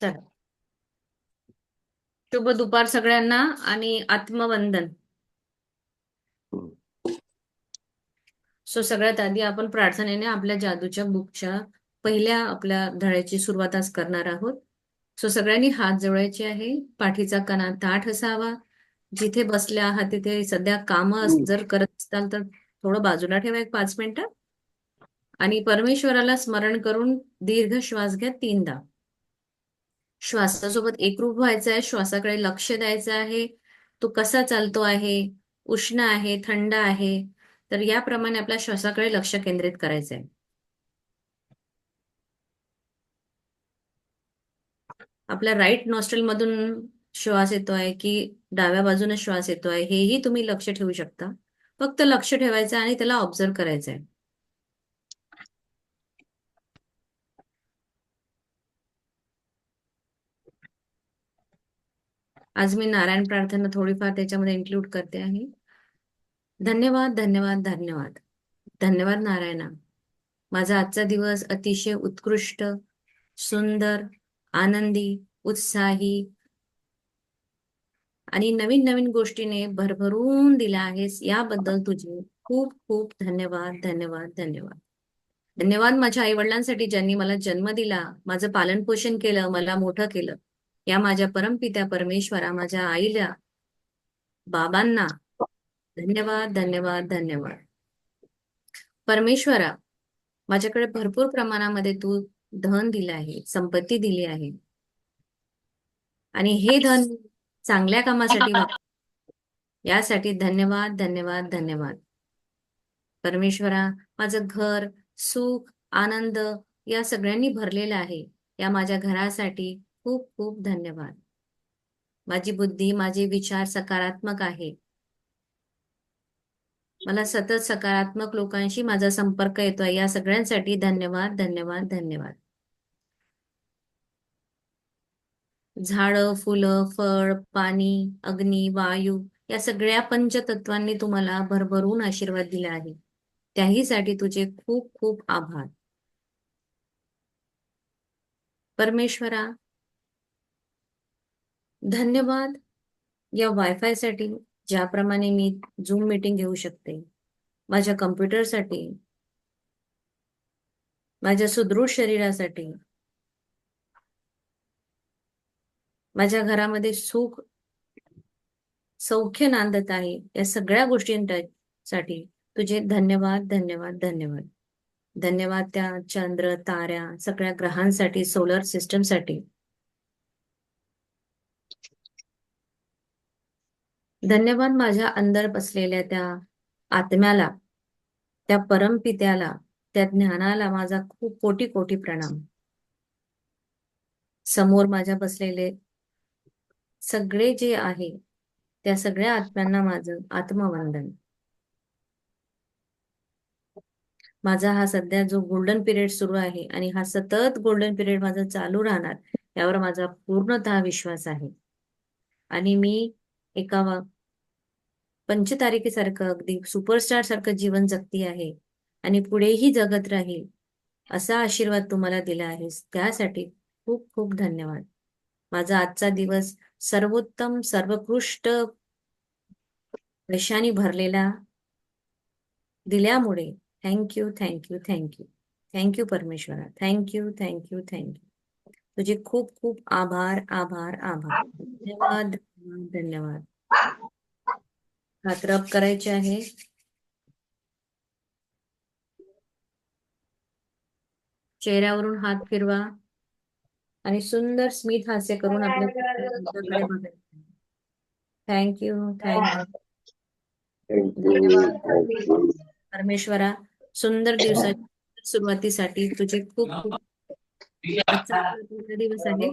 तर शुभ दुपार सगळ्यांना आणि आत्मवंदन. सगळ्यात आधी आपण प्रार्थनेने आपल्या जादूच्या बुकच्या पहिल्या आपल्या धड्याची सुरुवात आज करणार आहोत. सगळ्यांनी हात जोडायचे आहे. पाठीचा कणा ताठ असावा. जिथे बसले आहात तिथे सध्या जर करत असताल तर थोडं बाजूला ठेवा 5 मिनिटं आणि परमेश्वराला स्मरण करून दीर्घ श्वास घ्या 3दा. श्वासासोबत एकरूप व्हायचं आहे. श्वासाकडे लक्ष द्यायचं आहे. तो कसा चालतो आहे, उष्ण आहे, थंड आहे. तर याप्रमाणे आपल्या श्वासाकडे लक्ष केंद्रित करायचं आहे. आपल्या राईट नॉस्ट्रल मधून श्वास येतोय की डाव्या बाजूने श्वास येतोय हेही तुम्ही लक्ष ठेवू शकता. फक्त लक्ष ठेवायचं आणि त्याला ऑब्झर्व करायचं आहे. आज मी नारायण प्रार्थना थोडीफार त्याच्यामध्ये इन्क्लूड करते आहे. धन्यवाद, धन्यवाद, धन्यवाद. धन्यवाद नारायणा. माझा आजचा दिवस अतिशय उत्कृष्ट, सुंदर, आनंदी, उत्साही आणि नवीन नवीन गोष्टीने भरभरून दिला आहेस याबद्दल तुझे खूप खूप धन्यवाद, धन्यवाद, धन्यवाद. धन्यवाद माझ्या आई वडिलांसाठी ज्यांनी मला जन्म दिला, माझं पालन पोषण केलं, मला मोठं केलं. या माझ्या परमपित्या परमेश्वरा, माझ्या आईला, बाबांना धन्यवाद, धन्यवाद, धन्यवाद. परमेश्वरा, माझ्याकडे भरपूर प्रमाणामध्ये तू धन दिलं आहे, संपत्ती दिली आहे आणि हे धन चांगल्या कामासाठी यासाठी धन्यवाद, धन्यवाद, धन्यवाद. परमेश्वरा, माझं घर, सुख, आनंद या सगळ्यांनी भरलेलं आहे. या माझ्या घरासाठी खूप खूप धन्यवाद. माझी बुद्धी, माझे विचार सकारात्मक आहे. मला सतत सकारात्मक लोकांशी माझा संपर्क येतोय. या सगळ्यांसाठी धन्यवाद, धन्यवाद, धन्यवाद. झाडं, फुलं, फळ, पाणी, अग्नी, वायू या सगळ्या पंचतत्वांनी तुम्हाला भरभरून आशीर्वाद दिला आहे. त्याहीसाठी तुझे खूप खूप आभार. परमेश्वरा, धन्यवाद या वायफाय साठी, ज्याप्रमाणे मी झूम मीटिंग घेऊ शकते. माझ्या कम्प्युटरसाठी, माझ्या सुदृढ शरीरासाठी, माझ्या घरामध्ये सुख सौख्य नांदत आहे. या सगळ्या गोष्टींसाठी तुझे धन्यवाद, धन्यवाद, धन्यवाद. धन्यवाद त्या चंद्र, ताऱ्या, सगळ्या ग्रहांसाठी, सोलर सिस्टमसाठी. धन्यवाद माझ्या अंदर बसलेल्या त्या आत्म्याला, त्या परमपित्याला, त्या ज्ञानाला माझा खूप कोटी कोटी प्रणाम. समोर माझ्या बसलेले सगळे जे आहे त्या सगळ्या आत्म्यांना माझं आत्मवंदन. माझा हा सध्या जो गोल्डन पिरियड सुरू आहे आणि हा सतत गोल्डन पिरियड माझा चालू राहणार यावर माझा पूर्णतः विश्वास आहे. आणि मी एका पंचतारिकेसारखं अगदी सुपरस्टार सारखं जीवन जगती आहे आणि पुढेही जगत राहील असा आशीर्वाद तुम्हाला दिला आहे. त्यासाठी खूप खूप धन्यवाद. माझा आजचा दिवस सर्वोत्तम, सर्वोत्कृष्ट यशाने भरलेला दिल्यामुळे थँक्यू, थँक्यू, थँक्यू. थँक्यू परमेश्वरा. Thank you, thank you, thank you. तुझे खूप खूप आभार, आभार, आभार. धन्यवाद, धन्यवाद, धन्यवाद. हात रब करायचे आहे. चेहऱ्यावरून हात फिरवा आणि सुंदर स्मित हास्य करून आपल्या तुमच्याकडे बघायचं. थँक्यू, थँक्यू, धन्यवाद परमेश्वरा. सुंदर दिवसाच्या सुरुवातीसाठी तुझे खूप खूप. आजचा कोणता दिवस आहे?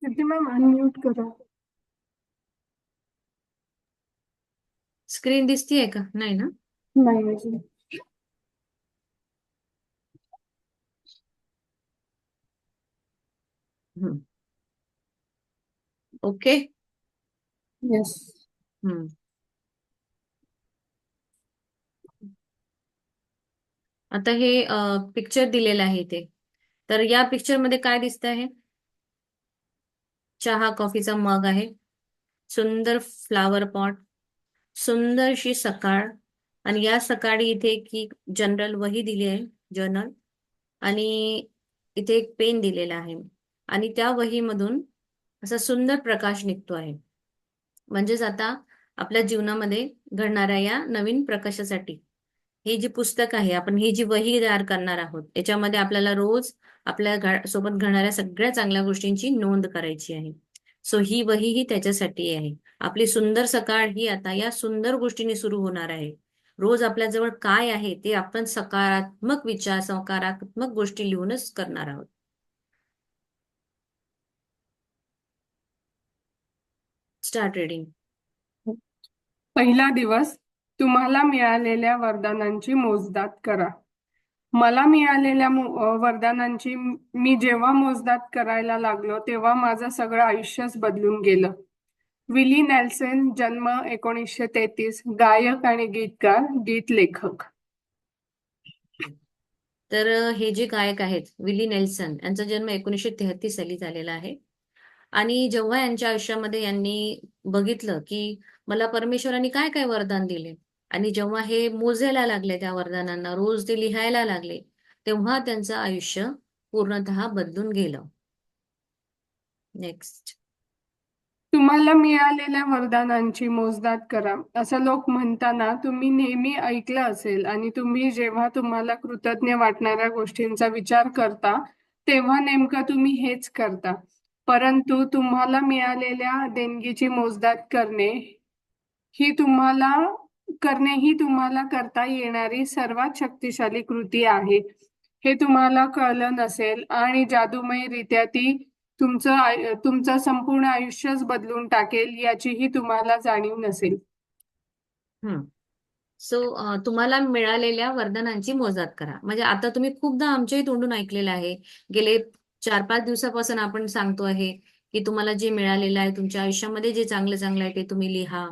कीर्ती मॅम अनम्यूट करा. स्क्रीन दिसतीये का? नाही ना? नाही अजून. हम्म. ओके. येस. हम्म. आता हे पिक्चर दिलेलं आहे इथे. तर या पिक्चर मध्ये काय दिसत आहे? चहा कॉफीचा मग आहे, सुंदर फ्लावर पॉट, सुंदरशी सकाळ, आणि या सकाळी इथे की जनरल वही दिली आहे, जर्नल, आणि इथे एक पेन दिलेला आहे, आणि त्या वहीमधून असा सुंदर प्रकाश निघतो आहे. म्हणजेच आता आपल्या जीवनामध्ये घडणाऱ्या या नवीन प्रकाशासाठी ही जी पुस्तक आहे, आपण ही जी वही तयार करणार आहोत, याच्यामध्ये आपल्याला रोज आपल्या सोबत घडणाऱ्या सगळ्या चांगल्या गोष्टींची नोंद करायची आहे. सो ही वही ही त्याच्यासाठी आहे. आपली सुंदर सकाळ ही आता या सुंदर गोष्टींनी सुरू होणार आहे. रोज आपल्याजवळ काय आहे ते आपण सकारात्मक विचार, सकारात्मक गोष्टी लिहूनच करणार आहोत. Start reading. पहिला दिवस. तुम्हाला मिळालेल्या वरदानांची मोजदाद करा. मला मिळालेल्या वरदानांची मी जेव्हा मोजदाद करायला लागलो तेव्हा माझं सगळं आयुष्यच बदलून गेलं. विली नेल्सन, जन्म 1933, गायक आणि गीतकार, गीत लेखक. तर हे जे गायक आहेत विली नेल्सन, यांचा जन्म 1933 साली झालेला आहे. आणि जेव्हा यांच्या आयुष्यामध्ये यांनी बघितलं की मला परमेश्वरांनी काय काय वरदान दिले, आणि जेव्हा हे मोजायला लागले त्या वरदानांना, रोज ते लिहायला लागले, तेव्हा त्यांचं आयुष्य पूर्णतः बदलून गेलं. नेक्स्ट. तुम्हाला मिळालेल्या वरदानांची मोजदाद करा असं लोक म्हणताना तुम्ही नेहमी ऐकलं असेल, आणि तुम्ही जेव्हा तुम्हाला कृतज्ञ वाटणाऱ्या गोष्टींचा विचार करता तेव्हा नेमकं तुम्ही हेच करता. परंतु तुम्हाला मिळालेल्या देणगीची मोजदाद ही तुम्हाला करता येणारी सर्वात शक्तिशाली कृती आहे. हे तुम्हाला कळलं नसेल आणि जादूमयरित्या ती तुमचं संपूर्ण आयुष्यच बदलून टाकेल याचीही तुम्हाला जाणीव नसेल. सो तुम्हाला मिळालेल्या वरदानांची मोजदाद करा. म्हणजे आता तुम्ही खूपदा आमच्याही तोंडून ऐकलेलं आहे. गेले 4-5 दिवसापासून आपण सांगतो आहे की तुम्हाला जे मिळालेलं आहे, तुमच्या आयुष्यामध्ये जे चांगलं चांगलं आहे ते तुम्ही लिहा.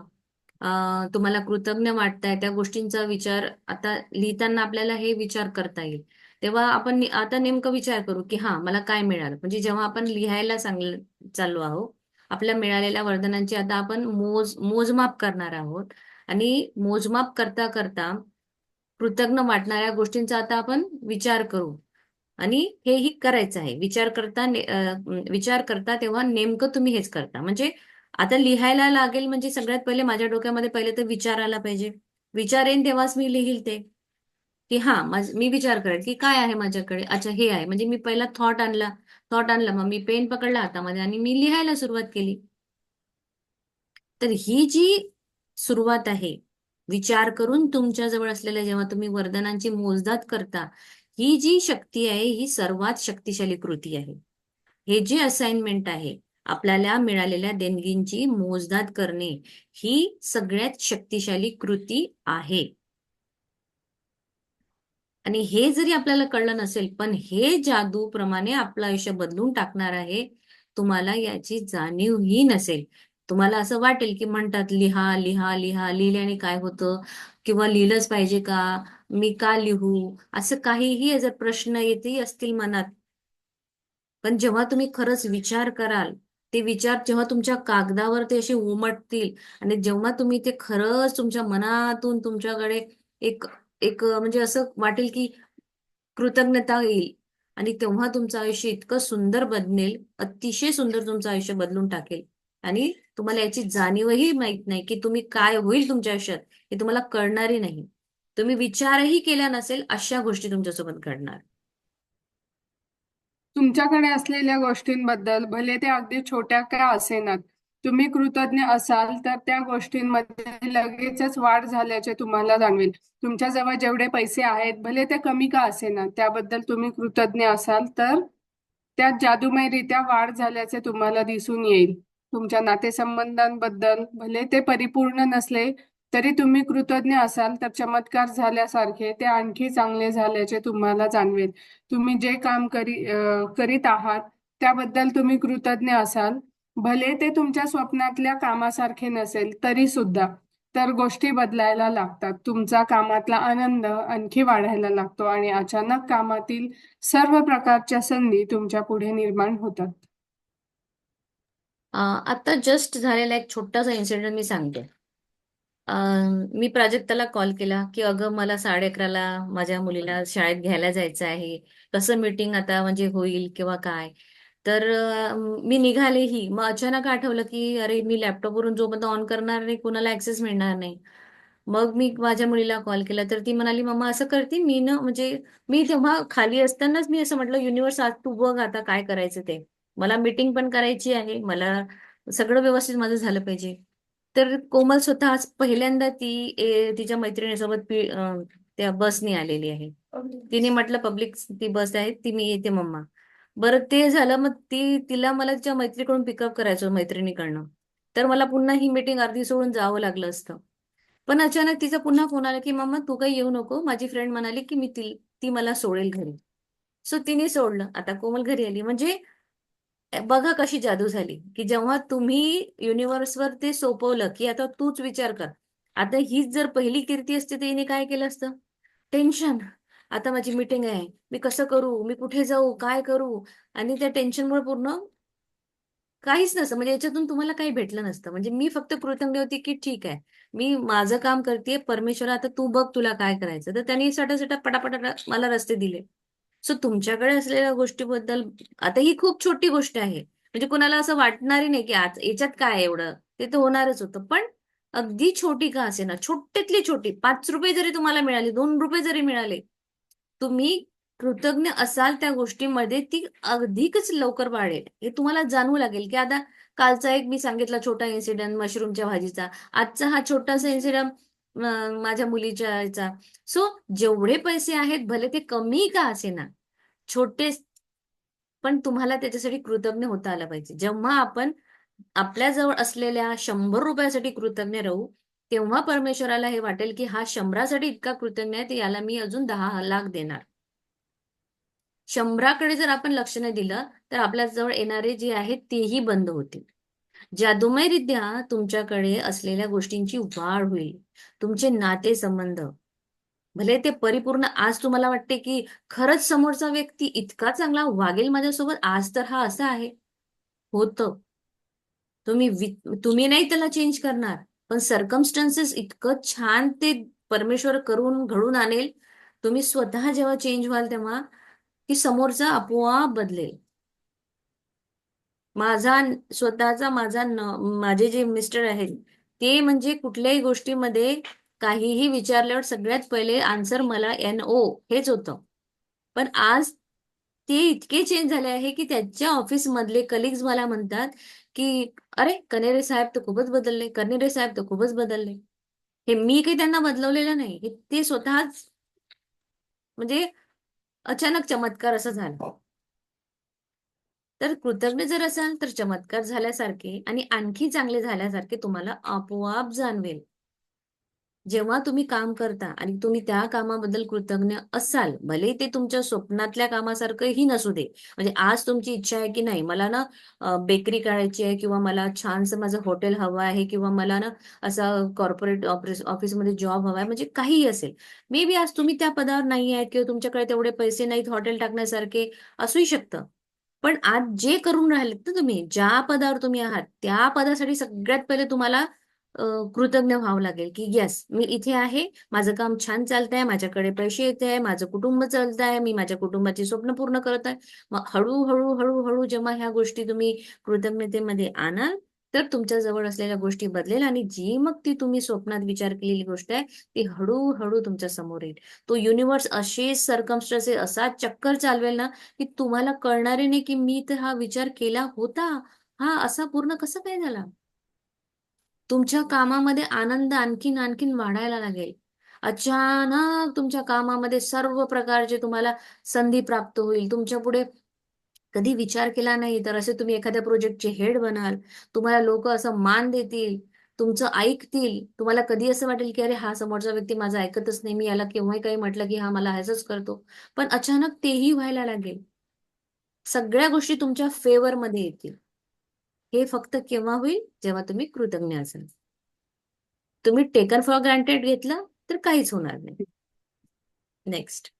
तुम्हाला कृतज्ञ वाटताय त्या गोष्टींचा विचार आता लिहिताना आपल्याला हे विचार करता येईल. तेव्हा आपण आता नेमकं विचार करू की हा मला काय मिळालं. म्हणजे जेव्हा आपण लिहायला चाललो आहोत, आपल्या मिळालेल्या वरदानांची आता आपण मोजमाप करणार आहोत. आणि मोजमाप करता करता कृतज्ञ वाटणाऱ्या गोष्टींचा आता आपण विचार करू. आणि हेही करायचं आहे. विचार करता तेव्हा नेमकं तुम्ही हेच करता. म्हणजे आता लिहायला लागेल म्हणजे सगळ्यात पहिले माझ्या डोक्यामध्ये पहिले तर विचार आला पाहिजे. विचार येईन तेव्हाच मी लिहील ते, की हा मी विचार करेल की काय आहे माझ्याकडे. अच्छा हे आहे, म्हणजे मी पहिला थॉट आणला, मग मी पेन पकडला हातामध्ये आणि मी लिहायला सुरुवात केली. तर ही जी सुरुवात आहे, विचार करून तुमच्या जवळ असलेल्या जेव्हा तुम्ही वरदानांची मोजदाद करता, ही जी शक्ती आहे ही सर्वात शक्तिशाली कृती आहे. हे जे असाइनमेंट आहे, आपल्याला मिळालेल्या देणगींची मोजदाद करणे, ही सगळ्यात शक्तिशाली कृती आहे. आणि हे जरी आपल्याला कळलं नसेल, पण हे जादूप्रमाणे आपलं आयुष्य बदलून टाकणार आहे, तुम्हाला याची जाणीवही नसेल. तुम्हाला असं वाटेल की म्हणतात लिहा लिहा लिहा, लिहिल्याने काय होतं, किंवा लिहिलंच पाहिजे का, मी का लिहू, असं काहीही जर प्रश्न येतही असतील मनात, पण जेव्हा तुम्ही खरंच विचार कराल, ते विचार जेव्हा तुमच्या कागदावर ते असे उमटतील, आणि जेव्हा तुम्ही ते खरंच तुमच्या मनातून तुमच्याकडे एक एक म्हणजे असं वाटेल की कृतज्ञता येईल, आणि तेव्हा तुमचं आयुष्य इतकं सुंदर बनेल, अतिशय सुंदर तुमचं आयुष्य बदलून टाकेल. आणि तुम्हाला याची जाणीवही माहित नाही की तुम्ही काय होईल तुमच्या आयुष्यात, हे तुम्हाला कळणारही नाही. तुम्ही विचारही केला नसेल अशा गोष्टी तुमच्यासोबत घडणार. तुमच्याकडे असलेल्या गोष्टींबद्दल, भले ते अगदी छोट्या का असेनात, तुम्ही कृतज्ञ असाल तर त्या गोष्टींमध्ये लगेचच वाढ झाल्याचे तुम्हाला जाणवेल. तुमच्याजवळ जेवढे पैसे आहेत, भले ते कमी का असेना, त्याबद्दल तुम्ही कृतज्ञ असाल तर त्यात जादूमयरित्या वाढ झाल्याचे तुम्हाला दिसून येईल. तुमच्या नातेसंबंधांबद्दल भले ते परिपूर्ण नसले तरी तुम्ही कृतज्ञ असाल तर चमत्कार झाल्यासारखे ते आणखी चांगले झाल्याचे तुम्हाला जाणवेल. तुम्ही जे काम करीत आहात त्याबद्दल तुम्ही कृतज्ञ असाल. भले ते तुमच्या स्वप्नातल्या कामासारखे नसेल तरी सुद्धा. तर गोष्टी बदलायला लागतात. तुमचा कामातला आनंद आणखी वाढायला लागतो आणि अचानक कामातील सर्व प्रकारच्या संधी तुमच्या पुढे निर्माण होतात. आता जस्ट झालेला एक छोटासा इन्सिडेंट मी सांगते. मी प्राजक्ताला कॉल केला की अगं मला 11:30ला माझ्या मुलीला शाळेत घ्यायला जायचं आहे. कसं मीटिंग आता म्हणजे होईल किंवा काय. तर मी निघालेही. मग अचानक आठवलं की अरे मी लॅपटॉपवरून जोपर्यंत ऑन करणार नाही कुणाला ऍक्सेस मिळणार नाही. मग मी माझ्या मुलीला कॉल केला तर ती म्हणाली मम्मा असं करते मी ना म्हणजे मी तेव्हा खाली असतानाच मी असं म्हटलं युनिव्हर्स आज तू बघ आता काय करायचं ते. मला मीटिंग पण करायची आहे. मला सगळं व्यवस्थित माझं झालं पाहिजे. तर कोमल स्वतः आज पहिल्यांदा तिच्या मैत्रिणीसोबत त्या बसने आलेली आहे. तिने म्हटलं पब्लिक ती बस आहे ती मी येते मम्मा. बरं ते झालं मग तिला मला तिच्या मैत्रीकडून पिकअप करायचं मैत्रिणीकडनं. तर मला पुन्हा ही मीटिंग अर्धी सोडून जावं लागलं असतं. पण अचानक तिचा पुन्हा फोन आला की मम्मा तू काही येऊ नको माझी फ्रेंड म्हणाली की ती मला सोडेल घरी. सो तिने सोडलं. आता कोमल घरी आली म्हणजे बघा कशी जादू झाली की जेव्हा तुम्ही युनिव्हर्सवर ते सोपवलं की आता तूच विचार कर. आता हीच जर पहिली कीर्ती असते तर हिने काय केलं असतं. टेन्शन. आता माझी मीटिंग आहे मी कसं करू मी कुठे जाऊ काय करू. आणि त्या टेन्शनमुळे पूर्ण काहीच नसतं म्हणजे याच्यातून तुम्हाला काही भेटलं नसतं. म्हणजे मी फक्त कृतज्ञ होती की ठीक आहे मी माझं काम करते परमेश्वर आता तू बघ तुला काय करायचं. तर त्यांनी सटासटा पटापटा मला रस्ते दिले. सो तुमच्याकडे असलेल्या गोष्टीबद्दल आता ही खूप छोटी गोष्ट आहे म्हणजे कुणाला असं वाटणारही नाही की आज याच्यात काय एवढं. ते तर होणारच होतं पण अगदी छोटी का असे ना छोट्यातली छोटी 5 रुपये जरी तुम्हाला मिळाले 2 रुपये जरी मिळाले तुम्ही कृतज्ञ असाल त्या गोष्टीमध्ये ती अधिकच लवकर वाढेल. हे तुम्हाला जाणवू लागेल की आता कालचा एक मी सांगितला छोटा इन्सिडेंट मशरूमच्या भाजीचा. आजचा हा छोटासा इन्सिडेंट माझ्या मुलीच्या याचा. सो जेवढे पैसे आहेत भले ते कमी का असेना छोटे पण तुम्हाला त्याच्यासाठी कृतज्ञ होता आलं पाहिजे. जेव्हा आपण आपल्याजवळ असलेल्या 100 रुपयासाठी कृतज्ञ राहू तेव्हा परमेश्वराला हे वाटेल की हा 100साठी इतका कृतज्ञ आहे तर याला मी अजून 10 लाख देणार. 100कडे जर आपण लक्ष नाही दिलं तर आपल्या जवळ येणारे जे आहेत तेही बंद होतील. जादूमयरित्या तुमच्याकडे असलेल्या गोष्टींची वाढ होईल. तुमचे नातेसंबंध भले ते परिपूर्ण आज तुम्हाला वाटते की खरंच समोरचा व्यक्ती इतका चांगला वागेल माझ्यासोबत आज तर हा असा आहे. होतं. तुम्ही नाही त्याला चेंज करणार पण सर्कमस्टन्सेस इतकं छान ते परमेश्वर करून घडून आणेल. तुम्ही स्वतः जेव्हा चेंज व्हाल तेव्हा की समोरचा आपोआप बदलेल. माझा माझे जे मिस्टर आहेत ते म्हणजे कुठल्याही गोष्टीमध्ये काहीही विचारल्यावर सगळ्यात पहिले आन्सर मला NO हेच होतं. पण आज ते इतके चेंज झाले आहे की त्याच्या ऑफिस मधले कलिग्स मला म्हणतात की अरे कनेरे साहेब तर खूपच बदलले कनेरे साहेब तर खूपच बदलले. हे मी काही त्यांना बदलवलेलं नाही हे ते स्वतःच म्हणजे अचानक चमत्कार असं झालं. तर कृतज्ञ जर असाल तर चमत्कार झाल्यासारखे आणि आणखी चांगले झाल्यासारखे तुम्हाला आपोआप जाणवेल. जेव्हा तुम्ही काम करता आणि तुम्ही त्या कामाबद्दल कृतज्ञ असाल भले ते तुमच्या स्वप्नातल्या कामासारखंही नसू दे. म्हणजे आज तुमची इच्छा आहे की नाही मला ना बेकरी करायची आहे किंवा मला छानसं माझं हॉटेल हवं आहे किंवा मला ना असा कॉर्पोरेट ऑफिसमध्ये जॉब हवा आहे म्हणजे काहीही असेल. मे बी आज तुम्ही त्या पदावर नाही आहेत किंवा तुमच्याकडे तेवढे पैसे नाहीत हॉटेल टाकण्यासारखे असूही शकतं. पण आज जे करून राहिलेत ना तुम्ही ज्या पदावर तुम्ही आहात त्या पदासाठी सगळ्यात पहिले तुम्हाला कृतज्ञ व्हावं लागेल की येस मी इथे आहे माझं काम छान चालत आहे माझ्याकडे पैसे येत आहे माझं कुटुंब चालत आहे मी माझ्या कुटुंबाची स्वप्न पूर्ण करत आहे. मग हळूहळू हळूहळू जेव्हा ह्या गोष्टी तुम्ही कृतज्ञतेमध्ये आणाल तर तुमच्या जवळ असलेल्या गोष्टी बदलेल आणि जी मग ती तुम्ही स्वप्नात विचार केलेली गोष्ट आहे ती हळूहळू तुमच्या समोर येईल. तो युनिव्हर्स असे सर्कमस्टन्सेस असा चक्कर चालवेल ना की तुम्हाला कळणारे नाही की मी तर हा विचार केला होता. हा असा पूर्ण कसं काय झाला. तुमच्या कामामध्ये आनंद आणखीन आणखीन वाढायला लागेल. अचानक तुमच्या कामामध्ये सर्व प्रकारचे तुम्हाला संधी प्राप्त होईल. तुमच्या पुढे कधी विचार केला नाही तर असे तुम्ही एखाद्या प्रोजेक्टचे हेड बनाल, तुम्हाला लोक असं मान देतील, तुमचं ऐकतील, तुम्हाला कधी असं वाटेल की अरे हा समोरचा व्यक्ती माझं ऐकतच नाही, मी याला केव्हाही काही म्हटलं की हा मला ह्याच करतो. पण अचानक तेही व्हायला लागेल. सगळ्या गोष्टी तुमच्या फेवर मध्ये येतील. हे फक्त केव्हा होईल, जेव्हा तुम्ही कृतज्ञ असाल. तुम्ही टेकन फॉर ग्रांटेड घेतलं तर काहीच होणार नाही. नेक्स्ट.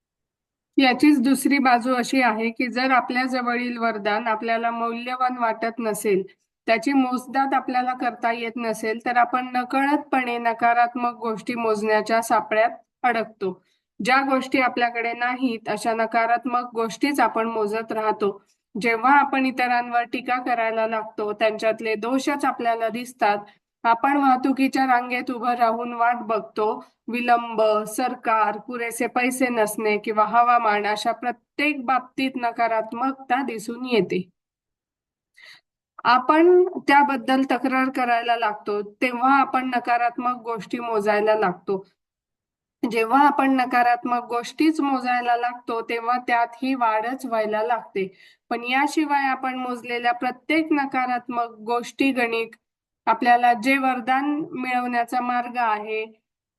याचीच दुसरी बाजू अशी आहे की जर आपल्या जवळील वरदान आपल्याला मौल्यवान वाटत नसेल, त्याची मोजदाद आपल्याला करता येत नसेल, तर आपण नकळतपणे नकारात्मक गोष्टी मोजण्याच्या सापळ्यात अडकतो. ज्या गोष्टी आपल्याकडे नाहीत अशा नकारात्मक गोष्टीच आपण मोजत राहतो. जेव्हा आपण इतरांवर टीका करायला लागतो, त्यांच्यातले दोषच आपल्याला दिसतात. आपण वाहतुकीच्या रांगेत उभं राहून वाट बघतो. विलंब, सरकार, पुरेसे पैसे नसणे किंवा हवामान अशा प्रत्येक बाबतीत नकारात्मकता दिसून येते. आपण त्याबद्दल तक्रार करायला लागतो, तेव्हा आपण नकारात्मक गोष्टी मोजायला लागतो. जेव्हा आपण नकारात्मक गोष्टीच मोजायला लागतो, तेव्हा त्यात ही वाढच व्हायला लागते. पण याशिवाय आपण मोजलेल्या प्रत्येक नकारात्मक गोष्टी गणित आपल्याला जे वरदान मिळवण्याचा मार्ग आहे,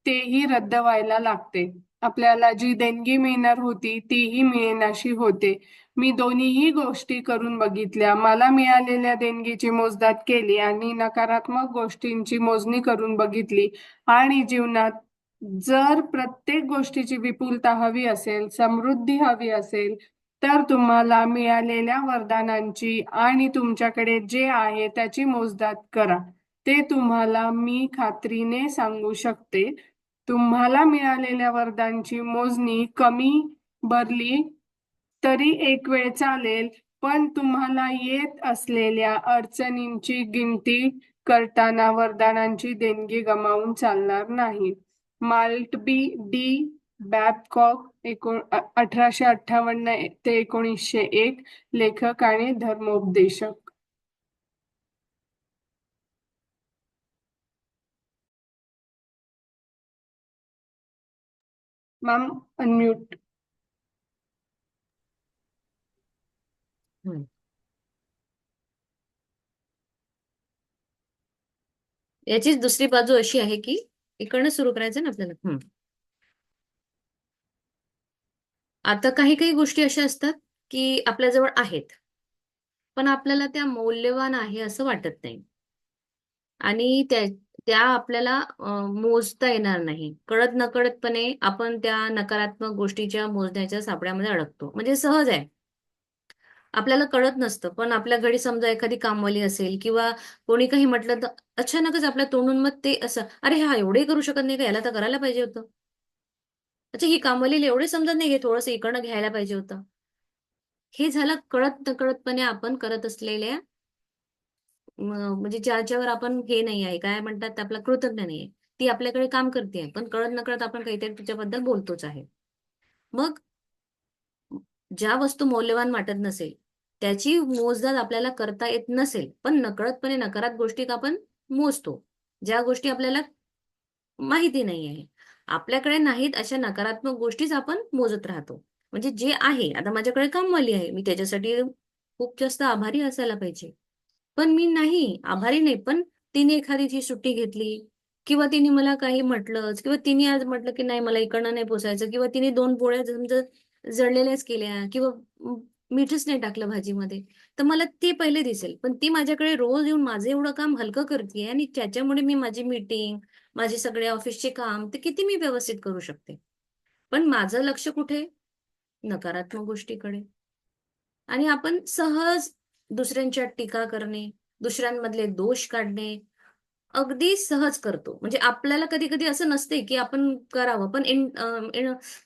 तेही रद्द व्हायला लागते. आपल्याला जी देणगी मिळणार होती, तीही मिळेनाशी होते. मी दोन्हीही गोष्टी करून बघितल्या. मला मिळालेल्या देणगीची मोजदाद केली आणि नकारात्मक गोष्टींची मोजणी करून बघितली. आणि जीवनात जर प्रत्येक गोष्टीची विपुलता हवी असेल, समृद्धी हवी असेल, तर तुम्हाला मिळालेल्या वरदानांची आणि तुमच्याकडे जे आहे त्याची मोजदाद करा. ते तुम्हाला मी खात्रीने सांगू शकते. तुम्हाला मिळालेल्या वरदानची मोजणी कमी भरली तरी एक वेळ चालेल, पण तुम्हाला येत असलेल्या अडचणींची गिनती करताना वरदानांची देणगी गमावून चालणार नाही. माल्टबी डी बॅबकॉक 1858 ते 1901, लेखक आणि धर्मोपदेशक. Ma'am, unmute. याचीच दुसरी बाजू अशी आहे की इकडनं सुरू करायचं ना आपल्याला. आता काही काही गोष्टी अशा असतात की आपल्याजवळ आहेत, पण आपल्याला त्या मौल्यवान आहे असं वाटत नाही. आणि त्या त्या आपल्याला मोजता येणार नाही. कळत नकळतपणे आपण त्या नकारात्मक गोष्टीच्या मोजण्याच्या सापळ्यामध्ये अडकतो. म्हणजे सहज आहे. आपल्याला कळत नसतं, पण आपल्या घरी समजा एखादी कामवाली असेल किंवा कोणी काही म्हटलं तर अचानकच आपल्या तोंडून मग ते असं, अरे हा एवढे करू शकत नाही का, याला तर करायला पाहिजे होतं. अच्छा, ही कामवालीला एवढे समजत नाही, हे थोडंसं इकडनं घ्यायला पाहिजे होतं. हे झालं कळत नकळतपणे आपण करत असलेल्या म्हणजे ज्याच्यावर आपण हे नाही आहे, काय म्हणतात, आपला कृतज्ञ नाहीये. ती आपल्याकडे काम करते, पण कळत नकळत आपण काहीतरी तिच्याबद्दल बोलतोच आहे. मग ज्या वस्तू मौल्यवान वाटत नसेल, त्याची मोजदाद आपल्याला करता येत नसेल, पण नकळतपणे नकारात्मक गोष्टी आपण मोजतो. ज्या गोष्टी आपल्याला माहिती नाही आहे, आपल्याकडे नाहीत अशा नकारात्मक गोष्टीच आपण मोजत राहतो. म्हणजे जे आहे, आता माझ्याकडे कामवाली आहे, मी त्याच्यासाठी खूप जास्त आभारी असायला पाहिजे. पण मी नाही आभारी नाही, पण तिने एखादीची सुट्टी घेतली किंवा तिने मला काही म्हटलंच किंवा तिने आज म्हटलं की नाही मला इकडनं नाही पोचायचं किंवा तिने 2 पोळ्या समजा जळलेल्याच केल्या किंवा मीठच नाही टाकलं भाजीमध्ये, तर मला ते पहिले दिसेल. पण ती माझ्याकडे रोज येऊन माझं एवढं काम हलकं करते आणि त्याच्यामुळे मी माझी मीटिंग, माझे सगळे ऑफिसचे काम ते किती मी व्यवस्थित करू शकते. पण माझं लक्ष कुठे? नकारात्मक गोष्टीकडे. आणि आपण सहज दुसऱ्यांच्या टीका करणे, दुसऱ्यांमधले दोष काढणे अगदी सहज करतो. म्हणजे आपल्याला कधी कधी असं नसते की आपण करावं, पण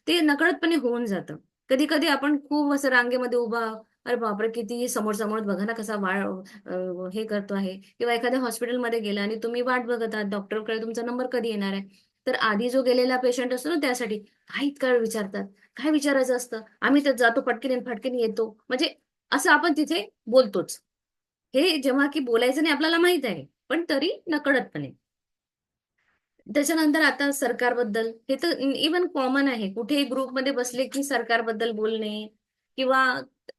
ते नकळतपणे होऊन जातं. कधी कधी आपण खूप असं रांगेमध्ये उभा, अरे बापरे किती समोर समोर बघा ना कसा हे करतो आहे, किंवा एखाद्या हॉस्पिटलमध्ये गेला आणि तुम्ही वाट बघत आहात डॉक्टरकडे तुमचा नंबर कधी येणार आहे, तर आधी जो गेलेला पेशंट असतो ना त्यासाठी काय इतका वेळ विचारतात, काय विचारायचं असतं, आम्ही तर जातो पटकन आणि फटकन येतो. म्हणजे असं आपण तिथे बोलतोच. हे जेव्हा की बोलायचं नाही आपल्याला माहित आहे, पण तरी नकळतपणे. त्याच्यानंतर आता सरकारबद्दल, हे तर इवन कॉमन आहे. कुठेही ग्रुपमध्ये बसले की सरकारबद्दल बोलणे किंवा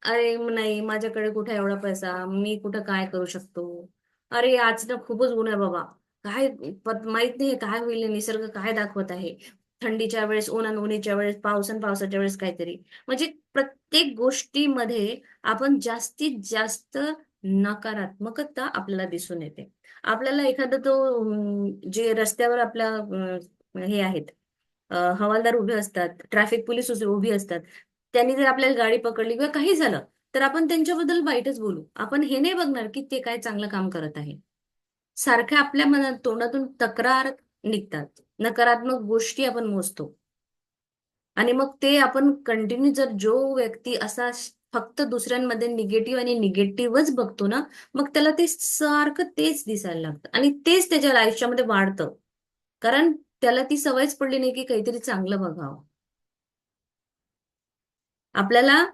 अरे नाही, माझ्याकडे कुठे एवढा पैसा, मी कुठं काय करू शकतो. अरे आज ना खूपच ऊन आहे बाबा. काय माहित नाही काय होईल, निसर्ग काय दाखवत आहे. थंडीच्या वेळेस ऊन आणि उन्हाच्या वेळेस पाऊस आणि पावसाच्या वेळेस काहीतरी. म्हणजे प्रत्येक गोष्टीमध्ये आपण जास्तीत जास्त नकारात्मकता आपल्याला दिसून येते. आपल्याला एखादा तो जे रस्त्यावर आपला हे आहेत, हवालदार उभे असतात, ट्रॅफिक पोलीस उभी असतात. त्यांनी जर आपल्याला गाडी पकडली किंवा काही झालं, तर आपण त्यांच्याबद्दल वाईटच बोलू. आपण हे नाही बघणार की ते काय चांगलं काम करत आहे. सारख्या आपल्या मनात तोंडातून तक्रार निघतात, नकारात्मक गोष्टी आपण मोजतो. आणि मग ते आपण कंटिन्यू, जर जो व्यक्ती असा फक्त दुसऱ्यांमध्ये निगेटिव्ह आणि निगेटिव्हच बघतो ना, मग त्याला ते सारखं तेच दिसायला लागतं आणि तेच त्याच्या आयुष्यामध्ये वाढतं. कारण त्याला ती सवयच पडली नाही की काहीतरी चांगलं बघावं. आपल्याला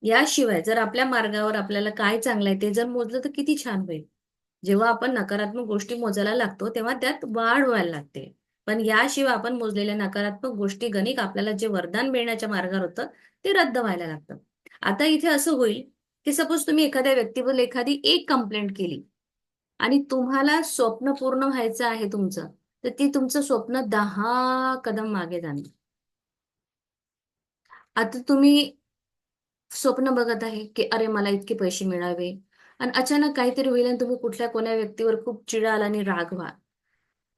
याशिवाय जर आपल्या मार्गावर आपल्याला काय चांगलं आहे ते जर मोजलं तर किती छान होईल. जेव्हा आपण नकारात्मक गोष्टी मोजायला लागतो तेव्हा त्यात वाढ व्हायला लागते. पण याशिवाय आपण मोजलेल्या नकारात्मक गोष्टी गणिक आपल्याला जे वरदान मिळण्याच्या मार्गावर होतं ते रद्द व्हायला लागतं. आता इथे असं होईल की सपोज तुम्ही एखाद्या व्यक्तीबद्दल एखादी एक कंप्लेंट केली आणि तुम्हाला स्वप्न पूर्ण व्हायचं आहे तुमचं, तर ती तुमचं स्वप्न 10 कदम मागे जाणार. आता तुम्ही स्वप्न बघत आहे की अरे मला इतके पैसे मिळावे, आणि अचानक काहीतरी होईल आणि तुम्ही कुठल्या कोण्या व्यक्तीवर खूप चिडाल आणि राग व्हाल.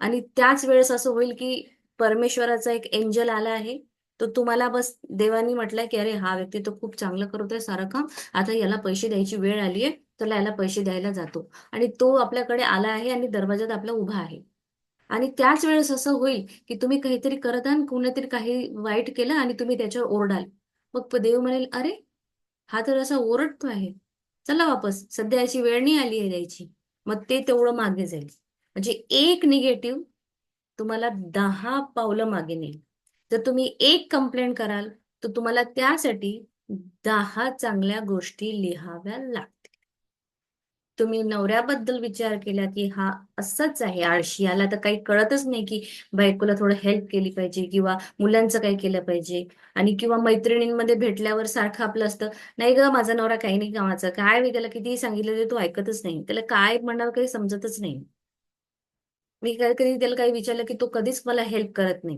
आणि त्याच वेळेस असं होईल की परमेश्वराचा एक एंजल आला आहे. तो तुम्हाला बस देवानी म्हटलंय की अरे हा व्यक्ती तो खूप चांगलं करतोय सारं काम, आता याला पैसे द्यायची वेळ आलीये, तर याला पैसे द्यायला जातो. आणि तो आपल्याकडे आला आहे आणि दरवाजात आपला उभा आहे. आणि त्याच वेळेस असं होईल की तुम्ही काहीतरी करत आहात, कोणीतरी काही वाईट केलं आणि तुम्ही त्याच्यावर ओरडाल. मग देव म्हणेल अरे हा तर असा ओरडतो आहे, चला वापस, सध्या याची वेळ नाही आली आहे द्यायची. मग ते तेवढं मागे जाईल. म्हणजे एक निगेटिव्ह तुम्हाला 10 पावलं मागे नेईल. जर तुम्ही एक कंप्लेंट कराल तर तुम्हाला त्यासाठी 10 चांगल्या गोष्टी लिहाव्या लागतील. तुम्ही नवऱ्याबद्दल विचार केला की हा असंच आहे आळशी, याला तर काही कळतच नाही की बायकोला थोडं हेल्प केली पाहिजे किंवा मुलांचं काही केलं पाहिजे. आणि किंवा मैत्रिणींमध्ये भेटल्यावर सारखं आपलं असतं, नाही ग माझा नवरा काही नाही कामाचा, काय मी त्याला कितीही सांगितलं तरी तो ऐकतच नाही, त्याला काय म्हणावं काही समजतच नाही. मी कधी कधी त्याला काही विचारलं की तो कधीच मला हेल्प करत नाही.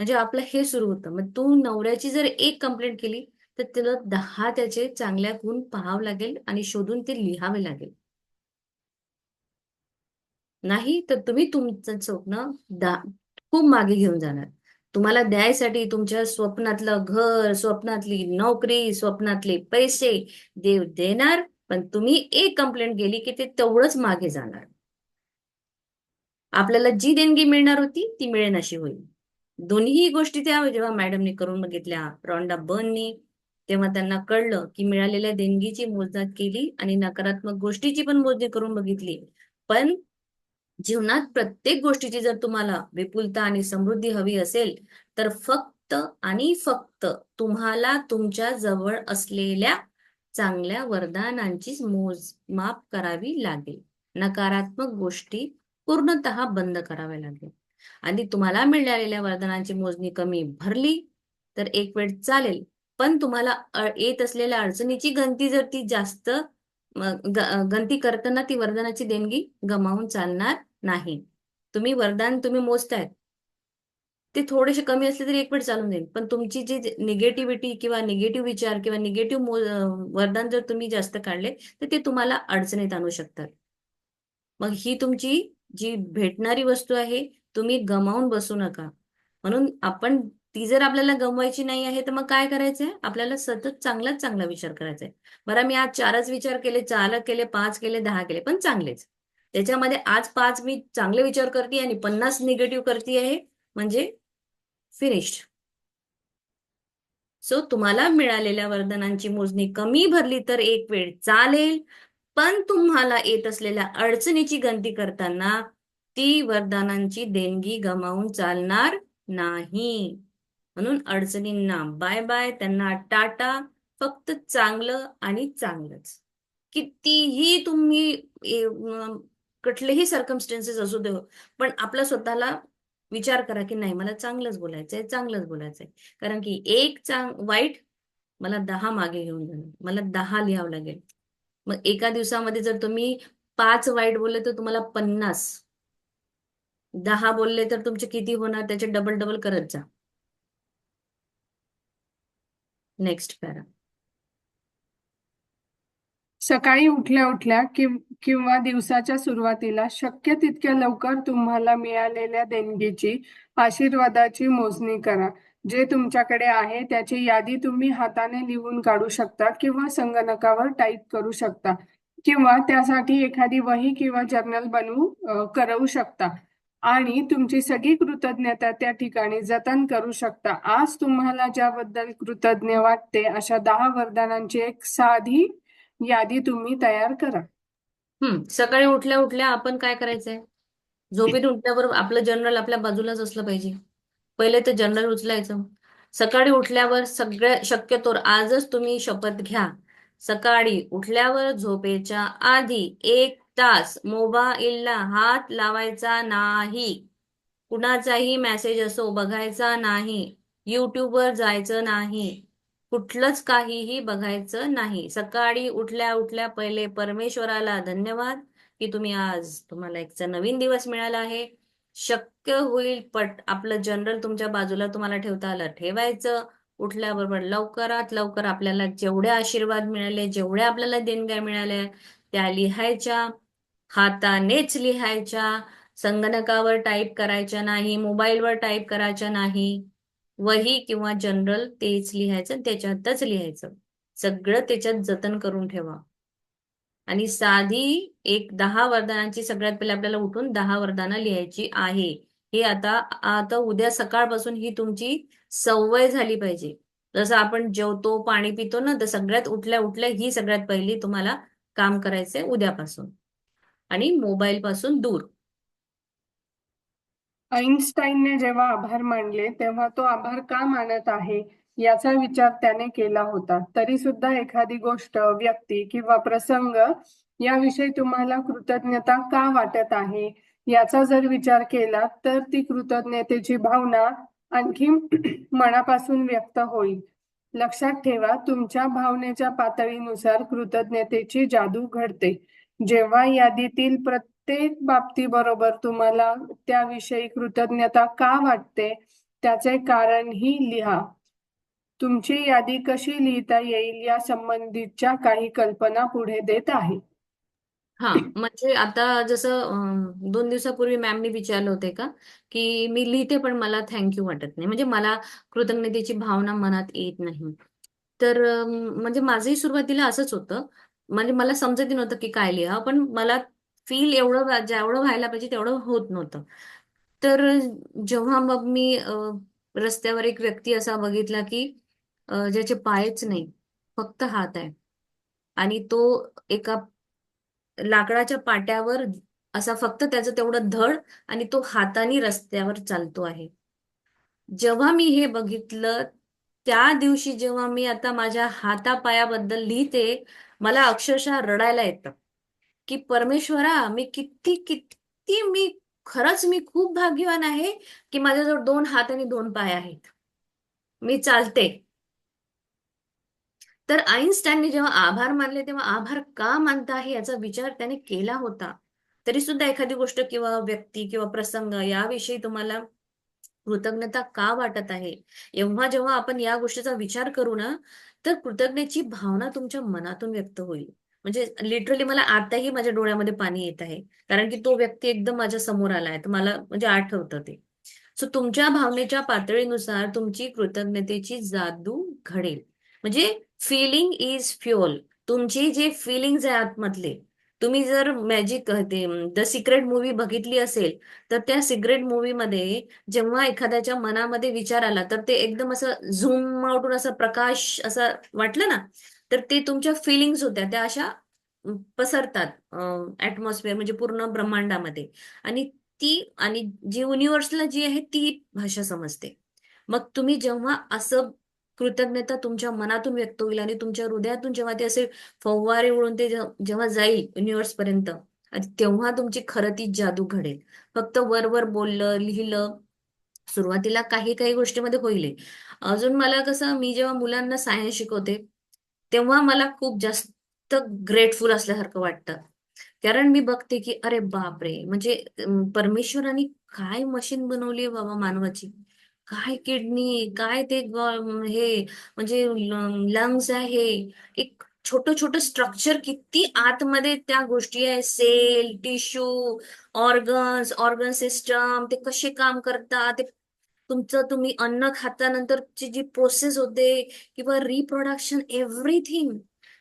म्हणजे आपलं हे सुरू होतं. मग तू नवऱ्याची जर एक कंप्लेंट केली तर त्याला 10 त्याचे चांगल्या गुण पाहावं लागेल आणि शोधून ते लिहावे लागेल. नाही तर तुम्ही तुमचं स्वप्न दा खूप मागे घेऊन जाणार. तुम्हाला द्यायसाठी तुमच्या स्वप्नातलं घर, स्वप्नातली नोकरी, स्वप्नातले पैसे देव देणार. पण तुम्ही एक कंप्लेंट केली की ते तेवढंच मागे जाणार. आपल्याला जी देणगी मिळणार होती ती मिळेनाशी होईल. दोन्ही गोष्टी त्या जेव्हा मॅडमने करून बघितल्या रॉन्डा बर्ननी, तेव्हा त्यांना कळलं की मिळालेल्या देणगीची मोजदाद केली आणि नकारात्मक गोष्टीची पण मोजणी करून बघितली. पण जीवनात प्रत्येक गोष्टीची जर तुम्हाला विपुलता आणि समृद्धी हवी असेल तर फक्त आणि फक्त तुम्हाला तुमच्या जवळ असलेल्या चांगल्या वरदानांचीच मोजमाप करावी लागेल. नकारात्मक गोष्टी पूर्णतः बंद कराव्या लागेल. आणि तुम्हाला मिळालेल्या वरदानांची मोजणी कमी भरली तर एक वेळ चालेल. पण तुम्हाला येत असलेल्या अडचणीची गणती जर ती जास्त गणती करताना ती वरदानाची देणगी गमावून चालणार नाही. तुम्ही वरदान तुम्ही मोजतायत ते थोडेसे कमी असले तरी एक वेळ चालून जाईल. पण तुमची जी निगेटिव्हिटी किंवा निगेटिव्ह विचार किंवा निगेटिव्ह वरदान जर तुम्ही जास्त काढले तर ते तुम्हाला अडचणीत आणू शकतात. मग ही तुमची जी भेटणारी वस्तू आहे, तुम्ही गमावून बसू नका. म्हणून आपण ती जर आपल्याला गमवायची नाही आहे तर मग काय करायचंय, आपल्याला सतत चांगलाच चांगला विचार करायचा आहे. बरं मी आज 4च विचार केले, 4 केले, 5 केले, 10 केले पण चांगलेच. त्याच्यामध्ये आज 5 मी चांगले विचार करते आणि 50 निगेटिव्ह करते आहे, म्हणजे फिनिश्ड. सो तुम्हाला मिळालेल्या वरदानांची मोजणी कमी भरली तर एक वेळ चालेल. पण तुम्हाला येत असलेल्या अडचणीची गणती करताना ती वरदानांची देणगी गमावून चालणार नाही. म्हणून अडचणींना बाय बाय, त्यांना टाटा. फक्त चांगलं आणि चांगलंच. कितीही तुम्ही कुठलेही सर्कमस्टेन्सेस असू दे, पण आपला स्वतःला विचार करा की नाही मला चांगलंच बोलायचंय, चांगलंच बोलायचंय. कारण की एक वाईट मला 10 मागे घेऊन जाणार, मला 10 लिहावं लागेल. मग एका दिवसामध्ये जर तुम्ही 5 वाईट बोलले तर तुम्हाला 50, 10 बोलले तर तुमचे किती होणार, त्याचे डबल डबल करत जा. Next para. सकाळी उठल्या उठल्या किंवा दिवसाच्या सुरुवातीला शक्य तितक्या लवकर तुम्हाला मिळालेल्या देणगीची, आशीर्वादाची मोजणी करा. जे तुमच्याकडे आहे त्याची यादी तुम्ही हाताने लिहून काढू शकता किंवा संगणकावर टाईप करू शकता किंवा त्यासाठी एखादी वही किंवा जर्नल करवू शकता आणि तुमची सगळी कृतज्ञता त्या ठिकाणी जतन करू शकता. आज तुम्हाला ज्याबद्दल कृतज्ञ वाटते अशा 10 वरदानांची एक साधी यादी तुम्ही तयार करा. सकाळी उठल्या उठल्या आपण काय करायचंय? झोपेतून उठल्यावर आपलं जर्नल आपल्या बाजूलाच असलं पाहिजे. पहिले तर जर्नल उचलायचं. सकाळी उठल्यावर सगळ्या शक्यतोवर आजच तुम्ही शपथ घ्या. सकाळी उठल्यावर झोपेच्या आधी 1 तास मोबाईलला हात लावायचा नाही. कुणाचाही मेसेज असो बघायचा नाही. युट्यूबवर जायचं नाही. कुठलंच काहीही बघायचं नाही. सकाळी उठल्या उठल्या पहिले परमेश्वराला धन्यवाद की तुम्हाला एक नवीन दिवस मिळाला आहे. शक्य होईल आपलं जनरल तुमच्या बाजूला तुम्हाला ठेवता आलं ठेवायचं. उठल्याबरोबर लवकरात लवकर आपल्याला जेवढे आशीर्वाद मिळाले, जेवढ्या आपल्याला देणग्या मिळाल्या त्या लिहायच्या, हातानेच लिहायच्या. संगणकावर टाईप करायच्या नाही, मोबाईलवर टाईप करायच्या नाही. वही किंवा जनरल तेच लिहायचं आणि त्याच्यातच लिहायचं. सगळं त्याच्यात जतन करून ठेवा. आणि साधी एक 10 वरदानांची सगळ्यात पहिले आपल्याला उठून 10 वरदानं लिहायची आहे. हे आता आता उद्या सकाळपासून ही तुमची सवय झाली पाहिजे. जसं आपण जेवतो, पाणी पितो ना, तर सगळ्यात उठल्या उठल्या ही सगळ्यात पहिली तुम्हाला काम करायचंय उद्यापासून. आणि मोबाईल पासून दूर. आईन्स्टाईनने जेव्हा आभार मानले तेव्हा तो आभार का मानत आहे याचा विचार त्याने केला होता. तरी सुद्धा एखादी गोष्ट, व्यक्ती किंवा प्रसंग याविषयी तुम्हाला कृतज्ञता का वाटत आहे याचा जर विचार केला तर ती कृतज्ञतेची भावना आणखी मनापासून व्यक्त होईल. लक्षात ठेवा, तुमच्या भावनेच्या पातळीनुसार कृतज्ञतेची जादू घडते. जेव्हा यादीतील प्रत्येक बाबतीबरोबर तुम्हाला त्याविषयी कृतज्ञता का वाटते त्याचे कारणही लिहा. तुमची यादी कशी लिहिता येईल या संबंधीच्या काही कल्पना पुढे देत आहे. हा, म्हणजे आता जसं 2 दिवसापूर्वी मॅमनी विचारलं होते का, की मी लिहिते पण मला थँक्यू वाटत नाही, म्हणजे मला कृतज्ञतेची भावना मनात येत नाही. तर म्हणजे माझंही सुरुवातीला असंच होतं. म्हणजे मला समजत नव्हतं की काय लिहा, पण मला फील जेवढं व्हायला पाहिजे तेवढं होत नव्हतं. तर जेव्हा मग मी रस्त्यावर एक व्यक्ती असा बघितला की ज्याचे पायच नाही, फक्त हात आहे. आणि तो एका लाकडाच्या पाट्यावर असा फक्त त्याचं तेवढं धड, आणि तो हाताने रस्त्यावर चालतो आहे. जेव्हा मी हे बघितलं, त्या दिवशी जेव्हा मी आता माझ्या हातापायाबद्दल लिहिते, मला अक्षरशः रडायला येतं की परमेश्वरा, मी किती किती मी खरंच मी खूप भाग्यवान आहे की माझ्याजवळ 2 हात आणि 2 पाय आहेत. मी चालते. तर आईन्स्टाईनने जेव्हा आभार मानले तेव्हा आभार का मानता आहे याचा विचार त्याने केला होता. तरी सुद्धा एखादी गोष्ट किंवा व्यक्ती किंवा प्रसंग याविषयी तुम्हाला कृतज्ञता का वाटत आहे, एव्हा जेव्हा आपण या गोष्टीचा विचार करू ना, तर कृतज्ञतेची भावना तुमच्या मनातून व्यक्त होईल. म्हणजे लिटरली मला आताही माझ्या डोळ्यामध्ये पाणी येत आहे, कारण की तो व्यक्ती एकदम माझ्या समोर आलाय, तर मला म्हणजे आठवतं ते. सो तुमच्या भावनेच्या पातळीनुसार तुमची कृतज्ञतेची जादू घडेल. म्हणजे फिलिंग इज फ्युअल. तुमची जे फिलिंग्ज आहे आतमधले, तुम्ही जर मॅजिक ते द सिक्रेट मूवी बघितली असेल, तर त्या सिक्रेट मूवी मध्ये जेव्हा एखाद्याच्या मनामध्ये विचार आला तर ते एकदम असं झूम आउटून असं प्रकाश असं वाटलं ना, तर ते तुमच्या फिलिंग्स होत्या त्या अशा पसरतात ऍटमॉस्फिअर, म्हणजे पूर्ण ब्रह्मांडामध्ये. आणि आणि जी युनिव्हर्सला जी आहे ती भाषा समजते. मग तुम्ही जेव्हा असं कृतज्ञता तुमच्या मनातून व्यक्त होईल आणि तुमच्या हृदयातून जेव्हा ते असे फव्वारे उडून ते जेव्हा जाईल युनिव्हर्स पर्यंत, आणि तेव्हा तुमची खरं ती जादू घडेल. फक्त वर वर बोललं लिहिलं सुरुवातीला काही काही गोष्टीमध्ये होईल. अजून मला कसं, मी जेव्हा मुलांना सायन्स शिकवते तेव्हा मला खूप जास्त ग्रेटफुल असल्यासारखं वाटतं. कारण मी बघते की अरे बापरे, म्हणजे परमेश्वराने काय मशीन बनवली आहे बाबा मानवाची. काय किडनी, काय ते हे म्हणजे लंग्स आहे, एक छोटं छोटं स्ट्रक्चर, किती आतमध्ये त्या गोष्टी आहे, सेल, टिश्यू, ऑर्गन सिस्टम, ते कसे काम करतात, ते तुम्ही अन्न खातानंतरची जी प्रोसेस होते किंवा रिप्रोडक्शन, एव्हरीथिंग.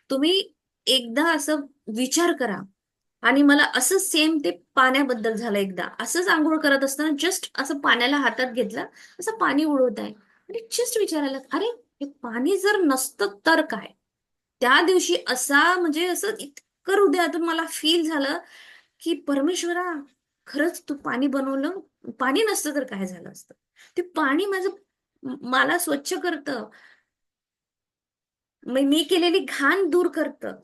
तुम्ही एकदा असं विचार करा. आणि मला असं सेम ते पाण्याबद्दल झालं. एकदा असंच आंघोळ करत असताना जस्ट असं पाण्याला हातात घेतलं, असं पाणी उडवत आहे आणि जस्ट विचारायला, अरे हे पाणी जर नसतं तर काय. त्या दिवशी असा म्हणजे असं इतकं हृदयातून मला फील झालं की परमेश्वरा, खरंच तू पाणी बनवलं, पाणी नसतं तर काय झालं असतं. ते पाणी मला स्वच्छ करतं, मी केलेली घाण दूर करतं.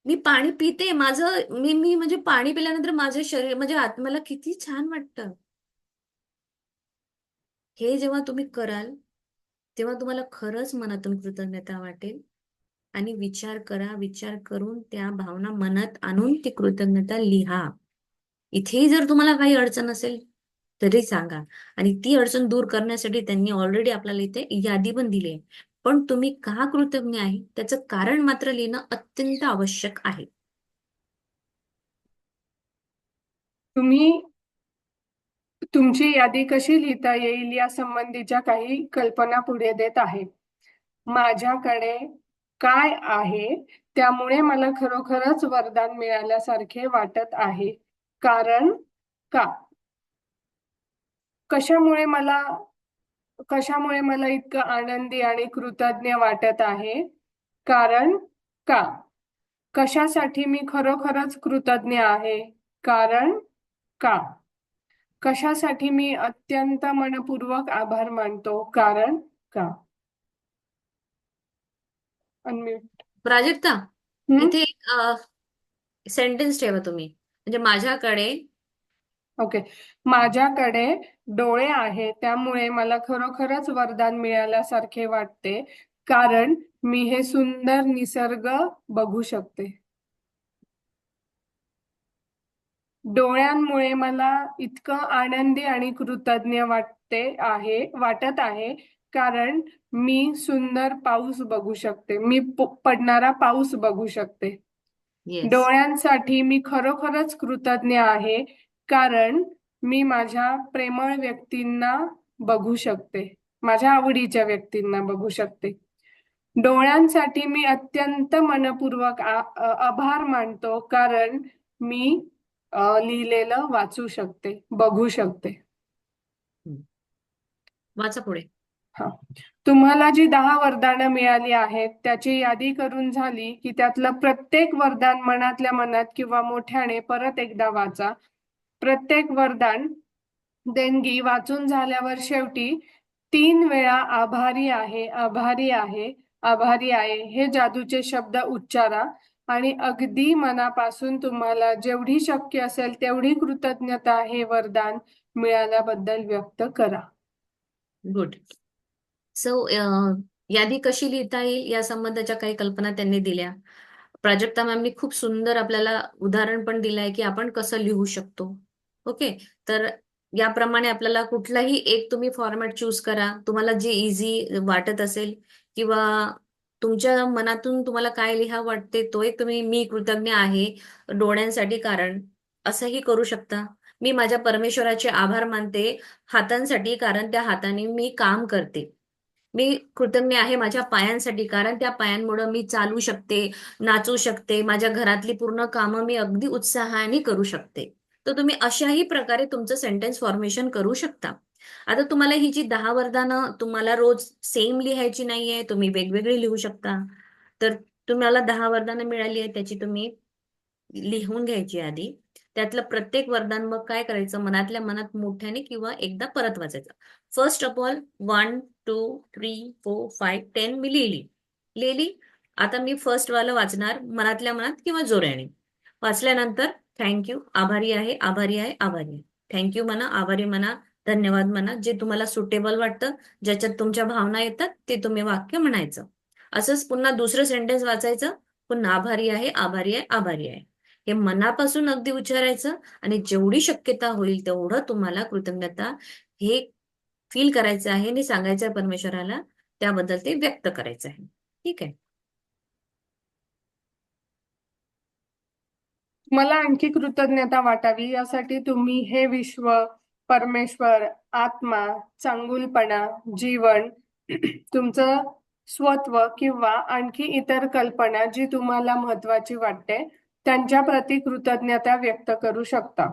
मी पाणी पिते, माझं मी म्हणजे पाणी पिल्यानंतर माझं शरीर म्हणजे आत्म्याला किती छान वाटतं. हे जेव्हा तुम्ही कराल तेव्हा तुम्हाला खरंच मनातून कृतज्ञता वाटेल. आणि विचार करा, विचार करून त्या भावना मनात आणून ती कृतज्ञता लिहा. इथेही जर तुम्हाला काही अडचण असेल तरी सांगा. आणि ती अडचण दूर करण्यासाठी त्यांनी ऑलरेडी आपल्याला इथे यादी पण दिली आहे. पण तुम्ही का कृतज्ञ आहे त्याचं कारण मात्र लिहिणं अत्यंत आवश्यक आहे. तुम्ही तुमची यादी कशी लिहिता येईल या संबंधीच्या काही कल्पना पुढे देत आहे. माझ्याकडे काय आहे त्यामुळे मला खरोखरच वरदान मिळाल्यासारखे वाटत आहे. कारण का? कशामुळे मला कशामुळे मला इतकं आनंदी आणि कृतज्ञ वाटत आहे? कारण का? कशासाठी मी खरोखरच कृतज्ञ आहे? कारण का? कशासाठी मी अत्यंत मनपूर्वक आभार मानतो? कारण का? अनम्यूट. प्राजक्ता, हम्म. इथे एक सेंटेन्स ठेवा तुम्ही, म्हणजे माझ्याकडे. ओके. माझ्याकडे डोळे आहेत त्यामुळे मला खरोखरच वरदान मिळाल्यासारखे वाटते. कारण मी हे सुंदर निसर्ग बघू शकते. डोळ्यांमुळे मला इतकं आनंदी आणि कृतज्ञ वाटत आहे. कारण मी सुंदर पाऊस बघू शकते. मी पडणारा पाऊस बघू शकते. येस. डोळ्यांसाठी मी खरोखरच कृतज्ञ आहे. कारण मी माझ्या प्रेमळ व्यक्तींना बघू शकते. माझ्या आवडीच्या व्यक्तींना बघू शकते. डोळ्यांसाठी मी अत्यंत मनपूर्वक आभार मानतो. कारण मी लिहिलेलं वाचू शकते, बघू शकते. वाचा पुढे. हा. तुम्हाला जी 10 वरदानं मिळाली आहेत त्याची यादी करून झाली की त्यातलं प्रत्येक वरदान मनातल्या मनात किंवा मोठ्याने परत एकदा वाचा. प्रत्येक वरदान देणगी वाचून झाल्यावर शेवटी 3 वेळा आभारी आहे, आभारी आहे, आभारी आहे हे जादूचे शब्द उच्चारा. आणि अगदी मनापासून तुम्हाला जेवढी शक्य असेल तेवढी कृतज्ञता हे वरदान मिळाल्याबद्दल व्यक्त करा. गुड. सो यादी कशी लिहिता येईल या संबंधाच्या काही कल्पना त्यांनी दिल्या. प्राजक्ता मॅमनी खूप सुंदर आपल्याला उदाहरण पण दिलंय की आपण कसं लिहू शकतो. ओके. तर याप्रमाणे आपल्याला कुठलाही एक तुम्ही फॉर्मॅट चूज करा, तुम्हाला जे इझी वाटत असेल, किंवा तुमच्या मनातून तुम्हाला काय लिहा वाटते तो एक तुम्ही, मी कृतज्ञ आहे डोळ्यांसाठी कारण असंही करू शकता. मी माझ्या परमेश्वराचे आभार मानते हातांसाठी, कारण त्या हाताने मी काम करते. मी कृतज्ञ आहे माझ्या पायांसाठी, कारण त्या पायांमुळे मी चालू शकते, नाचू शकते, माझ्या घरातली पूर्ण कामं मी अगदी उत्साहाने करू शकते. तर तुम्ही अशाही प्रकारे तुमचं सेंटेन्स फॉर्मेशन करू शकता. आता तुम्हाला ही जी 10 वरदानं तुम्हाला रोज सेम लिहायची नाहीये, तुम्ही वेगवेगळी लिहू शकता. तर तुम्हाला 10 वरदानं मिळाली आहे, त्याची तुम्ही लिहून घ्यायची आधी. त्यातलं प्रत्येक वरदान मग काय करायचं, मनातल्या मनात मोठ्याने किंवा एकदा परत वाचायचं. फर्स्ट ऑफ ऑल 1 2 3 4 5 10 मी लिहिली. आता मी फर्स्ट वाला वाचणार मनातल्या मनात किंवा जोऱ्याने. वाचल्यानंतर थँक्यू, आभारी आहे, आभारी आहे, आभारी आहे. थँक्यू म्हणा, आभारी म्हणा, धन्यवाद म्हणा. जे तुम्हाला सुटेबल वाटतं, ज्याच्यात तुमच्या भावना येतात ते तुम्ही वाक्य म्हणायचं. असंच पुन्हा दुसरं सेंटेन्स वाचायचं. पुन्हा आभारी आहे, आभारी आहे, आभारी आहे. हे मनापासून अगदी उच्चारायचं आणि जेवढी शक्यता होईल तेवढं तुम्हाला कृतज्ञता हे फील करायचं आहे आणि सांगायचं आहे परमेश्वराला. त्याबद्दल ते व्यक्त करायचं आहे. ठीक आहे. मला आणखी कृतज्ञता वाटावी यासाठी तुम्ही हे विश्व, परमेश्वर, आत्मा, चांगुलपणा, जीवन, तुमचं स्वत्व किंवा आणखी इतर कल्पना जी तुम्हाला महत्वाची वाटते त्यांच्या प्रती कृतज्ञता व्यक्त करू शकता.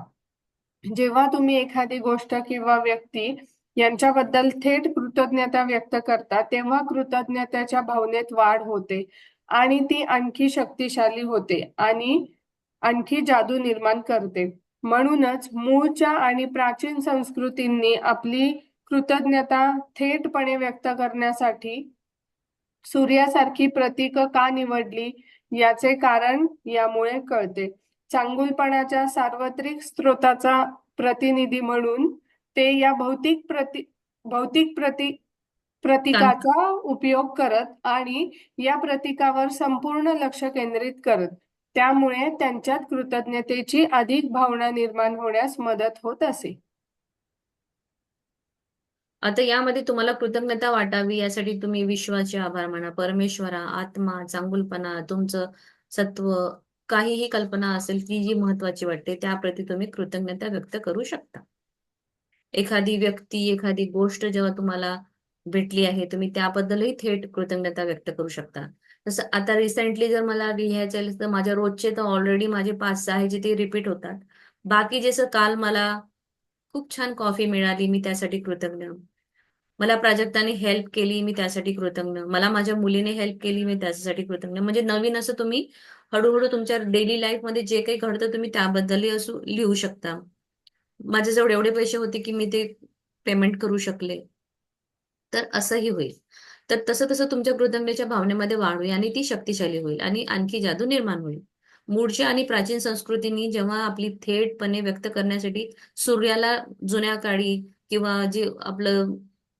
जेव्हा तुम्ही एखादी गोष्ट किंवा व्यक्ती यांच्याबद्दल थेट कृतज्ञता व्यक्त करता तेव्हा कृतज्ञतेच्या भावनेत वाढ होते आणि ती आणखी शक्तिशाली होते आणि आणखी जादू निर्माण करते. म्हणूनच मूळच्या आणि प्राचीन संस्कृतींनी आपली कृतज्ञता थेटपणे व्यक्त करण्यासाठी सूर्यासारखी प्रतीक का निवडली याचे कारण यामुळे कळते. चांगुलपणाच्या सार्वत्रिक स्रोताचा प्रतिनिधी म्हणून ते या भौतिक सांग. प्रतीकाचा उपयोग करत आणि या प्रतीकावर संपूर्ण लक्ष केंद्रित करत. त्यामुळे त्यांच्यात कृतज्ञतेची अधिक भावना निर्माण होण्यास मदत होत असे. आता यामध्ये तुम्हाला कृतज्ञता वाटावी यासाठी तुम्ही विश्वाचे आभार माना, परमेश्वरा, आत्मा, चांगुलपणा, तुमचं सत्व, काहीही कल्पना असेल ती जी महत्वाची वाटते त्याप्रती तुम्ही कृतज्ञता व्यक्त करू शकता. एखादी व्यक्ती, एखादी गोष्ट जेव्हा तुम्हाला भेटली आहे तुम्ही त्याबद्दलही थेट कृतज्ञता व्यक्त करू शकता. जसं आता रिसेंटली जर मला लिहायचं आहे तर माझ्या रोजचे तर ऑलरेडी माझे 5-6 आहे जे ते रिपीट होतात. बाकी जसं काल मला खूप छान कॉफी मिळाली, मी त्यासाठी कृतज्ञ. मला प्राजक्ताने हेल्प केली, मी त्यासाठी कृतज्ञ. मला माझ्या मुलीने हेल्प केली, मी त्याच्यासाठी कृतज्ञ. म्हणजे नवीन असं तुम्ही हळूहळू तुमच्या डेली लाईफ मध्ये जे काही घडतं तुम्ही त्याबद्दलही असं लिहू शकता. माझ्याजवळ एवढे पैसे होते की मी ते पेमेंट करू शकले. तर असंही होईल. तर तसं तसं तुमच्या कृतज्ञतेच्या भावनेमध्ये वाढ होईल आणि ती शक्तिशाली होईल आणि आणखी जादू निर्माण होईल. मूळच्या आणि प्राचीन संस्कृतींनी जेव्हा आपली थेटपणे व्यक्त करण्यासाठी सूर्याला जुन्या काळी किंवा जे आपलं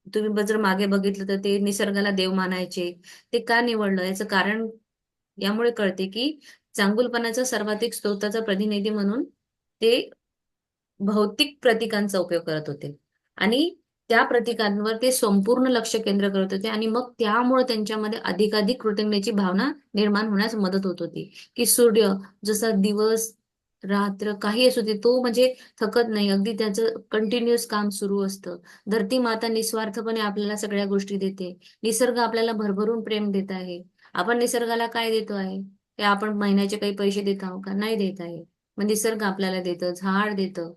तुम्ही जर मागे बघितलं तर ते निसर्गाला देव मानायचे. ते का निवडलं याचं कारण यामुळे कळते की चांगुलपणाचा सर्वाधिक स्तोत्राचा प्रतिनिधी म्हणून ते भौतिक प्रतीकांचा उपयोग करत होते आणि त्या प्रतीकांवर ते संपूर्ण लक्ष केंद्र करत होते आणि मग त्यामुळे त्यांच्यामध्ये अधिकाधिक कृतज्ञतेची भावना निर्माण होण्यास मदत होत होती. की सूर्य जसा दिवस रात्र काही असू दे तो म्हणजे थकत नाही, अगदी त्याचं कंटिन्युअस काम सुरू असतं. धरती माता निस्वार्थपणे आपल्याला सगळ्या गोष्टी देते. निसर्ग आपल्याला भरभरून प्रेम देत आहे. आपण निसर्गाला काय देतो आहे? हे आपण महिन्याचे काही पैसे देत आहोत का? नाही देत आहे. मग निसर्ग आपल्याला देतं, झाड देतं.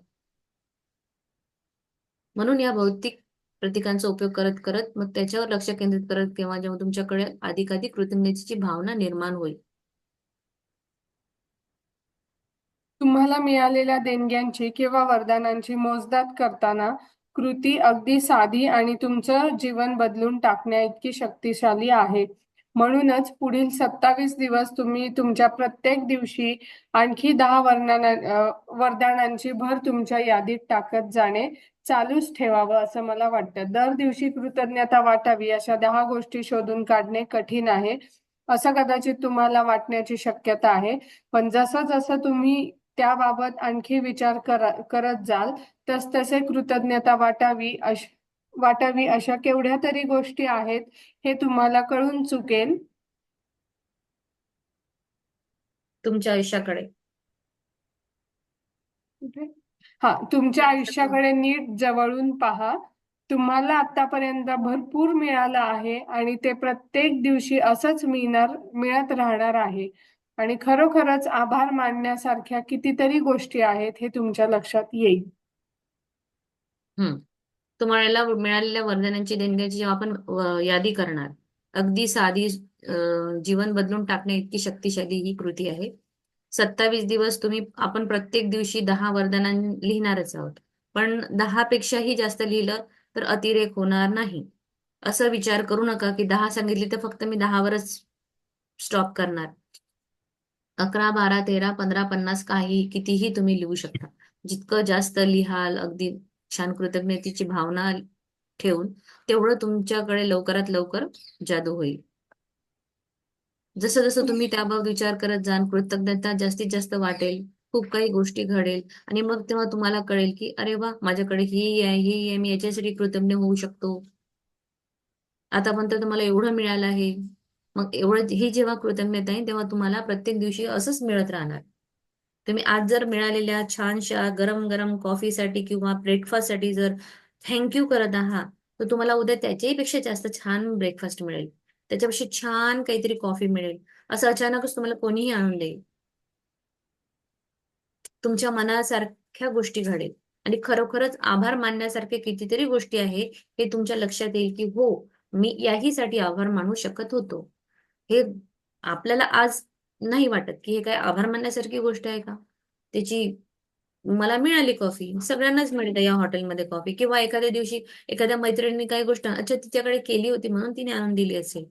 म्हणून या भौतिक प्रतीकांचा उपयोग करत करत मग त्याच्यावर लक्ष केंद्रित करत केव्हा जेव्हा तुमच्याकडे अधिकाधिक कृतज्ञतेची भावना निर्माण होईल. तुम्हाला मिळालेल्या देणग्यांची किंवा वरदानांची मोजदाद करताना कृती अगदी साधी आणि तुमचं जीवन बदलून टाकण्या इतकी शक्तिशाली आहे. म्हणूनच पुढील 27 दिवस तुम्ही तुमच्या प्रत्येक दिवशी आणखी 10 वरदानांची भर तुमच्या यादीत टाकत जाणे चालूच ठेवावं असं मला वाटतं. दर दिवशी कृतज्ञता वाटावी अशा 10 गोष्टी शोधून काढणे कठीण आहे असं कदाचित तुम्हाला वाटण्याची शक्यता आहे. पण जसं जसं तुम्ही त्याबाबत आणखी विचार करत जाल तसतसे कृतज्ञता वाटावी अशा केवढ्या तरी गोष्टी आहेत हे तुम्हाला कळून चुकेल. तुमच्या आयुष्याकडे हा, तुमच्या आयुष्याकडे नीट जवळून पहा. तुम्हाला आतापर्यंत भरपूर मिळालं आहे आणि ते प्रत्येक दिवशी असंच मिळत राहणार आहे आणि खरोखरच आभार मानण्यासारख्या कितीतरी गोष्टी आहेत हे तुमच्या लक्षात येईल. हम्म तुम्हाला मिळालेल्या वरदानांची देणग्यांची जेव्हा आपण यादी करणार, अगदी साधी जीवन बदलून टाकणे इतकी शक्तिशाली ही कृती आहे. 27 दिवस आपण प्रत्येक दिवशी 10 वरदानां लिहिणारच आहोत. पण 10 पेक्षाही जास्त लिहिलं तर अतिरेक होणार नाही. असं विचार करू नका की 10 सांगितली तर फक्त मी 10 वरच स्टॉप करणार. 11, 12, 13, 15, 50 काही कितीही तुम्ही लिहू शकता. जितकं जास्त लिहाल अगदी छान कृतज्ञतेची भावना ठेवून, तेवढं तुमच्याकडे लवकरात लवकर जादू होईल. जसं जसं तुम्ही त्याबाबत विचार करत जाल, कृतज्ञता जास्तीत जास्त वाटेल, खूप काही गोष्टी घडेल आणि मग तेव्हा तुम्हाला कळेल की अरे वा, माझ्याकडे ही आहे, मी याच्यासाठी कृतज्ञ होऊ शकतो. आतापर्यंत तुम्हाला एवढं मिळालं आहे. मग एवढं ही जेव्हा कृतज्ञता आहे, तेव्हा तुम्हाला प्रत्येक दिवशी असंच मिळत राहणार. तुम्ही आज जर मिळालेल्या छानशा गरम-गरम कॉफीसाठी किंवा ब्रेकफास्टसाठी जर थँक यू करत आहात, तर तुम्हाला उद्या त्याच्याही पेक्षा जास्त छान ब्रेकफास्ट मिळेल. त्याच्यापेक्षा छान काहीतरी कॉफी मिळेल. असं अचानकच तुम्हाला कोणीही आणून देईल. तुमच्या मनासारख्या गोष्टी घडेल आणि खरोखरच आभार मानण्यासारखे कितीतरी गोष्टी आहे, हे तुमच्या लक्षात येईल की हो, मी याहीसाठी आभार मानू शकत होतो. हे आपल्याला आज नाही वाटत की हे काय आभार मानण्यासारखी गोष्ट आहे का? त्याची मला मिळाली कॉफी. सगळ्यांनाच मिळते या हॉटेलमध्ये कॉफी किंवा एखाद्या दिवशी एखाद्या मैत्रिणीने काही गोष्ट अच्छा तिच्याकडे केली होती म्हणून तिने आणून दिली असेल.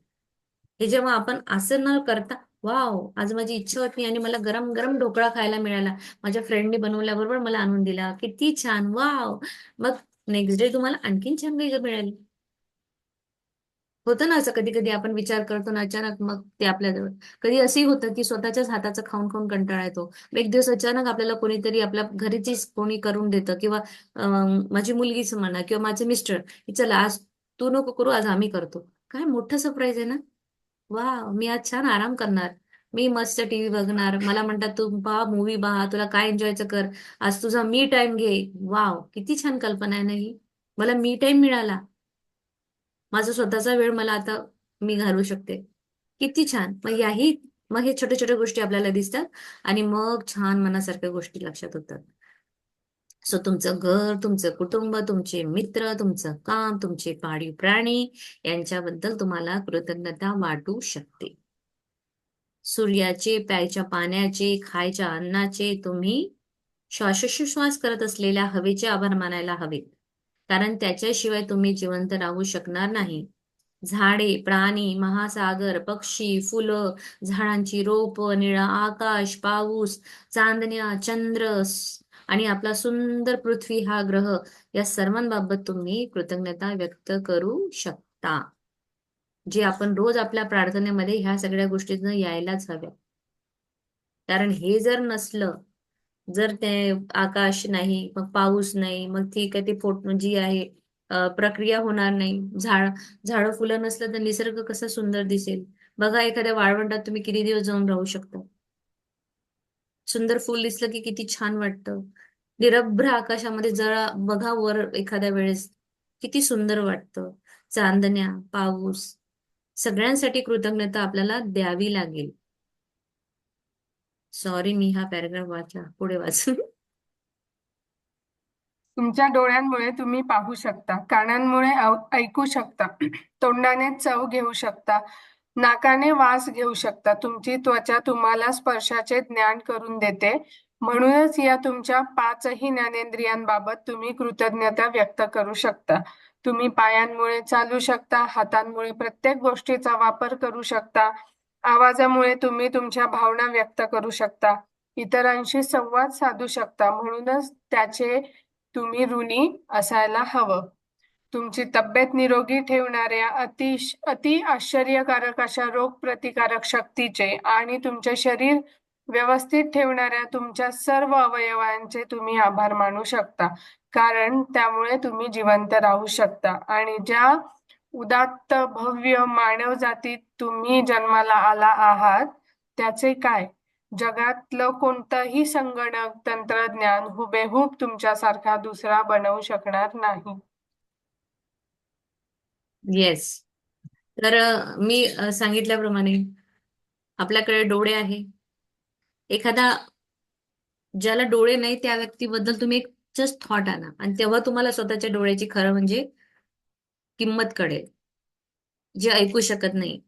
हे जेव्हा आपण असं न करता, वॉव! आज माझी इच्छा होती आणि मला गरम-गरम ढोकळा खायला मिळाला. माझ्या फ्रेंडने बनवल्याबरोबर मला आणून दिला. किती छान! वॉव! मग नेक्स्ट डे तुम्हाला आणखीन छान काही मिळेल. होतं ना असं कधी-कधी आपण विचार करतो ना अचानक मग ते आपल्याजवळ. कधी असंही होतं की स्वतःच्याच हाताचं खाऊन-खाऊन कंटाळा येतो. मग एक दिवस अचानक आपल्याला कोणीतरी आपल्या घरीचीच कोणी करून देतं किंवा माझी मुलगीच म्हणा किंवा माझे मिस्टर, की "चला आज तू नको करू, आज आम्ही करतो." काय मोठं सरप्राईज आहे ना. वाह! मी आज छान आराम करणार. मी मस्त टीव्ही बघणार. मला म्हणतात, "तू पहा मूव्ही पहा, तुला काय एन्जॉयचं कर. आज तुझा मी टाईम घे." वॉव! किती छान कल्पना आहे ना ही. मला मी टाईम मिळाला. माझा स्वतःचा वेळ मला आता मी घालवू शकते. किती छान! मग हे छोट्या-छोट्या गोष्टी आपल्याला दिसतात आणि मग छान मनासारख्या गोष्टी लक्षात होतात. सो तुमचं घर, तुमचं कुटुंब, तुमचे मित्र, तुमचं काम, तुमचे पाळीव प्राणी यांच्याबद्दल तुम्हाला कृतज्ञता वाटू शकते. सूर्याचे, प्यायच्या पाण्याचे, खायच्या अन्नाचे, तुम्ही श्वासोच्छ्वास करत असलेल्या हवेचे आभार मानायला हवेत. कारण त्याच्याशिवाय तुम्ही जिवंत राहू शकणार नाही. झाडे, प्राणी, महासागर, पक्षी, फुलं, झाडांची रोपं, निळं आकाश, पाऊस, चांदण्या, आणि आपला सुंदर पृथ्वी हा ग्रह या सर्वांबाबत तुम्ही कृतज्ञता व्यक्त करू शकता. जे आपण रोज आपल्या प्रार्थनेमध्ये ह्या सगळ्या गोष्टींना यायलाच हव्या. कारण हे जर नसलं, जर ते आकाश नाही, मग पाऊस नाही, मग ठीक आहे, जी आहे प्रक्रिया होणार नाही. झाडं फुलं नसलं तर निसर्ग कसा सुंदर दिसेल. बघा एखाद्या वाळवंटात तुम्ही किती दिवस जाऊन राहू शकता. सुंदर फूल दिसलं की किती छान वाटतं. निरभ्र आकाशामध्ये जरा बघा वर एखाद्या वेळेस किती सुंदर वाटतं. चांदण्या, पाऊस सगळ्यांसाठी कृतज्ञता आपल्याला द्यावी लागेल. सॉरी मी हा पॅराग्राफ वाचला. पुढे वाच. तुमच्या डोळ्यांमुळे तुम्ही पाहू शकता, कानांमुळे ऐकू शकता, तोंडाने चव घेऊ शकता, नाकाने वास घेऊ शकता. तुमची त्वचा तुम्हाला स्पर्शाचे ज्ञान करून देते. म्हणूनच या तुमच्या पाचही ज्ञानेंद्रियांबाबत तुम्ही कृतज्ञता व्यक्त करू शकता. तुम्ही पायांमुळे चालू शकता, हातांमुळे प्रत्येक गोष्टीचा वापर करू शकता, आवाजामुळे तुम्ही तुमच्या भावना व्यक्त करू शकता, इतरांशी संवाद साधू शकता. म्हणूनच त्याचे तुम्ही ऋणी असायला हवं. तुमची तब्येत निरोगी ठेवणाऱ्या अति आश्चर्यकारक अशा रोगप्रतिकारक शक्तीचे आणि तुमचे शरीर व्यवस्थित ठेवणाऱ्या तुमच्या सर्व अवयवांचे तुम्ही आभार मानू शकता. कारण त्यामुळे तुम्ही जिवंत राहू शकता आणि ज्या उदात्त भव्य मानव जातीत तुम्ही जन्माला आला आहात त्याचे काय? जगातलं कोणतंही संगणक तंत्रज्ञान हुबेहूब तुमच्यासारखा दुसरा बनवू शकणार नाही. येस. तर मी सांगितल्याप्रमाणे आपल्याकडे डोळे आहे. एखादा ज्याला डोळे नाही त्या व्यक्तीबद्दल तुम्ही एक जस्ट थॉट आणा आणि तेव्हा तुम्हाला स्वतःच्या डोळ्याची खरं म्हणजे किंमत कळेल. जे ऐकू शकत नाही.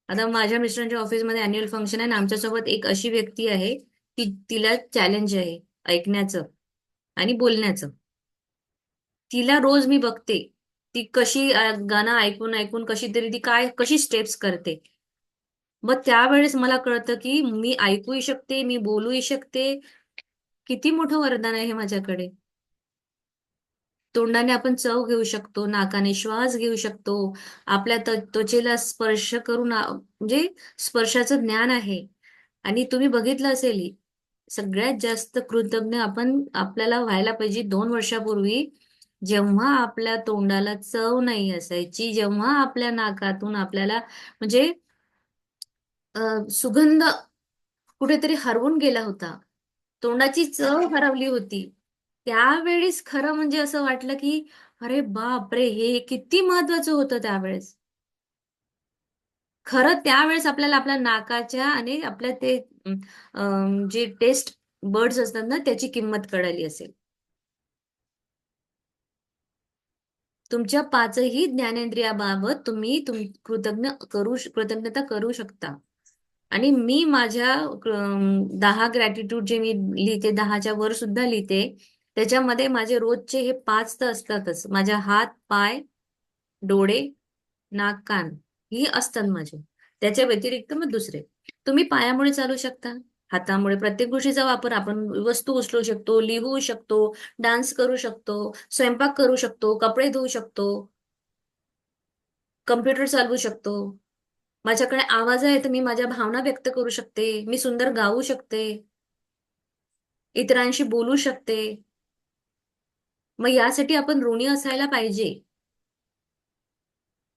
आता माझ्या मिस्टरांच्या ऑफिसमध्ये अॅन्युअल फंक्शन आहे आणि आमच्यासोबत एक अशी व्यक्ती आहे, तिला चॅलेंज आहे ऐकण्याचं आणि बोलण्याचं. तिला रोज मी बघते. ती कशी गाणं ऐकून-ऐकून कशी स्टेप्स करते. मग त्यावेळेस मला कळतं, की मी ऐकूही शकते, मी बोलूही शकते. किती मोठं वरदान आहे हे माझ्याकडे. तोंडाने आपण चव घेऊ शकतो, नाकाने श्वास घेऊ शकतो, आपल्या त्वचेला स्पर्श करून म्हणजे स्पर्शाचं ज्ञान आहे. आणि तुम्ही बघितलं असेल, सगळ्यात जास्त कृतज्ञ आपण आपल्याला व्हायला पाहिजे 2 वर्षापूर्वी, जेव्हा आपल्या तोंडाला चव नाही असायची, जेव्हा आपल्या नाकातून आपल्याला म्हणजे सुगंध कुठेतरी हरवून गेला होता, तोंडाची चव हरवली होती. त्यावेळेस खरं म्हणजे असं वाटलं की अरे बापरे, हे किती महत्वाचं होतं त्यावेळेस. खरं त्यावेळेस आपल्याला आपल्या नाकाच्या आणि आपल्या ते जे टेस्ट बर्ड्स असतात ना, त्याची किंमत कळाली असेल. तुमच्या 5ही ज्ञानेंद्रियाबाबत तुम्ही कृतज्ञता करू शकता. आणि मी माझ्या 10 ग्रॅटिट्यूड जे मी लिहिते, 10च्या वर सुद्धा लिहिते, त्याच्यामध्ये माझे रोजचे हे 5 तर असतातच. माझ्या हात, पाय, डोळे, नाक, कान ही असतात माझे. त्याच्या व्यतिरिक्त मग दुसरे. तुम्ही पायामुळे चालू शकता, हातामुळे प्रत्येक गोष्टीचा वापर, आपण वस्तू उचलू शकतो, लिहू शकतो, डान्स करू शकतो, स्वयंपाक करू शकतो, कपडे धुवू शकतो, कम्प्युटर चालवू शकतो. माझ्याकडे आवाज आहे तर मी माझ्या भावना व्यक्त करू शकते, मी सुंदर गाऊ शकते, इतरांशी बोलू शकते. मग यासाठी आपण ऋणी असायला पाहिजे.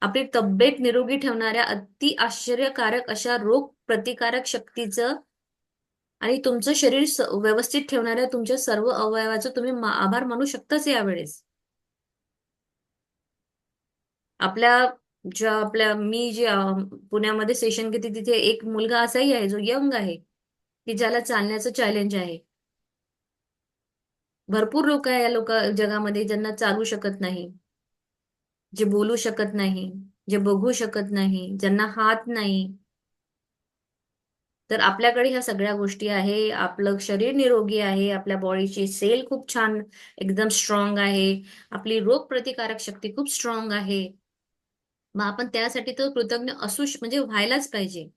आपली तब्येत निरोगी ठेवणाऱ्या अति आश्चर्यकारक अशा रोग प्रतिकारक शक्तीचं आणि तुमचं शरीर व्यवस्थित ठेवणाऱ्या तुमच्या सर्व अवयवाचं तुम्ही आभार मानू शकताच यावेळेस. आपल्या मी जे पुण्यामध्ये सेशन घेते, तिथे एक मुलगा असाही आहे जो यंग आहे, की ज्याला चालण्याचं चॅलेंज आहे. भरपूर लोक आहे या जगामध्ये ज्यांना चालू शकत नाही, जे बोलू शकत नाही, जे बघू शकत नाही, ज्यांना हात नाही. तर आपल्याकडे ह्या सगळ्या गोष्टी आहे, आपलं शरीर निरोगी आहे, आपल्या बॉडीची सेल खूप छान एकदम स्ट्रॉंग आहे, आपली रोग प्रतिकारक शक्ती खूप स्ट्रॉंग आहे. मग आपण त्यासाठी तर कृतज्ञ म्हणजे व्हायलाच पाहिजे.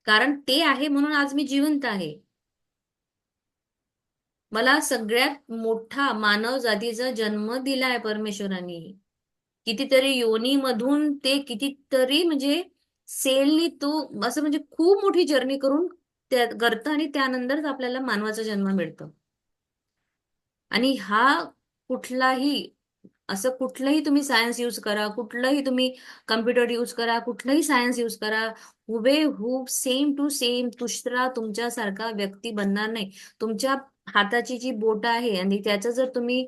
कारण ते आहे म्हणून आज मी जिवंत आहे. मला सगळ्यात मोठा मानव जातीचा जन्म दिलाय परमेश्वराने. कितीतरी योनीमधून ते कितीतरी म्हणजे सेलनी तो असं म्हणजे खूप मोठी जर्नी करून त्या करतं आणि त्यानंतरच आपल्याला मानवाचा जन्म मिळतो. आणि हा कुठलाही असं कुठलंही तुम्ही सायन्स यूज करा, कुठलंही तुम्ही कम्प्युटर यूज करा, कुठलंही सायन्स यूज करा, हुबेहूब सेम टू सेम दुसरा तुमच्यासारखा व्यक्ती बनणार नाही. तुमच्या हाताची जी बोट आहे आणि त्याचा जर तुम्ही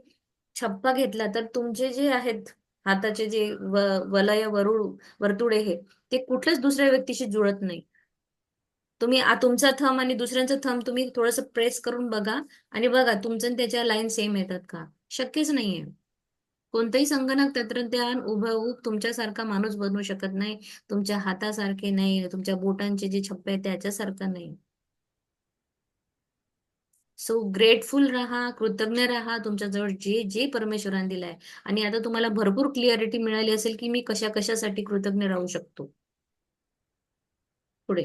छप्पा घेतला तर तुमचे जे आहेत हाताचे जे वलय वर्तुळे हे, ते कुठल्याच दुसऱ्या व्यक्तीशी जुळत नाही. तुम्ही तुमचा थंब आणि दुसऱ्यांचा थंब तुम्ही थोडंसं प्रेस करून बघा आणि बघा तुमचं आणि त्याच्या लाईन सेम येतात का? शक्यच नाहीये. कोणतंही संगणक तंत्रज्ञान हुबेहूब तुमच्यासारखा माणूस बनवू शकत नाही. तुमच्या हातासारखे नाही, तुमच्या बोटांचे जे छप्पे आहेत त्याच्यासारखं नाही. सो ग्रेटफुल राहा, कृतज्ञ राहा तुमच्याजवळ जे जे परमेश्वराने दिलंय. आणि आता तुम्हाला भरपूर क्लिअरिटी मिळाली असेल की मी कशा कशासाठी कृतज्ञ राहू शकतो पुढे.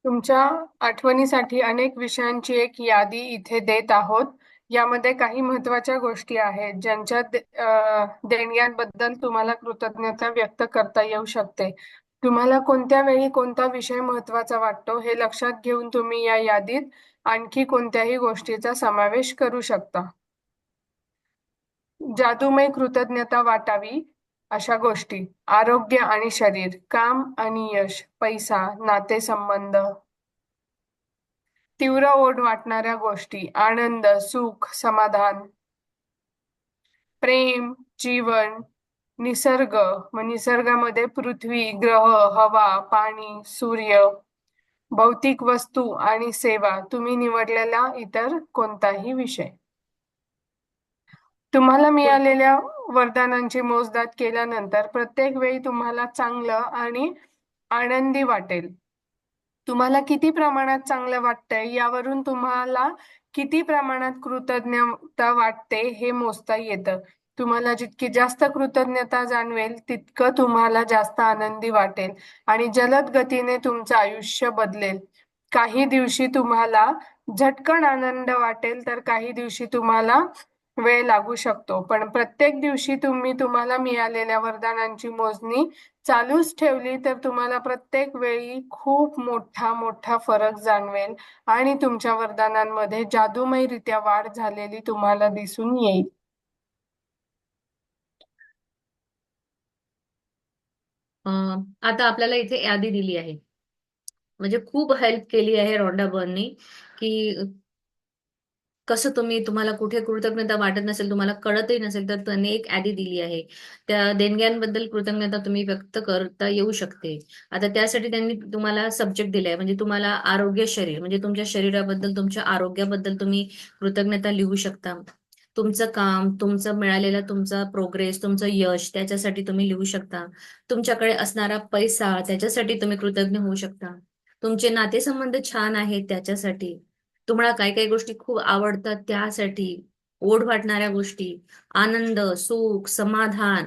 तुमच्या आठवणीसाठी अनेक विषयांची एक यादी इथे देत आहोत. यामध्ये काही महत्त्वाच्या गोष्टी आहेत ज्यांच्या देणग्यांबद्दल तुम्हाला कृतज्ञता व्यक्त करता येऊ शकते. तुम्हाला कोणत्या वेळी कोणता विषय महत्त्वाचा वाटतो हे लक्षात घेऊन तुम्ही या यादीत आणखी कोणत्याही गोष्टीचा समावेश करू शकता. जादूमय कृतज्ञता वाटावी अशा गोष्टी: आरोग्य आणि शरीर, काम आणि यश, पैसा, नातेसंबंध. तीव्र ओढ वाटणाऱ्या गोष्टी: आनंद, सुख, समाधान, प्रेम, जीवन, निसर्ग. मग निसर्गामध्ये पृथ्वी, ग्रह, हवा, पाणी, सूर्य, भौतिक वस्तू आणि सेवा. तुम्ही निवडलेला इतर कोणताही विषय. तुम्हाला मिळालेल्या वरदानांची मोजदाद केल्यानंतर प्रत्येक वेळी तुम्हाला चांगलं आणि आनंदी वाटेल. तुम्हाला किती प्रमाणात चांगलं वाटतंय यावरून तुम्हाला किती प्रमाणात कृतज्ञता वाटते हे मोजता येतं. तुम्हाला जितकी जास्त कृतज्ञता जाणवेल तितकं तुम्हाला जास्त आनंदी वाटेल आणि जलद गतीने तुमचं आयुष्य बदलेल. काही दिवशी तुम्हाला झटकन आनंद वाटेल तर काही दिवशी तुम्हाला वेळ लागू शकतो, पण प्रत्येक दिवशी तुम्ही तुम्हाला मिळालेल्या वरदानांची मोजणी चालूच ठेवली तर तुम्हाला प्रत्येक वेळी खूप मोठा मोठा फरक जाणवेल आणि तुमच्या वरदानांमध्ये जादूमयरित्या वाढ झालेली तुम्हाला दिसून येईल. आता आपल्याला इथे यादी दिली आहे. म्हणजे खूप हेल्प केली आहे रॉन्डा बर्ननी, की कसं तुम्हाला कुठे कृतज्ञता वाटत नसेल, तुम्हाला कळतही नसेल, तर त्यांनी एक यादी दिली आहे. त्या देणग्यांबद्दल कृतज्ञता तुम्ही व्यक्त करता येऊ शकते. आता त्यासाठी त्यांनी तुम्हाला सब्जेक्ट दिलाय, म्हणजे तुम्हाला आरोग्य शरीर, म्हणजे तुमच्या शरीराबद्दल, तुमच्या आरोग्याबद्दल तुम्ही कृतज्ञता लिहू शकता. तुमचं काम, तुमचं मिळालेला तुमचा प्रोग्रेस, तुमचं यश, त्याच्यासाठी तुम्ही लिहू शकता. तुमच्याकडे असणारा पैसा, त्याच्यासाठी तुम्ही कृतज्ञ होऊ शकता. तुमचे नातेसंबंध छान आहेत त्याच्यासाठी. तुम्हाला काही काही गोष्टी खूप आवडतात त्यासाठी, ओढ वाटणाऱ्या गोष्टी, आनंद, सुख, समाधान,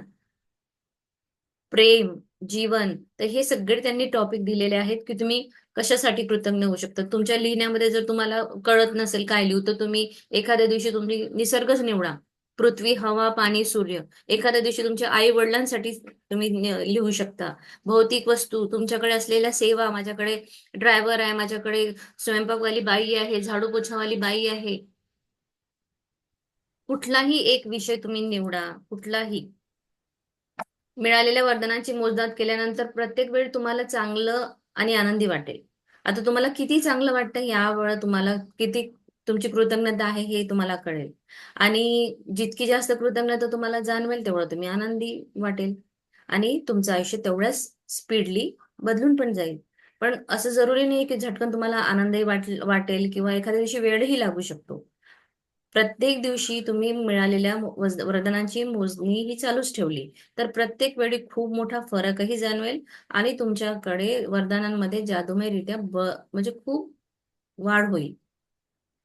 प्रेम, जीवन, तर हे सगळे त्यांनी टॉपिक दिलेले आहेत की तुम्ही कशासाठी कृतज्ञ होऊ शकता. तुमच्या लिहिण्यामध्ये जर तुम्हाला कळत नसेल काय लिहू, तर तुम्ही एखाद्या दिवशी तुम्ही निसर्गच निवडा. पृथ्वी, हवा, पाणी, सूर्य. एखाद्या दिवशी तुमच्या आई वडिलांसाठी तुम्ही लिहू शकता. भौतिक वस्तू, तुमच्याकडे असलेल्या सेवा, माझ्याकडे ड्रायव्हर आहे, माझ्याकडे स्वयंपाकवाली बाई आहे, झाडू पोछावाली बाई आहे. कुठलाही एक विषय तुम्ही निवडा, कुठलाही. मिळालेल्या वरदानांची मोजदाद केल्यानंतर प्रत्येक वेळ तुम्हाला चांगलं आणि आनंदी वाटेल. आता तुम्हाला किती चांगलं वाटतं यावेळी, तुम्हाला किती तुमची कृतज्ञता आहे हे तुम्हाला कळेल. आणि जितकी जास्त कृतज्ञता तुम्हाला जाणवेल, तेवढं तुम्ही आनंदी वाटेल. आणि तुमचं आयुष्य तेवढ्याच स्पीडली बदलून पण जाईल. पण असं जरुरी नाही की झटकन तुम्हाला आनंदही वाटेल, किंवा एखाद्या दिवशी वेळही लागू शकतो. प्रत्येक दिवशी तुम्ही मिळालेल्या वरदानांची मोजणी ही चालूच ठेवली, तर प्रत्येक वेळी खूप मोठा फरकही जाणवेल. आणि तुमच्याकडे वरदानांमध्ये जादूमयरित्या म्हणजे खूप वाढ होईल.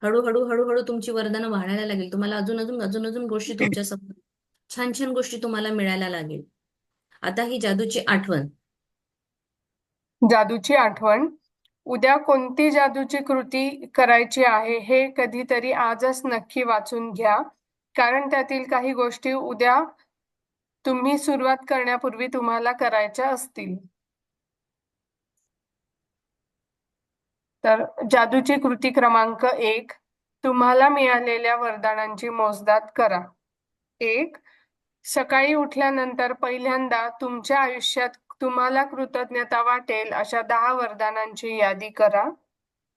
हळूहळू हळूहळू तुमची वरदानं वाढायला लागेल. तुम्हाला अजून अजून अजून अजून गोष्टी तुमच्या समोर, छान छान गोष्टी तुम्हाला मिळायला लागेल. आता ही जादूची आठवण. जादूची आठवण. उद्या कोणती जादूची कृती करायची आहे हे कधीतरी आजच नक्की वाचून घ्या, कारण त्यातील काही गोष्टी उद्या तुम्ही सुरुवात करण्यापूर्वी तुम्हाला करायच्या असतील. तर जादूची कृती क्रमांक 1, तुम्हाला मिळालेल्या वरदानांची मोजदाद करा. 1. सकाळी उठल्यानंतर पहिल्यांदा तुमच्या आयुष्यात तुम्हाला कृतज्ञता वाटेल अशा 10 वरदानांची यादी करा.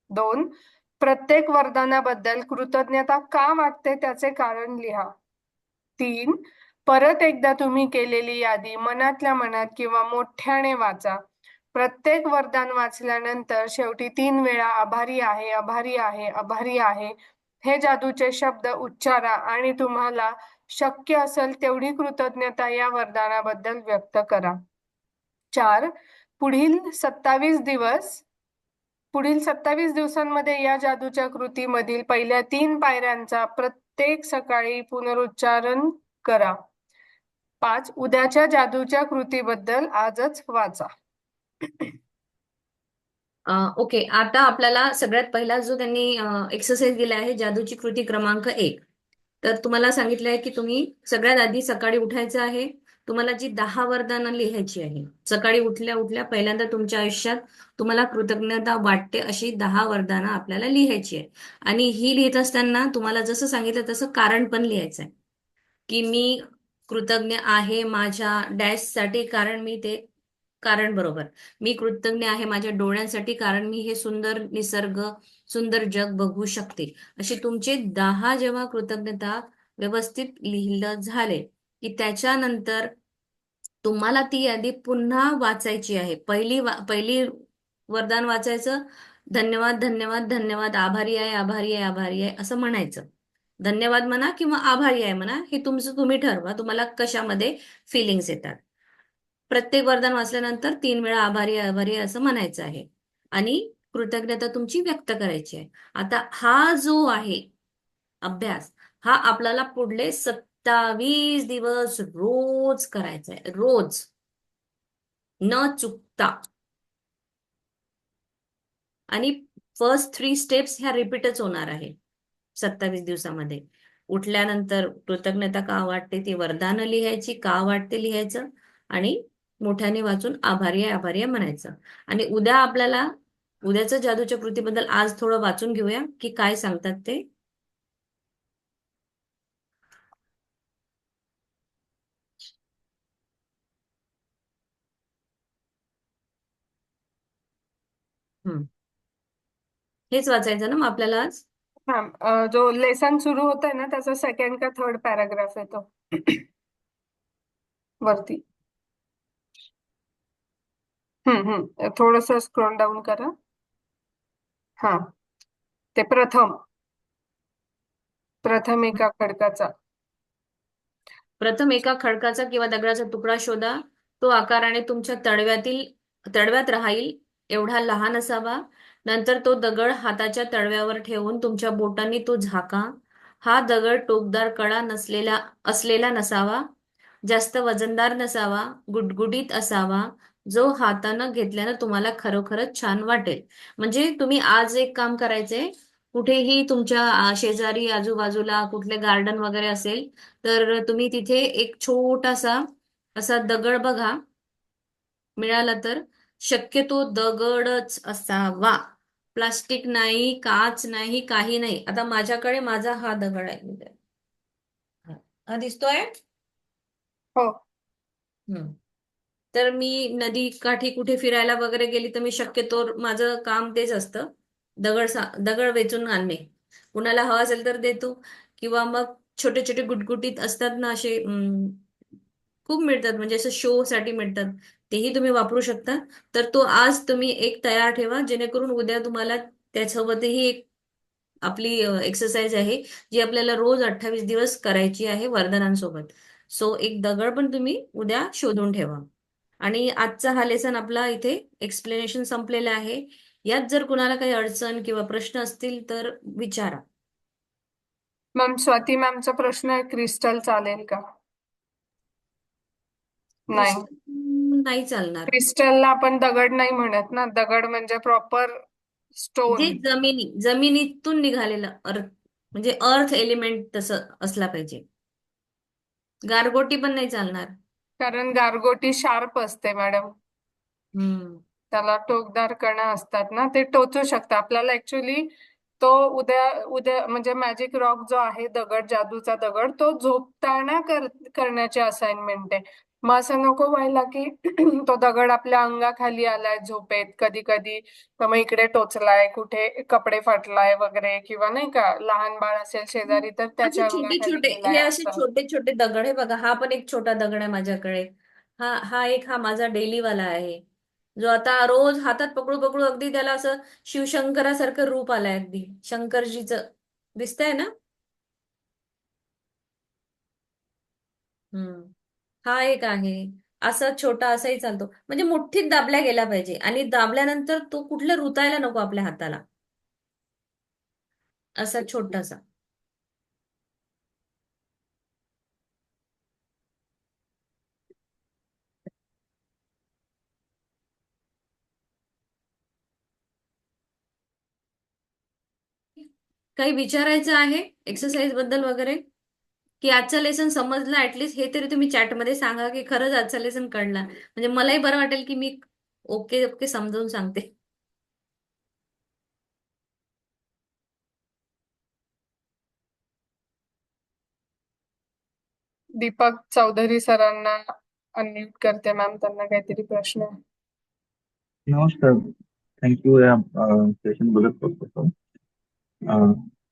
2. प्रत्येक वरदानाबद्दल कृतज्ञता का वाटते त्याचे कारण लिहा. 3. परत एकदा तुम्ही केलेली यादी मनातल्या मनात किंवा मोठ्याने वाचा. प्रत्येक वरदान वाचल्यानंतर शेवटी 3 वेळा आभारी आहे, आभारी आहे, आभारी आहे हे जादूचे शब्द उच्चारा आणि तुम्हाला शक्य असेल तेवढी कृतज्ञता या वरदानाबद्दल व्यक्त करा. 4. पुढील 27 दिवस पुढील 27 दिवसांमध्ये या जादूच्या कृतीमधील पहिल्या 3 पायऱ्यांचा प्रत्येक सकाळी पुनरुच्चारण करा. 5. उद्याच्या जादूच्या कृतीबद्दल आजच वाचा. ओके, आता आपल्याला सगळ्यात पहिला जो त्यांनी एक्सरसाइज दिला आहे, जादूची कृती क्रमांक 1. तर तुम्हाला सांगितलं आहे की तुम्ही सगळ्यात आधी सकाळी उठायचं आहे. तुम्हाला जी 10 वरदानं लिहायची आहे. सकाळी उठल्या उठल्या पहिल्यांदा तुमच्या आयुष्यात तुम्हाला कृतज्ञता वाटते अशी 10 वरदानं आपल्याला लिहायची आहे. आणि ही लिहित असताना तुम्हाला जसं सांगितलं तसं कारण पण लिहायचं आहे. की मी कृतज्ञ आहे माझ्या डॅशसाठी, कारण मी ते कारण बरोबर. मी कृतज्ञ आहे माझ्या डोळ्यांसाठी, कारण मी हे सुंदर निसर्ग, सुंदर जग बघू शकते. अशी तुमचे 10 जेव्हा कृतज्ञता व्यवस्थित लिहिलं झाले, की त्याच्यानंतर तुम्हाला ती यादी पुन्हा वाचायची आहे. पहिली वरदान वाचायचं. धन्यवाद, धन्यवाद, धन्यवाद, आभारी आहे, आभारी आहे, आभारी आहे असं म्हणायचं. धन्यवाद म्हणा किंवा आभारी आहे म्हणा, हे तुमचं तुम्ही ठरवा, तुम्हाला कशामध्ये फिलिंग्स येतात. प्रत्येक वरदान वाचल्यानंतर 3 वेळा आभारी आहे, आभारी आहे असं म्हणायचं आहे. आणि कृतज्ञता तुमची व्यक्त करायची आहे. आता हा जो आहे अभ्यास, हा आपल्याला पुढले 27 दिवस रोज करायचा आहे. रोज, न चुकता. आणि फर्स्ट 3 स्टेप्स ह्या रिपीटच होणार आहे 27 दिवसामध्ये. उठल्यानंतर कृतज्ञता का वाटते ती वरदानं लिहायची, का वाटते लिहायचं, आणि मोठ्याने वाचून आभारी आहे आभारी आहे म्हणायचं. आणि उद्या आपल्याला उद्याच्या जादूच्या कृतीबद्दल आज थोडं वाचून घेऊया की काय सांगतात ते. हम्म. हेच वाचायचं ना मग आपल्याला आज. हा, जो लेसन सुरू होत आहे ना त्याचा सेकंड का थर्ड पॅराग्राफ येतो वरती. थोडस स्क्रोल डाऊन करा. हा, ते प्रथम प्रथम एका खडकाचा. प्रथम एका खडकाचा किंवा दगडाचा तुकडा शोधा. तो आकाराने तुमच्या तळव्यात राहील एवढा लहान असावा. नंतर तो दगड हाताच्या तळव्यावर ठेवून तुमच्या बोटांनी तो झाका. हा दगड टोकदार कडा असलेला नसावा. जास्त वजनदार नसावा. गुटगुटीत असावा. जो हातानं घेतल्यानं तुम्हाला खरोखरच छान वाटेल. म्हणजे तुम्ही आज एक काम करायचंय. कुठेही तुमच्या शेजारी आजूबाजूला कुठले गार्डन वगैरे असेल तर तुम्ही तिथे एक छोटासा असा दगड बघा मिळाला तर. शक्यतो दगडच असावा. प्लास्टिक नाही, काच नाही, काही नाही. आता माझ्याकडे माझा हा दगड आहे. हा दिसतोय. हो. हम्म. तर मी नदी काठी कुठे फिरायला वगैरे गेली तर मी शक्यतो माझं काम तेच असतं. दगड वेचून आणणे. कुणाला हवा असेल तर देतो. किंवा मग छोटे छोटे गुटगुटीत असतात ना असे, खूप मिळतात म्हणजे असं शो साठी मिळतात. तेही तुम्ही वापरू शकता. तर तो आज तुम्ही एक तयार ठेवा जेणेकरून उद्या तुम्हाला त्यासोबतही एक आपली एक्सरसाइज आहे जी आपल्याला रोज 28 दिवस करायची आहे वरदानांसोबत. सो एक दगड पण तुम्ही उद्या शोधून ठेवा. आणि आजचा हा लेसन आपला इथे एक्सप्लेनेशन संपलेला आहे. यात जर कुणाला काही अडचण किंवा प्रश्न असतील तर विचारा. मॅम, स्वाती मॅमचा प्रश्न आहे, क्रिस्टल चालेल का? नाही. क्रिस्टल नाही चालणार. क्रिस्टलला आपण दगड नाही म्हणत ना, दगड म्हणजे प्रॉपर जे स्टोन. जमिनीतून निघालेलं अर्थ, म्हणजे अर्थ एलिमेंट तसं असला पाहिजे. गारगोटी पण नाही चालणार. कारण गारगोटी शार्प असते मॅडम. हम्म. त्याला टोकदार कणा असतात ना, ते टोचू शकतात आपल्याला ऍक्च्युली. तो उद्या उद्या म्हणजे मॅजिक रॉक जो आहे, दगड, जादूचा दगड, तो झोपताना करण्याची असाइनमेंट आहे. मग असं नको व्हायला की तो दगड आपल्या अंगाखाली आलाय झोपेत कधी कधी, तर मग इकडे टोचलाय, कुठे कपडे फाटलाय वगैरे, किंवा नाही का लहान बाळ असेल शेजारी तर असे त्याच्या छोटे अंगाखाली छोटे हे गेलाय असे असं. छोटे छोटे दगड आहे बघा. हा पण एक छोटा दगड आहे माझ्याकडे. हा माझा डेली वाला आहे. जो आता रोज हातात पकडू पकडू अगदी त्याला असं शिवशंकरासारखं रूप आलंय अगदी शंकरजीचं. दिसतंय ना. हम्म. हा एक आहे. असा छोटा असाही चालतो म्हणजे मुठ्ठीत दाबल्या गेला पाहिजे आणि दाबल्यानंतर तो कुठलं रुतायला नको आपल्या हाताला. असा छोटासा. काही विचारायचं आहे एक्सरसाइज बद्दल वगैरे, की आजचा लेसन समजला ऍटलीस्ट हे तरी तुम्ही चॅटमध्ये सांगा की खरंच आजचा लेसन कळला म्हणजे मलाही बरं वाटेल की मी ओके ओके समजावून सांगते. दीपक चौधरी सरांना अनम्यूट करते मॅम, त्यांना काहीतरी प्रश्न आहे. नमस्कार. थँक्यू या सेशन बघत होतो.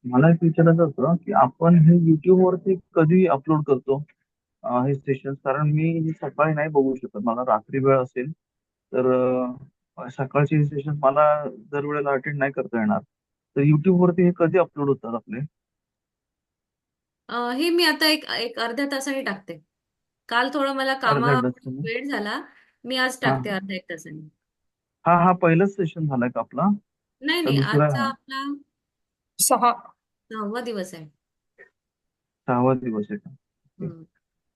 मला एक विचारायचं होतं की आपण हे युट्यूब वरती कधी अपलोड करतो हे सेशन? कारण मी हे सकाळी नाही बघू शकत, मला रात्री वेळ असेल तर सकाळचे सेशन मला दर वेळेला अटेंड नाही करता येणार. तर युट्यूब वरती हे कधी अपलोड होतात आपले? हे मी आता एक एक अर्ध्या तासाने टाकते. काल थोडं मला अर्ध्या कामा तासाने? वेळ झाला. मी आज हा टाकते अर्ध्या एक तासाने. हा हा पहिलाच सेशन झालाय का आपला, नाही का नाही, दुसरा आजचा आहे? आपला 6. 6वा दिवस आहे. 6वा दिवस आहे का? Okay. हम्म.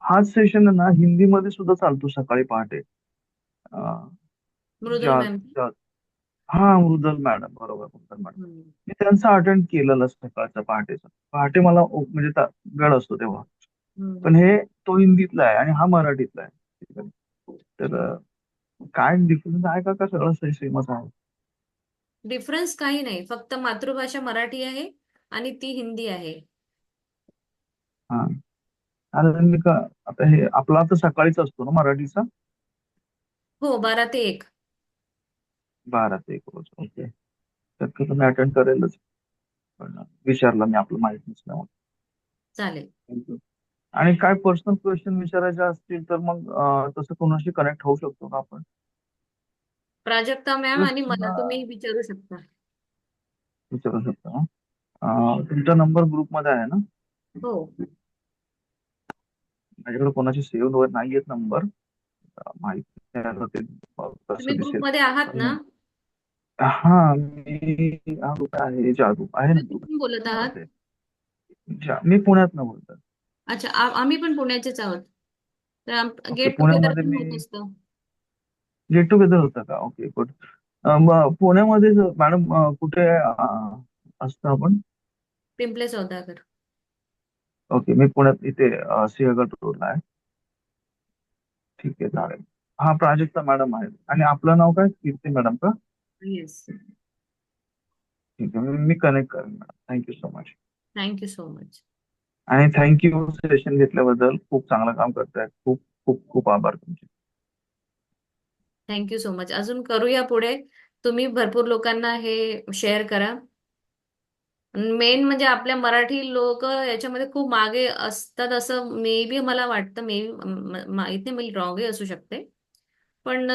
हाच सेशन ना हिंदीमध्ये सुद्धा चालतो सकाळी पहाटे. अं, मृदुल ज्या मॅम. ज्या हा, मृदल मॅडम, बरोबर, मृदल मॅडम. हम्म. मी त्यांचा अटेंड केलेलं सकाळचं पहाटेचं. पहाटे मला म्हणजे वेळ असतो तेव्हा. पण हम्म. हे तो हिंदीतला आहे आणि हा मराठीतला आहे. तर काय डिफरन्स आहे का, सगळं सेमच आहे? डिफरन्स काही नाही, फक्त मातृभाषा मराठी आहे आणि ती हिंदी आहे. हा. आणि मी आता हे आपला तर सकाळीच असतो ना मराठीचा? हो, 12 ते 1. 12 ते 1 रोज, ओके. शक्यतो मी अटेंड करेलच. पण विचारलं मी, आपलं माहित नसल्यामुळे. चालेल. Thank you. आणि काय पर्सनल क्वेश्चन विचारायचे असतील तर मग तसं कोणाशी कनेक्ट होऊ शकतो का आपण? प्राजक्ता मॅम आणि Just, मला तुम्ही विचारू शकता. विचारू शकतो ना? तुमचा नंबर ग्रुपमध्ये आहे ना? हो. माझ्याकडे कोणाचे सेव्ह नाहीयेत नंबर. माहिती आहे आता ते तुम्ही कसं दिसेल. ग्रुपमध्ये आहात ना? हा, मी हा ग्रुप आहे, जादू आहे ना तुम्ही ग्रुप. कुठून बोलत आहात? ते मी पुण्यात न बोलतोय. अच्छा, आम्ही पण पुण्याचेच आहोत. तर ओके, गेट टुगेदर पुण्यामध्ये पण होत मी असतं. गेट टुगेदर होतं का? Okay, good. मग पुण्यामध्ये मॅडम कुठे असतं आपण? पिंपले सौदागर. ओके, मी पुण्यात इथे सिंहगड रोडला आहे. ठीक आहे, चालेल. हा, प्राजक्ता मॅडम आहे. आणि आपलं नाव काय, कीर्ती मॅडम का? येस. ठीक आहे, मी कनेक्ट करेन madam. Thank you so much. Thank you so much. आणि थँक्यू सेशन घेतल्याबद्दल. खूप चांगलं काम करताय. खूप खूप खूप आभार तुमचे. Thank you so much. अजून करूया पुढे. तुम्ही भरपूर लोकांना हे शेअर करा. मेन म्हणजे आपल्या मराठी लोक याच्यामध्ये खूप मागे असतात असं मे बी मला वाटतं. मे बी माहित नाही, मी रॉंगही असू शकते. पण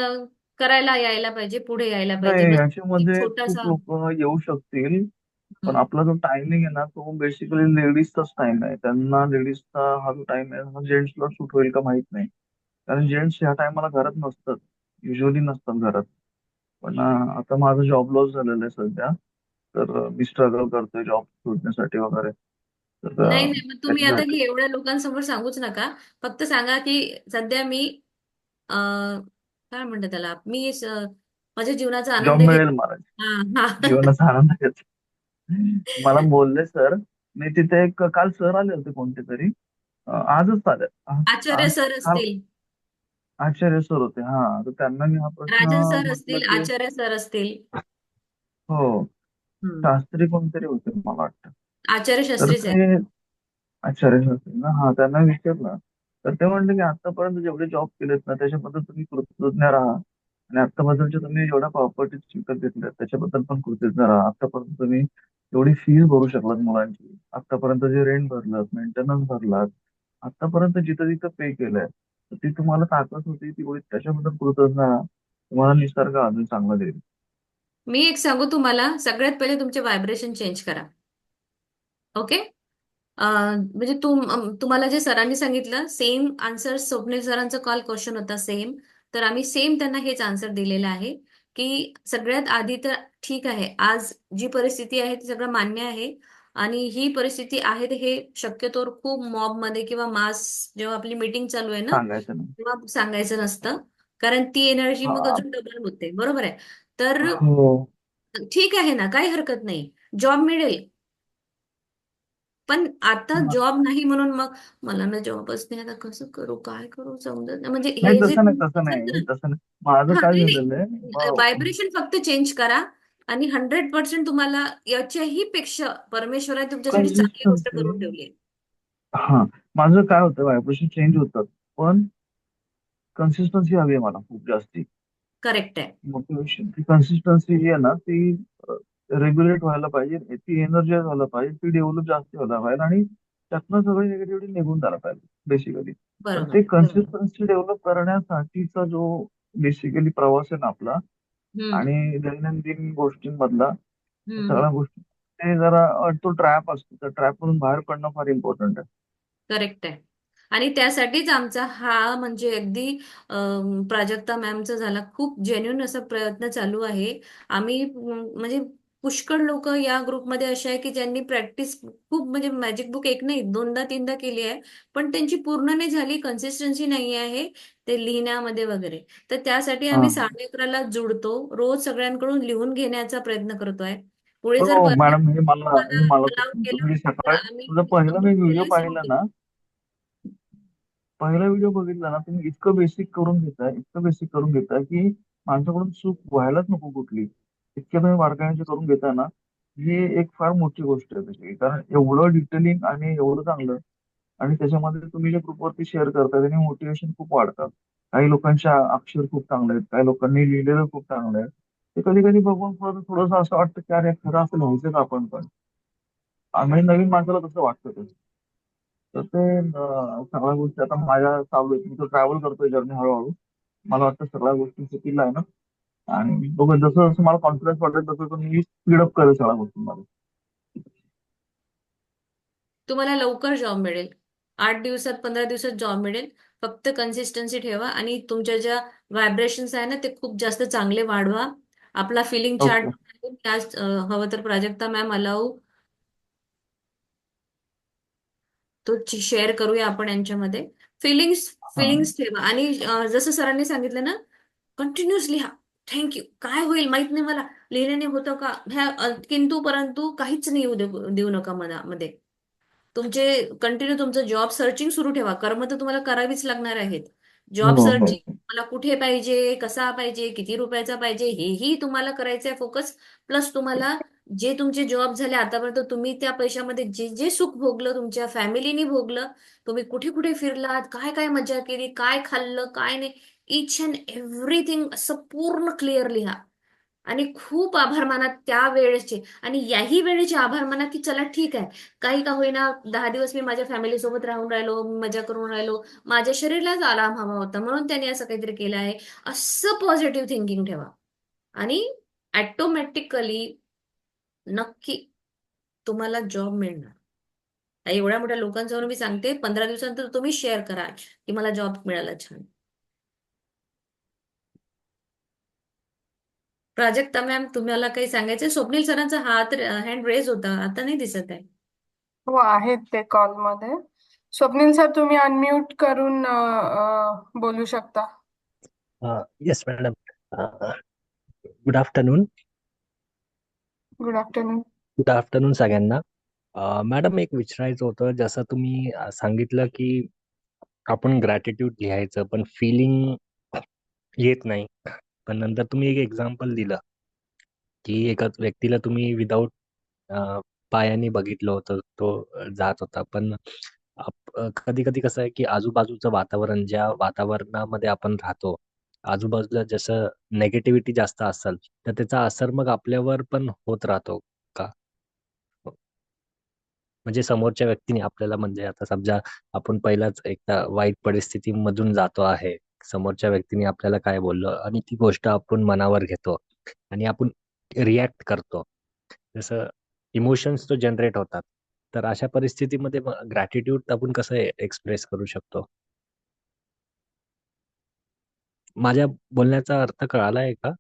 करायला यायला पाहिजे, पुढे यायला पाहिजे. नाही, बस एक याच्यामध्ये खूप छोटासा. लोक येऊ शकतील. पण हम्म. आपला जो टायमिंग आहे ना, तो बेसिकली लेडीजचाच टाइम आहे. त्यांना लेडीजचा हा जो टाइम आहे हा जेंट्सला सूट होईल का माहित नाही. कारण जेंट्स ह्या टायमाला घरात नसतात. युजली नसतात घरात. पण आता माझं जॉब लॉस झालेलं आहे सध्या. तर मी स्ट्रगल करतोय जॉब शोधण्यासाठी वगैरे. तर नाही नाही, मग तुम्ही आता त्याच्यासाठी. हे एवढ्या लोकांसमोर सांगूच नका. फक्त सांगा की सध्या मी काय म्हणतात त्याला, मी माझ्या जीवनाचा जॉब आनंद घेत. मिळेल मला. हा हा. जीवनाचा आनंद घ्यायचा. मला बोलले सर. मी तिथे एक काल सर आले होते कोणते तरी. आजच आले. आज आचार्य आज सर काल असतील, आचार्य सर होते. हा, तर त्यांना मी हा प्रश्न राजन सर म्हटलं असतील, की आचार्य सर असतील. हो, हम्म. शास्त्री कोणतरी होते मला वाटतं. आचार्य तर शास्त्रीच आहेत. ते आचार्य शास्त्री ना, हा, त्यांना विचारलं. तर ते म्हणले की आतापर्यंत जेवढे जॉब केलेत ना त्याच्याबद्दल तुम्ही कृतज्ञ राहा. आणि आतापर्यंतच्या तुम्ही जेवढ्या प्रॉपर्टीज विकत घेतल्या त्याच्याबद्दल पण कृतज्ञ राहा. आतापर्यंत तुम्ही एवढी फीस भरू शकलात मुलांची. आतापर्यंत जे रेंट भरलात, मेंटेनन्स भरलात, आतापर्यंत जिथं जिथं पे केलंय, तर ती तुम्हाला ताकद होती तेवढी, त्याच्याबद्दल कृतज्ञ राहा. तुम्हाला निसर्ग अजून चांगला देईल. मी एक सांगू तुम्हाला, सगळ्यात पहिले तुमचे व्हायब्रेशन चेंज करा. ओके. म्हणजे तुम्हाला जे सरांनी सांगितलं सेम आन्सर, स्वप्नील सरांचा कॉल क्वेश्चन होता सेम. तर आम्ही सेम त्यांना हेच आन्सर दिलेलं आहे की सगळ्यात आधी तर ठीक आहे, आज जी परिस्थिती आहे ती सगळं मान्य आहे. आणि ही परिस्थिती आहे ते हे शक्यतोवर खूप मॉबमध्ये किंवा मास जेव्हा आपली मीटिंग चालू आहे ना, सांगायचं नाही. तेव्हा सांगायचं नसतं. कारण ती एनर्जी मग हा, अजून डबल होते. बरोबर आहे. तर हो. ठीक आहे ना, काही हरकत नाही. जॉब मिळेल. पण आता हा. जॉब नाही म्हणून मग मला ना जॉबच नाही, आता कसं करू, काय करू समजत नाही. म्हणजे नाही, हे जे तसं नाही, तुम्ही तसं म्हणतात नाही, ना, तसं नाही. माझं हा काय नाही झालेलं आहे, नाही, व्हायब्रेशन फक्त चेंज करा. आणि 100% तुम्हाला याच्याही पेक्षा परमेश्वराने तुमच्यासाठी चांगली गोष्ट कन्सिस्टन्सी. करून ठेवली आहे. हा, माझं काय होतं, व्हायब्रेशन चेंज होतात. पण कन्सिस्टन्सी हवी आहे मला खूप जास्ती. करेक्ट आहे. मोटिवेशन, ती कन्सिस्टन्सी जी आहे ना, ती रेग्युलेट व्हायला पाहिजे. ती एनर्जाइज व्हायला पाहिजे. ती डेव्हलप जास्त व्हायला पाहिजे. आणि त्यातनं सगळी निगेटिव्हिटी निघून जायला पाहिजे बेसिकली. तर बरोबर ते आहे. बरोबर. कन्सिस्टन्सी डेव्हलप करण्यासाठीचा जो बेसिकली प्रवास आहे ना आपला, हम्म. आणि दैनंदिन गोष्टींमधला हम्म. सगळ्या गोष्टी, ते जरा तो ट्रॅप असतो. त्या ट्रॅपमधून बाहेर पडणं फार इम्पॉर्टंट आहे. करेक्ट आहे. आणि त्यासाठीच आमचा हा म्हणजे अगदी प्राजक्ता मॅमचा झाला खूप जेन्युइन असा प्रयत्न चालू आहे. आम्ही म्हणजे पुष्कळ लोक या ग्रुपमध्ये असे आहे की ज्यांनी प्रॅक्टिस खूप म्हणजे मॅजिक बुक एक नाही दोनदा तीनदा केली आहे, पण त्यांची पूर्ण नाही झाली, कन्सिस्टन्सी नाही आहे ते लिहिण्यामध्ये वगैरे. तर त्यासाठी हा. आम्ही 11:30ला जुडतो, रोज सगळ्यांकडून लिहून घेण्याचा प्रयत्न करतोय. पुढे जर हो परमिशन मॅडम, हे मला अलाव तुमचं केलं म्हणजे तर सकाळी आम्ही तुझा पहिला मी व्हिडिओ ग्रुपला सुरू पाहिला केलं. ना, पहिला व्हिडिओ बघितला ना, तुम्ही इतकं बेसिक करून घेताय, इतकं बेसिक करून घेताय की माणसाकडून चूक व्हायलाच नको कुठली. इतक्या तुम्ही बारकाईने करून घेताय ना, ही एक फार मोठी गोष्ट आहे तशी. कारण एवढं डिटेलिंग आणि एवढं चांगलं, आणि त्याच्यामध्ये तुम्ही जे ग्रुपवरती शेअर करताय त्याने मोटिवेशन खूप वाढतात. काही लोकांचे अक्षर खूप चांगले आहेत, काही लोकांनी लिहिलेलं खूप चांगलं आहे. ते कधी कधी बघून थोडंसं असं वाटतं की अरे खरं असं लिहायचं का आपण पण. आम्ही नवीन माणसाला तसं वाटतं ते. तर ते सगळ्या गोष्टी आता माझ्या चालू आहेत. मी तो ट्रॅव्हल करतोय जर्नी हळूहळू. मला वाटतं सगळ्या गोष्टी सेटल आहे ना, आणि बघा जसं जसं मला कॉन्फिडन्स वाटेल तसं तसं मी स्पीडअप करेल सगळ्या गोष्टी. तुम्हाला लवकर जॉब मिळेल, 8 दिवसात 15 दिवसात जॉब मिळेल. फक्त कन्सिस्टन्सी ठेवा आणि तुमच्या ज्या व्हायब्रेशन्स आहे ना ते खूप जास्त चांगले वाढवा. आपला फिलिंग ओके. चार्ट आज हवं तर प्राजक्ता मॅम अलाऊ तो शेअर करूया आपण यांच्यामध्ये. फिलिंग्स हा. फिलिंग्स ठेवा आणि जसं सरांनी सांगितलं ना, कंटिन्युअस लिहा. थँक्यू काय होईल माहित नाही मला, लिहिल्याने होतं का ह्या किंतु परंतु काहीच नाही देऊ नका मनामध्ये. तुमचे कंटिन्यू तुमचं जॉब सर्चिंग सुरू ठेवा. कर्म तर तुम्हाला करावीच लागणार आहेत. हो जॉब हो. सर्चिंग मला कुठे पाहिजे, कसा पाहिजे, किती रुपयाचा पाहिजे, हेही तुम्हाला करायचं आहे फोकस. प्लस तुम्हाला जे तुमचे जॉब झाले आतापर्यंत तुम्ही त्या पैशामध्ये जे जे सुख भोगलं, तुमच्या फॅमिलीनी भोगलं, तुम्ही कुठे कुठे फिरलात, काय काय मजा केली, काय खाल्लं, काय नाही, इच अँड एव्हरीथिंग असं पूर्ण क्लिअर लिहा. आणि खूप आभार माना त्या वेळेचे, आणि याही वेळेचे आभार माना की चला ठीक आहे, काही का होईना 10 दिवस मी माझ्या फॅमिली सोबत राहून राहिलो, मजा करून राहिलो, माझ्या शरीरालाच आराम हवा होता म्हणून त्यांनी असं काहीतरी केलं आहे. असं पॉझिटिव्ह थिंकिंग ठेवा आणि ऑटोमॅटिकली नक्की तुम्हाला जॉब मिळणार. एवढ्या मोठ्या लोकांसमोर मी सांगते, 15 दिवसानंतर तुम्ही शेअर करा की मला जॉब मिळाला छान. प्राजक्ता मॅम तुम्हाला काही सांगायचं? स्वप्नील सरांचा हात हँड रेज होता, आता नाही दिसत आहे. हो आहेत ते कॉलमध्ये. स्वप्नील सर तुम्ही अनम्यूट करून बोलू शकता. Yes madam. Good afternoon. Good afternoon. Good afternoon सगळ्यांना. मॅडम एक विचारायचं होतं, जसं तुम्ही सांगितलं की आपण ग्रॅटिट्यूड लिहायचं पण फिलिंग येत नाही, पण नंतर तुम्ही एक एक्झाम्पल दिलं की एका व्यक्तीला तुम्ही विदाऊट पायाने बघितलं होतं, तो जात होता. पण कधी कधी कसं आहे की आजूबाजूचं वातावरण, ज्या वातावरणामध्ये आपण राहतो, आजूबाजूला जसं नेगेटिव्हिटी जास्त असेल तर त्याचा असर मग आपल्यावर पण होत राहतो का? म्हणजे समोरच्या व्यक्तीने आपल्याला, म्हणजे आता समजा आपण पहिलाच एकदा वाईट परिस्थितीमधून जातो आहे, समोरच्या व्यक्तीने आपल्याला काय बोललं आणि ती गोष्ट आपण मनावर घेतो आणि आपण रिॲक्ट करतो, जसं इमोशन्स तो जनरेट होतात. तर अशा परिस्थितीमध्ये ग्रॅटिट्यूड आपण कसं एक्सप्रेस करू शकतो? माझ्या बोलण्याचा अर्थ कळाला आहे का?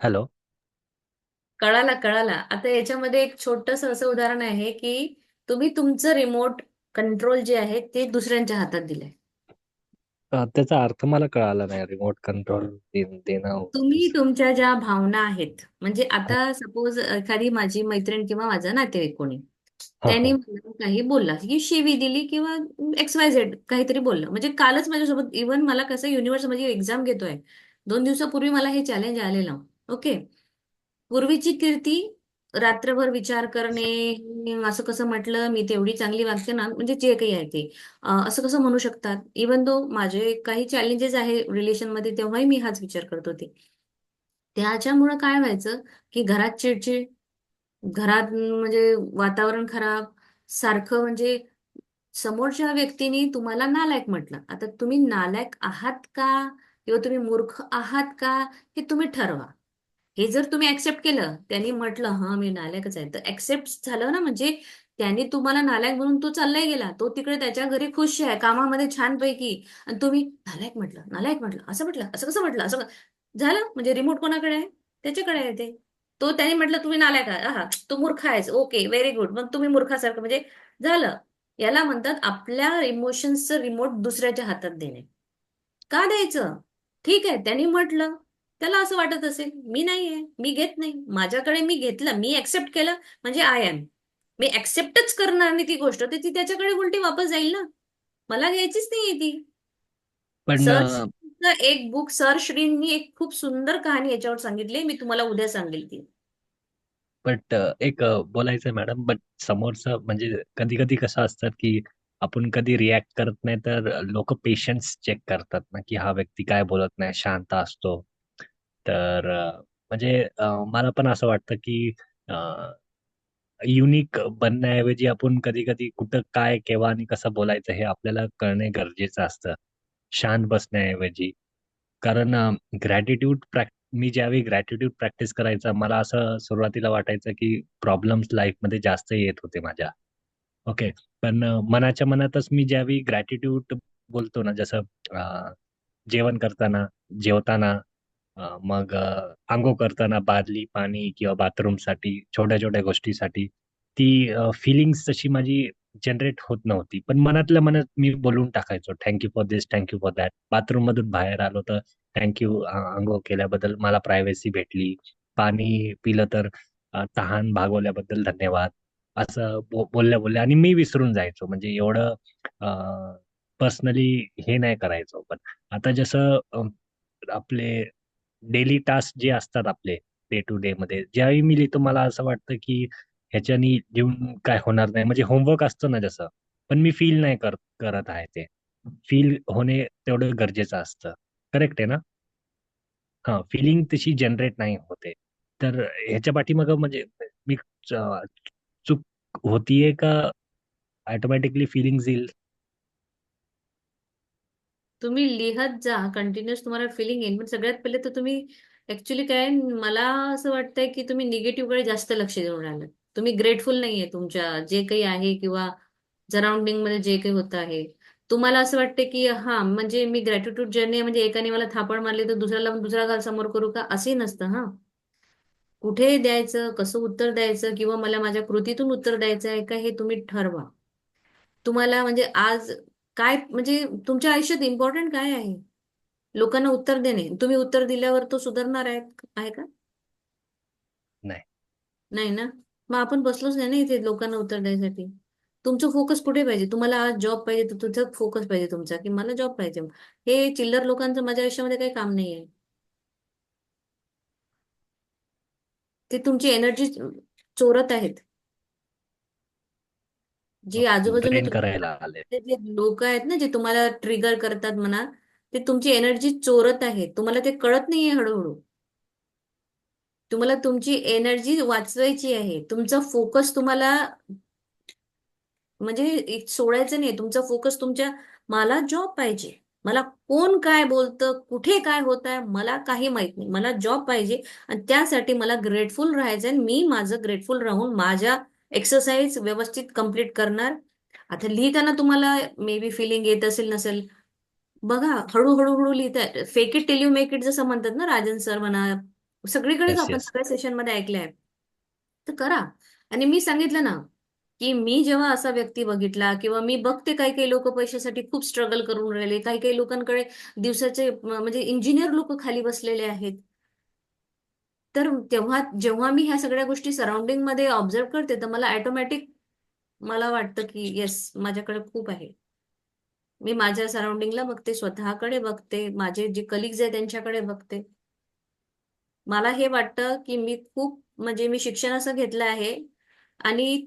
हॅलो. कळाला कळाला. आता याच्यामध्ये एक छोटस असं उदाहरण आहे की तुम्ही तुमचं रिमोट कंट्रोल जे आहे ते दुसऱ्यांच्या हातात दिलंय. त्याचा अर्थ मला कळाला नाही, रिमोट कंट्रोल देणं. तुम्ही तुमच्या ज्या भावना आहेत, म्हणजे आता सपोज एखादी माझी मैत्रीण किंवा माझा नातेवाईक कोणी, हा त्यांनी हा. मला काही बोलला की शिवी दिली किंवा XYZ काहीतरी बोललं, म्हणजे कालच माझ्यासोबत, इव्हन मला कसं युनिव्हर्स माझी एक्झाम घेतोय, 2 दिवसापूर्वी मला हे चॅलेंज आलेलं. ओके. पूर्वीची कीर्ती, रात्रभर विचार करणे, असं कसं म्हटलं मी, तेवढी चांगली वागते ना, म्हणजे जे काही आहे ते असं कसं म्हणू शकतात. इवन दो माझे काही चॅलेंजेस आहे रिलेशनमध्ये, तेव्हाही मी हाच विचार करत होते. त्याच्यामुळं काय व्हायचं की घरात चिडचिड, घरात म्हणजे वातावरण खराब, सारखं म्हणजे समोरच्या व्यक्तीने तुम्हाला नालायक म्हटलं. आता तुम्ही नालायक आहात का किंवा तुम्ही मूर्ख आहात का, हे तुम्ही ठरवा. हे जर तुम्ही ऍक्सेप्ट केलं, त्यांनी म्हटलं हा मी नालायकच आहे, तर ऍक्सेप्ट झालं ना, म्हणजे त्यांनी तुम्हाला नालायक म्हणून तो चाललाय गेला, तो तिकडे त्याच्या घरी खुश आहे कामामध्ये छानपैकी, आणि तुम्ही नालायक म्हटलं, नालायक म्हटलं, असं म्हटलं, असं कसं म्हटलं, झालं म्हणजे रिमोट कोणाकडे आहे? त्याच्याकडे आहे ते. तो त्याने म्हटलं तुम्ही नालायक आहात, आहा तू मूर्ख आहेस, ओके व्हेरी गुड, मग तुम्ही मूर्खासारखं म्हणजे झालं. याला म्हणतात आपल्या इमोशन्सचं रिमोट दुसऱ्याच्या हातात देणे. का द्यायचं? ठीक आहे, त्यांनी म्हटलं, त्याला असं वाटत असेल मी नाहीये, मी घेत नाही, माझ्याकडे मी घेतलं, मी ऍक्सेप्ट केलं, म्हणजे आय एम, मी ऍक्सेप्टच करणार नाही ती गोष्ट, तर ती त्याच्याकडे उलटी वापस जाईल ना. मला घ्यायचीच नाहीये ती. पण सर श्रींचं एक बुक, सर श्रींनी एक खूप सुंदर कहाणी याच्यावर सांगितली, मी तुम्हाला उद्या सांगेल ती. बट एक बोलायचं आहे मॅडम, बट समोरचं म्हणजे कधी कधी कसं असतात की आपण कधी रिॲक्ट करत नाही तर लोक पेशन्स चेक करतात ना, की हा व्यक्ती काय बोलत नाही, शांत असतो. तर म्हणजे मला पण असं वाटतं की युनिक बनण्याऐवजी आपण कधी कधी कुठं काय केव्हा आणि कसं बोलायचं हे आपल्याला कळणे गरजेचं असतं, शांत बसण्याऐवजी. कारण ग्रॅटिट्यूड मी ज्यावेळी ग्रॅटिट्यूड प्रॅक्टिस करायचा, मला असं सुरुवातीला वाटायचं की प्रॉब्लेम्स लाईफमध्ये जास्त येत होते माझ्या. ओके. पण मनाच्या मनातच मी ज्यावेळी ग्रॅटिट्यूड बोलतो ना, जसं जेवण करताना, जेवताना, मग अंघोळ करताना बादली पाणी किंवा बाथरूमसाठी, छोट्या छोट्या गोष्टीसाठी, ती फिलिंग्स तशी माझी जनरेट होत नव्हती. पण मनातल्या मनात मी बोलून टाकायचो, thank you for this, thank you for that. Bathroom मधून बाहेर आलो तर थँक्यू, अंघोळ केल्याबद्दल मला प्रायव्हसी भेटली. पाणी पिलं तर तहान भागवल्याबद्दल धन्यवाद. असं बोलल्या बोलल्या आणि मी विसरून जायचो, म्हणजे एवढं पर्सनली हे नाही करायचो. पण आता जसं आपले डेली टास्क जे असतात आपले डे टू डे मध्ये, ज्यावेळी मी लिहितो मला असं वाटतं की ह्याच्यानी लिहून काय होणार नाही, म्हणजे होमवर्क असतं ना जसं, पण मी फील नाही करत आहे ते. फील होणे तेवढं गरजेचं असतं. करेक्ट आहे ना? हा, फिलिंग तशी जनरेट नाही होते. तर ह्याच्या पाठीमागं म्हणजे मी चूक होतीये का ऑटोमॅटिकली फिलिंग्स येईल? तुम्ही लिहत जा कंटिन्युअस, तुम्हाला फिलिंग येईल. पण सगळ्यात पहिले तर तुम्ही ऍक्च्युली काय, मला असं वाटतंय की तुम्ही निगेटिव्हकडे जास्त लक्ष देऊन राहिलं. तुम्ही ग्रेटफुल नाहीये तुमच्या जे काही आहे, किंवा सराउंडिंग मध्ये जे काही होत आहे. तुम्हाला असं वाटतं की हा म्हणजे मी ग्रॅटिट्यूड जर्नी म्हणजे एकाने मला थापड मारली तर दुसऱ्याला दुसरा घाल समोर करू का, असंही नसतं हा. कुठे द्यायचं, कसं उत्तर द्यायचं, किंवा मला माझ्या कृतीतून उत्तर द्यायचं आहे का, हे तुम्ही ठरवा. तुम्हाला म्हणजे आज काय म्हणजे तुमच्या आयुष्यात इम्पॉर्टंट काय आहे? लोकांना उत्तर देणे. तुम्ही उत्तर दिल्यावर तो सुधारणार आहे का? नाही. नाही ना. मग आपण बसलोच नाही ना इथे लोकांना उत्तर द्यायसाठी. तुमचं फोकस कुठे पाहिजे? तुम्हाला आज जॉब पाहिजे तर तुझं फोकस पाहिजे तुमचा की मला जॉब पाहिजे. हे चिल्लर लोकांचं माझ्या आयुष्यामध्ये काही काम नाहीये. ते तुमची एनर्जी चोरत आहेत. जी आजूबाजूने ड्रेन करायला आले. जे लोक आहेत ना, जे तुम्हाला ट्रिगर करतात म्हणा, ते तुमची एनर्जी चोरत आहेत. तुम्हाला ते कळत नाहीये हळूहळू. तुम्हाला तुमची एनर्जी वाचवायची आहे. तुमचा फोकस तुम्हाला म्हणजे सोडायचं नाही. तुमचा फोकस तुमच्या, मला जॉब पाहिजे. मला कोण काय बोलतं, कुठे काय होत आहे, मला काही माहित नाही. मला जॉब पाहिजे आणि त्यासाठी मला ग्रेटफुल राहायचंय. आणि मी माझं ग्रेटफुल राहून माझ्या एक्सरसाइज व्यवस्थित कंप्लीट करणार. आता लिहिताना तुम्हाला मे बी फिलिंग येत असेल नसेल, बघा हळूहळू हळू लिहिताय. Fake it till you make it जसं म्हणतात ना राजन सर म्हणा, सगळीकडेच येस, आपण येस. सगळ्या सेशनमध्ये ऐकलंय. तर करा. आणि मी सांगितलं ना की मी जेव्हा असा व्यक्ती बघितला, किंवा मी बघते काही काही लोक पैशासाठी खूप स्ट्रगल करून राहिले, काही काही लोकांकडे दिवसाचे म्हणजे इंजिनियर लोक खाली बसलेले आहेत. तर तेव्हा जेव्हा मी ह्या सगळ्या गोष्टी सराउंडिंग मध्ये ऑब्झर्व करते, तर मला ऑटोमॅटिक मला वाटतं की येस, माझ्याकडे खूप आहे. मी माझ्या सराउंडिंगला बघते, स्वतःकडे बघते, माझे जे कलिग्स आहेत त्यांच्याकडे बघते. मला हे वाटतं की मी खूप म्हणजे मी शिक्षण असं घेतलं आहे, आणि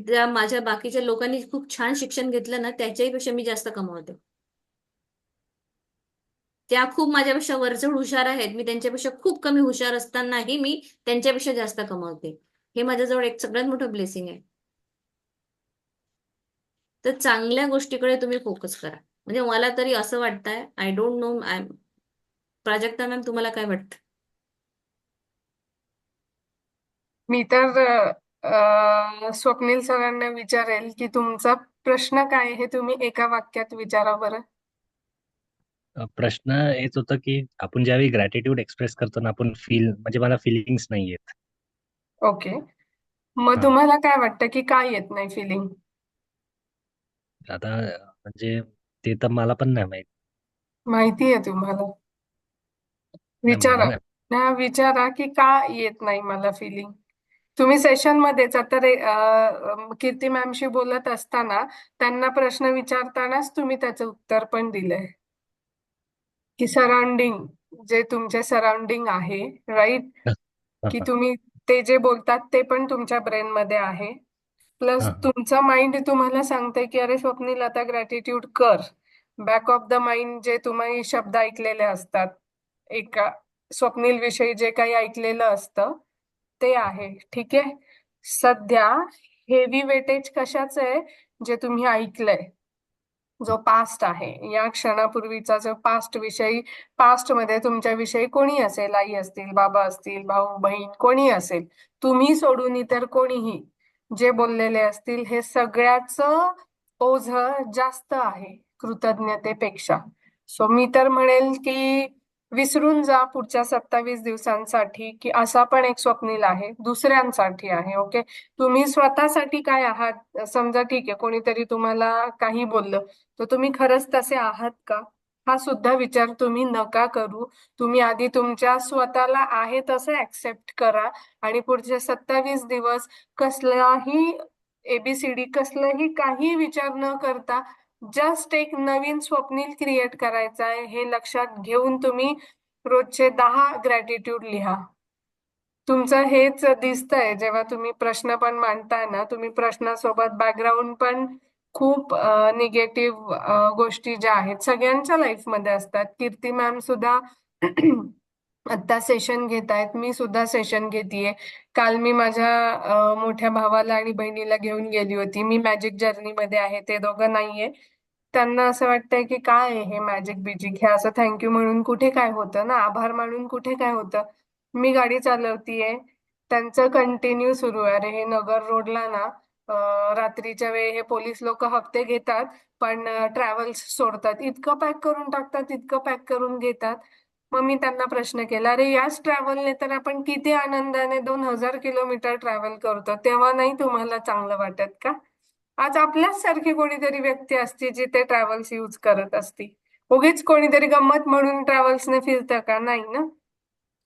त्या माझ्या बाकीच्या लोकांनी खूप छान शिक्षण घेतलं ना, त्याच्याही पेक्षा मी जास्त कमावते. त्या खूप माझ्यापेक्षा वरचढ हुशार आहेत, मी त्यांच्यापेक्षा खूप कमी हुशार असतानाही मी त्यांच्यापेक्षा जास्त कमावते. हे माझ्याजवळ एक सगळ्यात मोठं ब्लेसिंग आहे. तर चांगल्या गोष्टीकडे तुम्ही फोकस करा. म्हणजे मला तरी असं वाटतंय, I don't know, Prajakta ma'am तुम्हाला काय वाटतं? मी तर स्वप्नील सरांना विचारेल की तुमचा प्रश्न काय आहे, हे तुम्ही एका वाक्यात विचारा बरं. प्रश्न हेच होतं की आपण ज्यावेळी ग्रॅटिट्यूड एक्सप्रेस करतो ना, आपण फील म्हणजे मला फिलिंग्स नाही येत. ओके. मग हा. तुम्हाला काय वाटतं की काय येत नाही फिलिंग? आता म्हणजे ते तर मला पण नाही माहित. माहिती आहे तुम्हाला? नाही मला विचारा. नाही. विचारा की का येत नाही मला फिलिंग. तुम्ही सेशन मध्येच आता कीर्ती मॅमशी बोलत असताना त्यांना प्रश्न विचारतानाच तुम्ही त्याचं उत्तर पण दिलंय की सराउंडिंग, जे तुमचे सराउंडिंग आहे, राईट, हा की हा तुम्ही ते जे बोलतात ते पण तुमच्या ब्रेन मध्ये आहे. प्लस हा हा तुमचं माइंड तुम्हाला सांगतंय की अरे स्वप्नील आता ग्रॅटिट्यूड कर. बॅक ऑफ द माइंड जे तुम्ही शब्द ऐकलेले असतात, एका स्वप्नील विषयी जे काही ऐकलेलं असतं ते आहे. ठीक आहे. सध्या हेवी वेटेज कशाच आहे? जे तुम्ही ऐकलंय, जो पास्ट आहे, या क्षणापूर्वीचा जो पास्ट विषयी, पास्ट मध्ये तुमच्या विषयी कोणी असेल, आई असतील, बाबा असतील, भाऊ बहीण कोणी असेल, तुम्ही सोडून इतर कोणीही जे बोललेले असतील, हे सगळ्याच ओझं जास्त आहे कृतज्ञतेपेक्षा. सो मी तर म्हणेल की विसरून जा पुढच्या 27 दिवसांसाठी की असा पण एक स्वप्नील आहे, दुसऱ्यांसाठी आहे. ओके. तुम्ही स्वतःसाठी काय आहात? समजा ठीक आहे, कोणीतरी तुम्हाला काही बोललं, तर तुम्ही खरंच तसे आहात का? हा सुद्धा विचार तुम्ही नका करू. तुम्ही आधी तुमच्या स्वतःला आहे तसं ऍक्सेप्ट करा आणि पुढचे 27 दिवस कसलाही एबीसीडी, कसलाही काही विचार न करता जस्ट एक नवीन स्वप्नील क्रिएट करायचं आहे, हे लक्षात घेऊन तुम्ही रोजचे 10 ग्रॅटिट्यूड लिहा. तुमचं हेच दिसतंय जेव्हा तुम्ही प्रश्न पण मांडताय ना, तुम्ही प्रश्नासोबत बॅकग्राऊंड पण खूप निगेटिव्ह गोष्टी ज्या आहेत सगळ्यांच्या लाईफमध्ये असतात. कीर्ती मॅम सुद्धा आता सेशन घेत आहेत, मी सुद्धा सेशन घेतेय. काल मी माझ्या मोठ्या भावाला आणि बहिणीला घेऊन गेली होती. मी मॅजिक जर्नी मध्ये आहे, ते दोघं नाहीये. त्यांना असं वाटतंय की काय आहे हे मॅजिक बिजिक, हे असं थँक्यू म्हणून कुठे काय होतं ना, आभार मानून कुठे काय होतं. मी गाडी चालवतीये, त्यांचं कंटिन्यू सुरू आहे. अरे हे नगर रोडला ना रात्रीच्या वेळी हे पोलीस लोक हप्ते घेतात, पण ट्रॅव्हल्स सोडतात, इतकं पॅक करून टाकतात, इतकं पॅक करून घेतात. मग मी त्यांना प्रश्न केला, अरे याच ट्रॅव्हलने तर आपण किती आनंदाने 2000 किलोमीटर ट्रॅव्हल करतो, तेव्हा नाही तुम्हाला चांगलं वाटत का? आज आपल्याच सारखी कोणीतरी व्यक्ती असती जी ते ट्रॅव्हल्स यूज करत असती. उगीच कोणीतरी गंमत म्हणून ट्रॅव्हल्सने फिरतं का? नाही ना.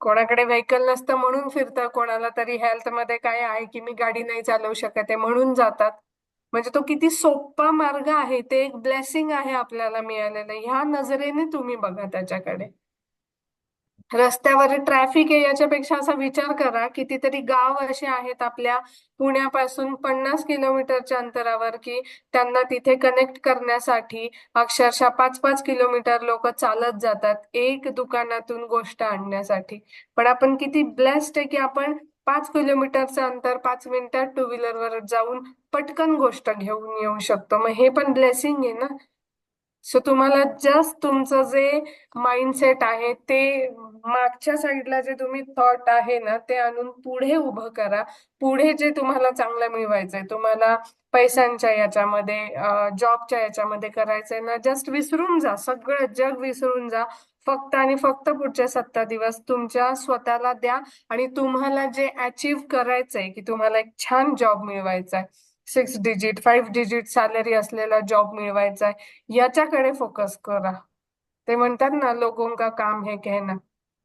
कोणाकडे व्हेकल नसतं म्हणून फिरतं, कोणाला तरी हेल्थ मध्ये काय आहे की मी गाडी नाही चालवू शकत आहे म्हणून जातात. म्हणजे तो किती सोपा मार्ग आहे, ते एक ब्लेसिंग आहे आपल्याला मिळालेलं. ह्या नजरेने तुम्ही बघा त्याच्याकडे. रस्त्यावर ट्रॅफिक आहे याच्यापेक्षा असा विचार करा, कितीतरी गाव असे आहेत आपल्या पुण्यापासून 50 किलोमीटरच्या अंतरावर की त्यांना तिथे कनेक्ट करण्यासाठी अक्षरशः 5-5 किलोमीटर लोक चालत जातात एक दुकानातून गोष्ट आणण्यासाठी. पण आपण किती ब्लेस्ड आहे की आपण 5 किलोमीटरचं अंतर 5 मिनिटात टू व्हीलरवर जाऊन पटकन गोष्ट घेऊन येऊ शकतो. मग हे पण ब्लेसिंग आहे ना. सो तुम्हाला जस्ट तुमचं जे माइंडसेट आहे ते मागच्या साईडला जे तुम्ही थॉट आहे ना ते आणून पुढे उभं करा. पुढे जे तुम्हाला चांगलं मिळवायचंय, तुम्हाला पैशांच्या याच्यामध्ये, जॉबच्या याच्यामध्ये करायचंय ना, जस्ट विसरून जा, सगळं जग विसरून जा. फक्त आणि फक्त पुढचे 7 दिवस तुमच्या स्वतःला द्या आणि तुम्हाला जे अचीव करायचंय की तुम्हाला एक छान जॉब मिळवायचा आहे, 6 डिजिट 5 डिजिट सॅलरी असलेला जॉब मिळवायचा आहे, याच्याकडे फोकस करा. ते म्हणतात ना, लोगों का काम है कहना.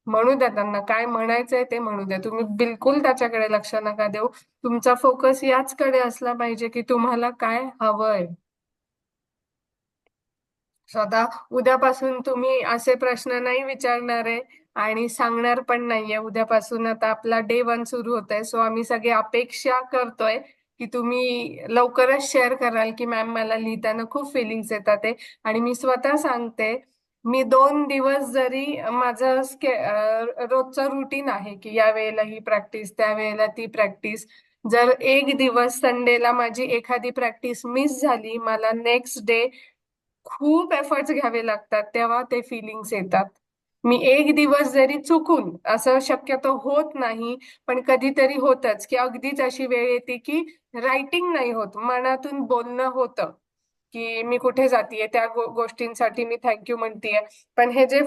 म्हणू द्या त्यांना काय म्हणायचंय ते म्हणू द्या, तुम्ही बिलकुल त्याच्याकडे लक्ष नका देऊ. तुमचा फोकस याचकडे असला पाहिजे की तुम्हाला काय हवंय. स्वतः उद्यापासून तुम्ही असे प्रश्न नाही विचारणार आहे आणि सांगणार पण नाहीये. उद्यापासून आता आपला डे 1 सुरू होत आहे. सो आम्ही सगळे अपेक्षा करतोय की तुम्ही लवकरच शेअर कराल की मॅम मला लिहिताना खूप फिलिंग्स येतात आहे. आणि मी स्वतः सांगते, मी 2 दिवस जरी माझं रोजचं रुटीन आहे की या वेळेला ही प्रॅक्टिस, त्या वेळेला ती प्रॅक्टिस, जर एक दिवस संडेला माझी एखादी प्रॅक्टिस मिस झाली, मला नेक्स्ट डे खूप एफर्ट्स घ्यावे लागतात, तेव्हा ते फिलिंग्स येतात. मी एक दिवस जरी चुकून, असं शक्यतो होत नाही पण कधीतरी होतच की अगदीच अशी वेळ येते की रायटिंग नाही होत, मनातून बोलणं होतं की मी कुठे जातीये, त्या गोष्टींसाठी मी थँक्यू म्हणतीये. पण हे जे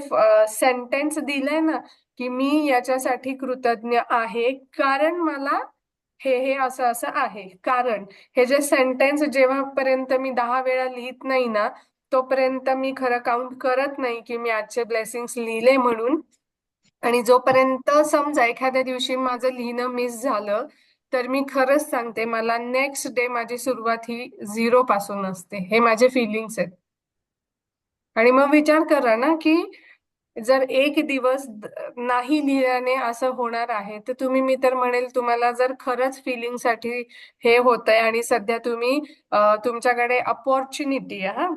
सेंटेन्स दिलंय ना की मी याच्यासाठी कृतज्ञ आहे कारण मला हे असं असं आहे. कारण हे जे सेंटेन्स जेव्हापर्यंत मी 10 वेळा लिहित नाही ना, तोपर्यंत मी खरं काउंट करत नाही की मी आजचे ब्लेसिंग्स लिहिले म्हणून. आणि जोपर्यंत समजा एखाद्या दिवशी माझं लिहिणं मिस झालं, तर मी खरंच सांगते मला नेक्स्ट डे माझी सुरुवात ही 0 पासून असते. हे माझे फिलिंग्स आहेत. आणि मग विचार करा ना की जर एक दिवस नाही लिहिल्याने असं होणार आहे, तर मी तर म्हणेल तुम्हाला जर खरंच फिलिंगसाठी हे होतंय आणि सध्या तुम्ही तुमच्याकडे अपॉर्च्युनिटी आहे, हा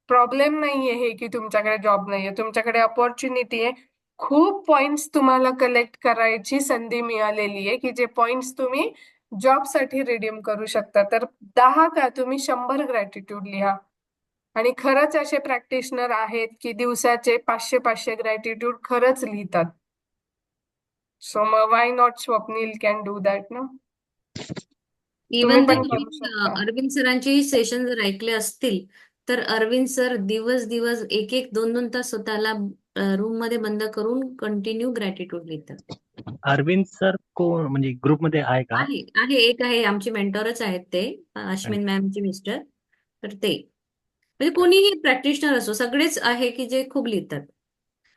प्रॉब्लेम नाहीये हे की तुमच्याकडे जॉब नाहीये, तुमच्याकडे अपॉर्च्युनिटी आहे. खूप पॉइंट्स तुम्हाला कलेक्ट करायची संधी मिळालेली आहे की जे पॉइंट्स तुम्ही जॉबसाठी रिडीम करू शकता. तर 10 का तुम्ही 100 ग्रॅटिट्यूड लिहा. आणि खरंच असे प्रॅक्टिशनर आहेत की दिवसाचे 500-500 ग्रॅटिट्यूड खरंच लिहितात. सो मग why not Swapnil can do that ना. तुम्ही इवन पण करू शकता. अरविंद सरांचे सेशन जर ऐकले असतील तर अरविंद सर दिवस दिवस एक एक दोन दोन तास स्वतःला रूम मध्ये बंद करून कंटिन्यू ग्रॅटिट्यूड लिहितात. अरविंद सर कोण म्हणजे ग्रुपमध्ये आहे का? आहे आहे एक आहे, आमचे मेंटॉरच आहेत ते, अश्विन मॅमचे मिस्टर. तर ते म्हणजे कोणीही प्रॅक्टिशनर असो, सगळेच आहे की जे खूप लिहितात.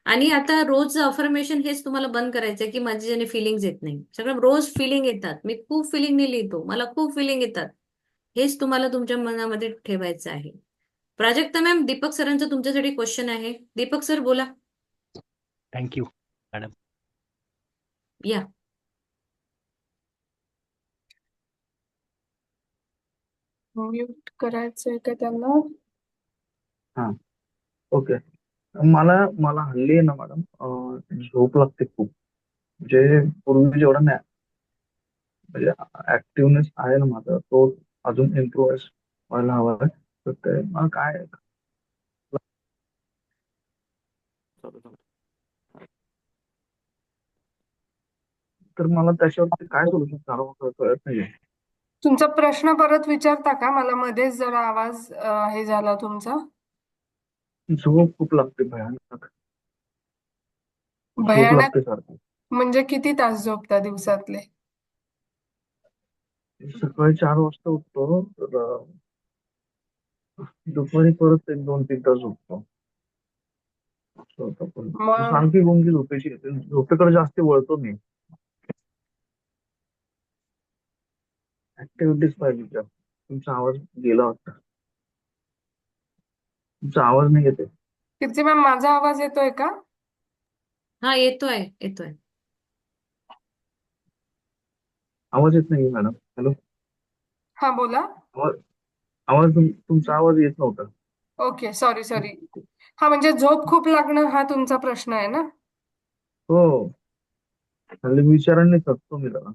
आणि आता रोज अफर्मेशन हेच तुम्हाला बंद करायचंय की माझे ज्याने फिलिंग्स येत नाही. सगळं रोज फिलिंग येतात, मी खूप फिलिंगने लिहितो, मला खूप फिलिंग येतात, हेच तुम्हाला तुमच्या मनामध्ये ठेवायचं आहे. प्राजक्ता मॅम, दीपक सरांचं तुमच्यासाठी क्वेश्चन आहे. दीपक सर बोला. Thank you madam. या. म्यूट करायचंय का त्यांना? हा, ओके. मला मला हल्ली आहे ना मॅडम, झोप लागते खूप. म्हणजे पूर्वी जेवढा नाही, म्हणजे ऍक्टिव्हनेस आहे ना माझा, तो अजून इम्प्रूव्ह व्हायला हवा आहे. तर ते मला काय तर मला त्याच्यावरती काय सोल्युशन काढावं कळत नाहीये. तुमचा प्रश्न परत विचारता का? मला मध्येच जरा आवाज हे झाला तुमचा. झोप खूप लागते, भयानक झोप भयानक लागते सारखी. म्हणजे किती तास झोपता दिवसातले? सकाळी 4 वाजता उठतो, तर दुपारी परत एक 2-3 तास झोपतो. असं होतं. पण मग सारखी गुंगी झोपेची येते, झोपेकडे जास्त वळतो मी. ऍक्टिव्हिटीज पाहिजे जास्त. तुमचा आवाज गेला वाटतं, तुमचा आवाज नाही येते. किती मॅम, माझा आवाज येतोय का? हा, येतोय येतोय. आवाज येत नाही मॅडम. हॅलो. हा बोला. आवाज आवाज तुमचा आवाज येत नव्हता. Okay, sorry sorry. हा म्हणजे झोप खूप लागणं हा तुमचा प्रश्न आहे ना? हो, हल्ली विचारांनी थकतो मी जरा.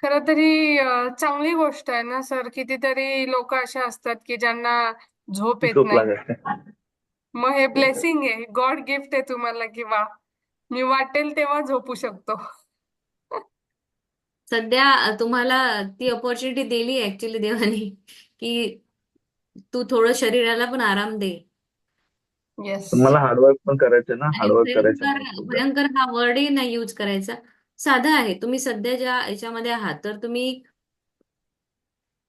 खरं तरी चांगली गोष्ट आहे ना सर. कितीतरी लोक असे असतात की ज्यांना झोप येत झोप नाही. लागायचं. मग हे ब्लेसिंग आहे, गॉड गिफ्ट आहे तुम्हाला की वा, मी वाटेल तेव्हा झोपू शकतो. सध्या तुम्हाला ती अपॉर्च्युनिटी दिली ऍक्च्युली देवाने की तू थोडं शरीराला पण आराम दे. येस. पण मला हार्डवर्क पण करायचं ना, आणि हार्डवर्क करायचं भयंकर मला खूप जास्त. भयंकर हा वर्डही नाही यूज करायचा. साधा आहे. तुम्ही सध्या ज्या याच्यामध्ये आहात तर तुम्ही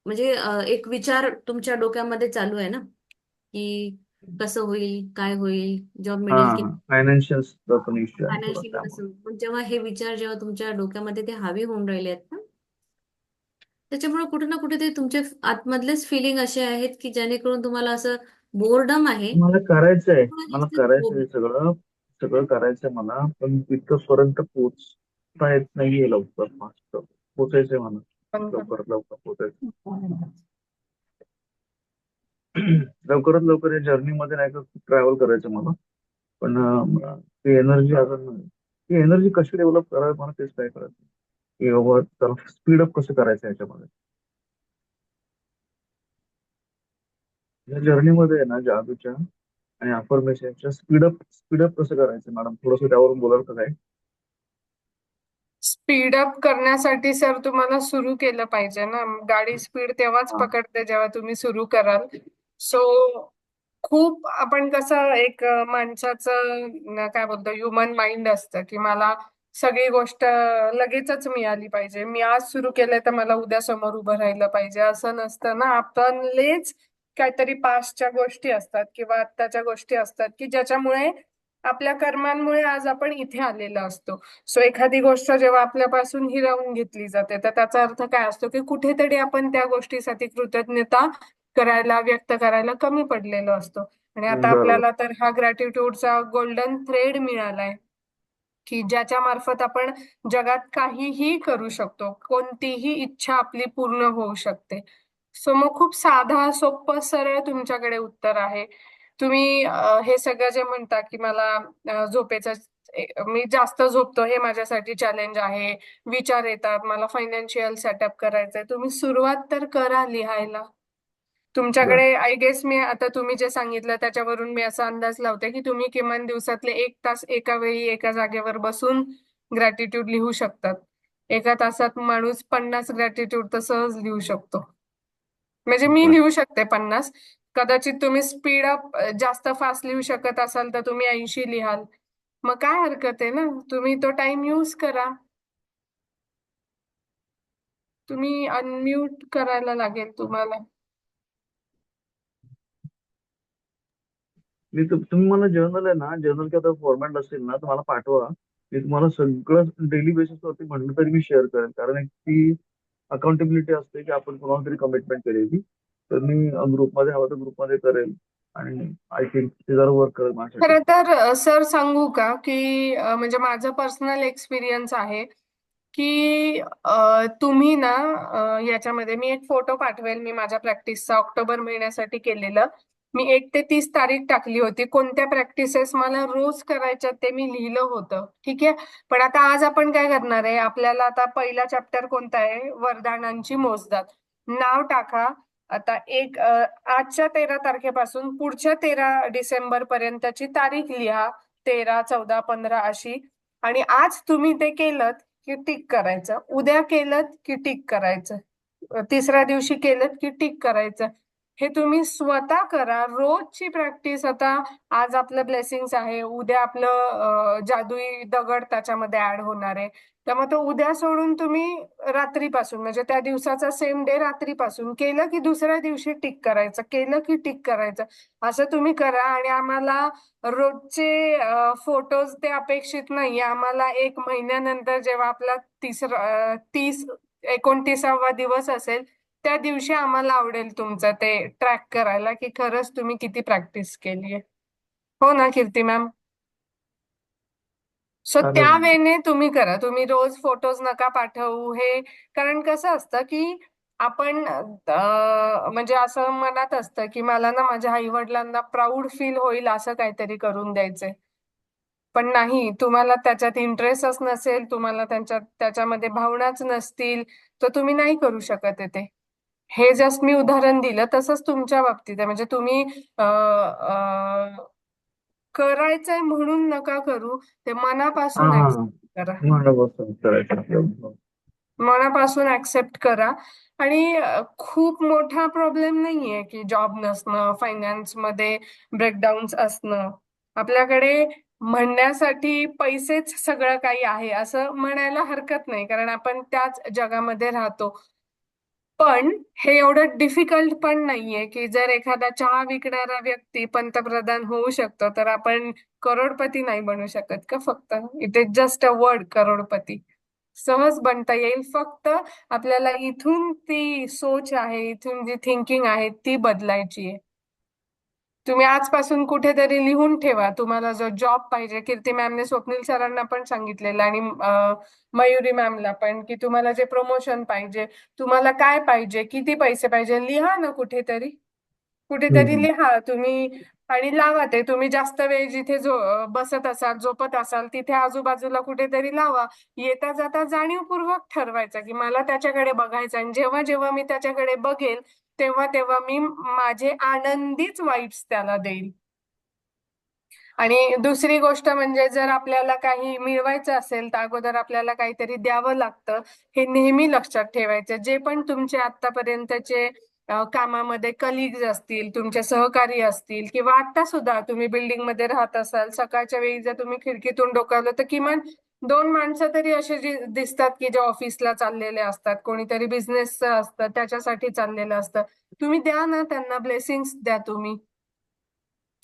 म्हणजे एक विचार तुमच्या डोक्यामध्ये चालू आहे ना की कसं होईल, काय होईल, जॉब हा, मिळेल की फायनान्शियल पण इश्यू आहे थोडा फायनान्शियली त्यामुळे. कसं. पण जेव्हा हे विचार जेव्हा तुमच्या डोक्यामध्ये ते हावी होऊन राहिले आहेत ना, त्याच्यामुळे कुठे ना कुठे ते तुमच्या आतमधलेच फिलिंग असे आहेत की जेणेकरून तुम्हाला असं बोर्डम आहे. मला करायचंय, मला जास्त झोप करायचंय सगळं, सगळं करायचंय मला, पण तिथपर्यंत पोहोचता येत नाहीये लवकर. फास्ट पोचायचंय मला, पण लवकरात लवकर पोचायचं. लवकरात लवकर या जर्नी मध्ये नाही तर ट्रॅव्हल करायचं मला. पण ती एनर्जी अजून नाही. ती एनर्जी कशी डेव्हलप करावी मला तेच काय करायचं की बाबा त्याला स्पीडअप कसं करायचं याच्यामध्ये. या जर्नीमध्ये आहे ना जादूच्या आणि अफर्मेशनच्या स्पीडअप स्पीडअप कसं करायचं मॅडम, थोडंसं त्यावरून बोलाल का काय? स्पीडअप करण्यासाठी सर तुम्हाला सुरू केलं पाहिजे ना. गाडी स्पीड तेव्हाच हा. पकडते जेव्हा तुम्ही सुरू कराल. सो खूप आपण कसं एक माणसाचं काय बोलतो ह्युमन माइंड असतं की मला सगळी गोष्ट लगेचच मिळाली पाहिजे. मी आज सुरू केलंय तर मला उद्या समोर उभं राहिलं पाहिजे असं नसतं ना. आपलेच काहीतरी पास्टच्या गोष्टी असतात किंवा आत्ताच्या गोष्टी असतात की ज्याच्यामुळे आपल्या कर्मांमुळे आज आपण इथे आलेलो असतो. सो एखादी गोष्ट जेव्हा आपल्यापासून हिरावून घेतली जाते तर त्याचा अर्थ काय असतो की कुठेतरी आपण त्या गोष्टीसाठी कृतज्ञता करायला, व्यक्त करायला कमी पडलेलो असतो. आणि आता बरोबर. आपल्याला तर हा ग्रॅटिट्यूडचा गोल्डन थ्रेड मिळालाय की ज्याच्या मार्फत आपण जगात काहीही करू शकतो, कोणतीही इच्छा आपली पूर्ण होऊ शकते. सो मग खूप साधा, सोपं, सरळ तुमच्याकडे उत्तर आहे. तुम्ही हे सगळं जे म्हणता की मला झोपेचं मी जास्त झोपतो हे माझ्यासाठी चॅलेंज आहे, विचार येतात, मला फायनान्शियल सेटअप करायचंय. तुम्ही सुरुवात तर करा लिहायला. बर. तुमच्याकडे आय गेस मी आता तुम्ही जे सांगितलं त्याच्यावरून मी असा अंदाज लावते की तुम्ही किमान दिवसातले 1 तास एका वेळी एका जागेवर बसून ग्रॅटिट्यूड लिहू शकतात. एका तासात माणूस 50 ग्रॅटिट्यूड तर सहज लिहू शकतो. म्हणजे मी बर. लिहू शकते 50. कदाचित तुम्ही स्पीड अप जास्त फास्ट लिहू शकत असाल तर तुम्ही 80 लिहाल. मग काय हरकत आहे ना. तुम्ही तो टाइम यूज करा. तुम्ही अनम्यूट करायला लागेल तुम्हाला. तुम्ही मला जर्नल आहे ना, जर्नल आता फॉर्मॅट असेल ना तर मला पाठवा. मी तुम्हाला सगळं डेली बेसिसवरती म्हटलं तरी मी शेअर करेन, कारण एक ती अकाउंटेबिलिटी असते की आपण कोणाला तरी कमिटमेंट केलेली. तर मी ग्रुपमध्ये हवं तर ग्रुपमध्ये करेल, आणि आय थिंक ते जरा वर्क करेल माझ्यासाठी. खरं तर सर सांगू का की म्हणजे माझं पर्सनल एक्सपिरियन्स आहे की तुम्ही ना याच्यामध्ये मी एक फोटो पाठवेल मी माझ्या प्रॅक्टिसचा ऑक्टोबर महिन्यासाठी केलेलं. मी 1 ते 30 तारीख टाकली होती. कोणत्या प्रॅक्टिसेस मला रोज करायच्या ते मी लिहिलं होतं. ठीक आहे. पण आता आज आपण काय करणार आहे, आपल्याला आता पहिला चॅप्टर कोणता आहे, वरदानांची मोजदाद. नाव टाका. आता आजच्या 13 तारखेपासून पुढच्या 13 डिसेंबर पर्यंतची तारीख लिहा. 13, 14, 15 अशी. आणि आज तुम्ही ते केलं की टिक करायचं, उद्या केलं की टिक करायचं, तिसऱ्या दिवशी केलं की टिक करायचं. हे तुम्ही स्वतः करा. रोजची प्रॅक्टिस. आता आज आपलं ब्लेसिंग्स आहे, उद्या आपलं जादुई दगड त्याच्यामध्ये ऍड होणार आहे. त्यामुळे तो उद्या सोडून तुम्ही रात्रीपासून म्हणजे त्या दिवसाचा सेम डे रात्रीपासून केलं की दुसऱ्या दिवशी टिक करायचं, केलं की टिक करायचं. असं तुम्ही करा. आणि आम्हाला रोजचे फोटोज ते अपेक्षित नाही. आम्हाला 1 महिन्यानंतर जेव्हा आपला 29वा दिवस असेल त्या दिवशी आम्हाला आवडेल तुमचं ते ट्रॅक करायला की खरंच तुम्ही किती प्रॅक्टिस केलीये. हो ना कीर्ती मॅम. सो चालेल त्या ना. वेळेने तुम्ही करा. तुम्ही रोज फोटोज नका पाठवू हे. कारण कसं असतं की आपण म्हणजे असं मनात असतं की मला ना माझ्या आई वडिलांना प्राऊड फील होईल असं काहीतरी करून द्यायचंय. पण नाही, तुम्हाला त्याच्यात इंटरेस्टच नसेल, तुम्हाला त्याच्यामध्ये भावनाच नसतील, तर तुम्ही नाही करू शकत आहे ते. हे जस्ट मी उदाहरण दिलं. तसंच तुमच्या बाबतीत आहे. म्हणजे तुम्ही करायचंय म्हणून नका करू. ते हा मनापासून हा. ऍक्सेप्ट करा. मला बसून करायचं आपलं. मनापासून ऍक्सेप्ट करा. आणि खूप मोठा प्रॉब्लेम नाहीये की जॉब नसणं, फायनान्स मध्ये ब्रेकडाऊन्स असणं. आपल्याकडे म्हणण्यासाठी पैसेच सगळं काही आहे असं म्हणायला हरकत नाही, कारण आपण त्याच जगामध्ये राहतो. पण हे एवढं डिफिकल्ट पण नाहीये की जर एखादा चहा विकणारा व्यक्ती पंतप्रधान होऊ शकतो तर आपण करोडपती नाही बनू शकत का फक्त? It is just a word, crorepati. सहज बनता येईल. फक्त आपल्याला इथून ती सोच आहे, इथून जी थिंकिंग आहे ती बदलायची आहे. तुम्ही आजपासून कुठेतरी लिहून ठेवा तुम्हाला जो जॉब पाहिजे. कीर्ती मॅमने स्वप्नील सरांना पण सांगितलेलं आणि मयुरी मॅमला पण की तुम्हाला जे प्रमोशन पाहिजे, तुम्हाला काय पाहिजे, किती पैसे पाहिजे, लिहा ना कुठेतरी. कुठेतरी हम्म. लिहा तुम्ही. आणि लावा ते. तुम्ही जास्त वेळ जिथे बसत असाल, झोपत असाल तिथे आजूबाजूला कुठेतरी लावा. येता जाता जाणीवपूर्वक ठरवायचं की मला त्याच्याकडे बघायचं, आणि जेव्हा जेव्हा मी त्याच्याकडे बघेल तेव्हा तेव्हा मी माझे आनंदीच वाईब्स त्याला देईल. आणि दुसरी गोष्ट म्हणजे जर आपल्याला काही मिळवायचं असेल तर अगोदर आपल्याला काहीतरी द्यावं लागतं. हे नेहमी लक्षात ठेवायचं. जे पण तुमचे आतापर्यंतचे कामामध्ये कलिग्स असतील, तुमचे सहकारी असतील, किंवा आता सुद्धा तुम्ही बिल्डिंग मध्ये राहत असाल, सकाळच्या वेळी जर तुम्ही खिडकीतून डोकावलं तर किमान दोन माणसं तरी असे दिसतात की जे ऑफिसला चाललेले असतात, कोणीतरी बिझनेसचं असतं त्याच्यासाठी चाललेलं असतं. तुम्ही द्या ना त्यांना, ब्लेसिंग्स द्या तुम्ही,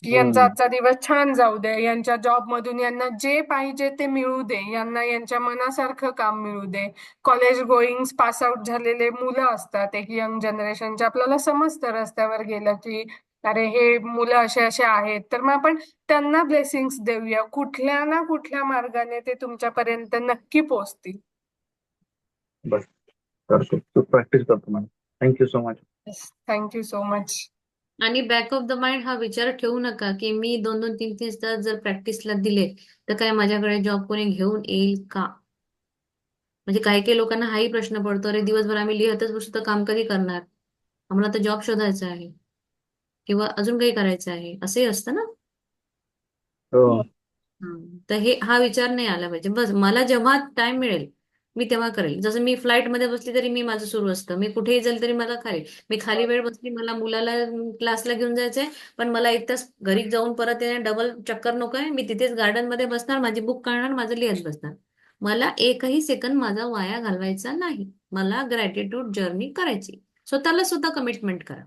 की यांचा हम्म. आजचा दिवस छान जाऊ दे, यांच्या जॉब मधून यांना जे पाहिजे ते मिळू दे, यांना यांच्या मनासारखं काम मिळू दे. कॉलेज गोईंग पास आउट झालेले मुलं असतात एक यंग जनरेशनचे, आपल्याला समजतं रस्त्यावर गेलं की अरे हे मुलं असे असे आहेत, तर मग आपण त्यांना ब्लेसिंग्स देऊया, कुठल्या ना कुठल्या मार्गाने ते तुमच्यापर्यंत नक्की पोहोचतील. बस करतो, तू प्रॅक्टिस करतो madam. Thank you so much. Thank you so much. आणि बॅक ऑफ द माइंड हा विचार ठेवू नका की मी 2-2, 3-3 तास जर प्रॅक्टिसला दिले तर काय माझ्याकडे जॉब कोणी घेऊन येईल का? म्हणजे काही काही लोकांना हाही प्रश्न पडतो, अरे दिवसभर आम्ही लिहतच बसतो तर काम कधी करणार? आम्हाला तर जॉब शोधायचा आहे किंवा अजून काही करायचं आहे, असंही असतं ना. हो. तर हा विचार नाही आला पाहिजे. बस मला जेव्हा टाइम मिळेल मी तेव्हा करेल. जसं मी फ्लाईट मध्ये बसली तरी मी माझं सुरू असतं, मी कुठेही जाईल तरी मला खाली, मी खाली वेळ बसली, मला मुलाला क्लासला घेऊन जायचंय पण मला 1 तास घरी जाऊन परत येण्या डबल चक्कर नकोय, मी तिथेच गार्डन मध्ये बसणार, माझी बुक काढणार, माझं लिहत बसणार. मला एकही सेकंद माझा वाया घालवायचा नाही. मला ग्रॅटिट्यूड जर्नी करायची. स्वतःला सुद्धा कमिटमेंट करा.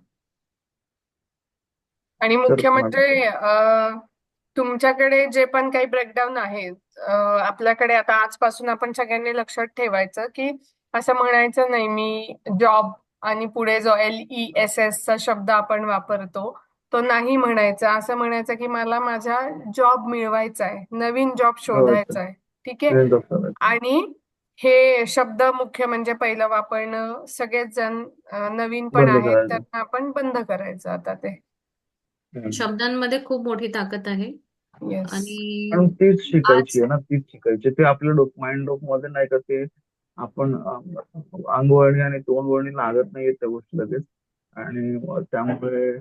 आणि मुख्य करतो मॅडम. म्हणजे तुमच्याकडे जे पण काही ब्रेकडाऊन आहेत, आपल्याकडे आता आजपासून आपण सगळ्यांनी लक्षात ठेवायचं की असं म्हणायचं नाही मी जॉब आणि पुढे जो LESS चा शब्द आपण वापरतो तो नाही म्हणायचा. असं म्हणायचं की मला माझा जॉब मिळवायचा आहे, नवीन जॉब हो अच्छा. शोधायचा आहे. ठीक आहे. Train of. आणि हे शब्द मुख्य म्हणजे पहिलं वापरणं सगळेच जण नवीन पण बंद आहेत करायचं. त्यांना आपण बंद करायचं आता ते. हम्म. शब्दांमध्ये खूप मोठी ताकद आहे. येस. पण आणि तीच शिकायची आज आहे ना, तीच शिकायची. ते आपल्या माइंड मध्ये नाही का ते आपण अंगवळणी आणि तोंडवळणी लागत नाहीये त्या गोष्टी लगेच, आणि त्यामुळे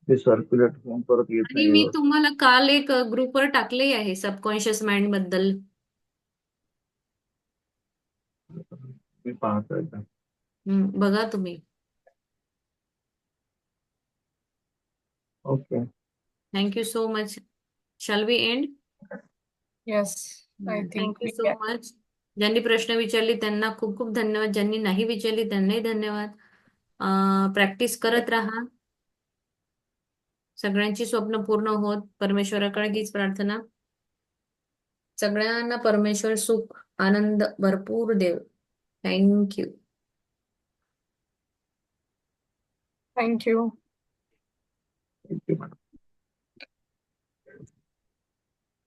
ते सर्क्युलेट होऊन परत येत आणि नाही मी व्यवस्थित. तुम्हाला काल एक ग्रुपवर टाकले आहे सबकॉन्शियस माइंड बद्दल. मी पाहतोय का. बघा तुम्ही. Okay. Thank you so much. Shall we end? Yes. I think thank you we so can. Much. ज्यांनी प्रश्न विचारले त्यांना खूप खूप धन्यवाद, ज्यांनी नाही विचारली त्यांनाही धन्यवाद. प्रॅक्टिस करत राहा. सगळ्यांची स्वप्न पूर्ण होत, परमेश्वराकडे हीच प्रार्थना. सगळ्यांना परमेश्वर सुख आनंद भरपूर देव. थँक्यू. थँक्यू. Thank you madam.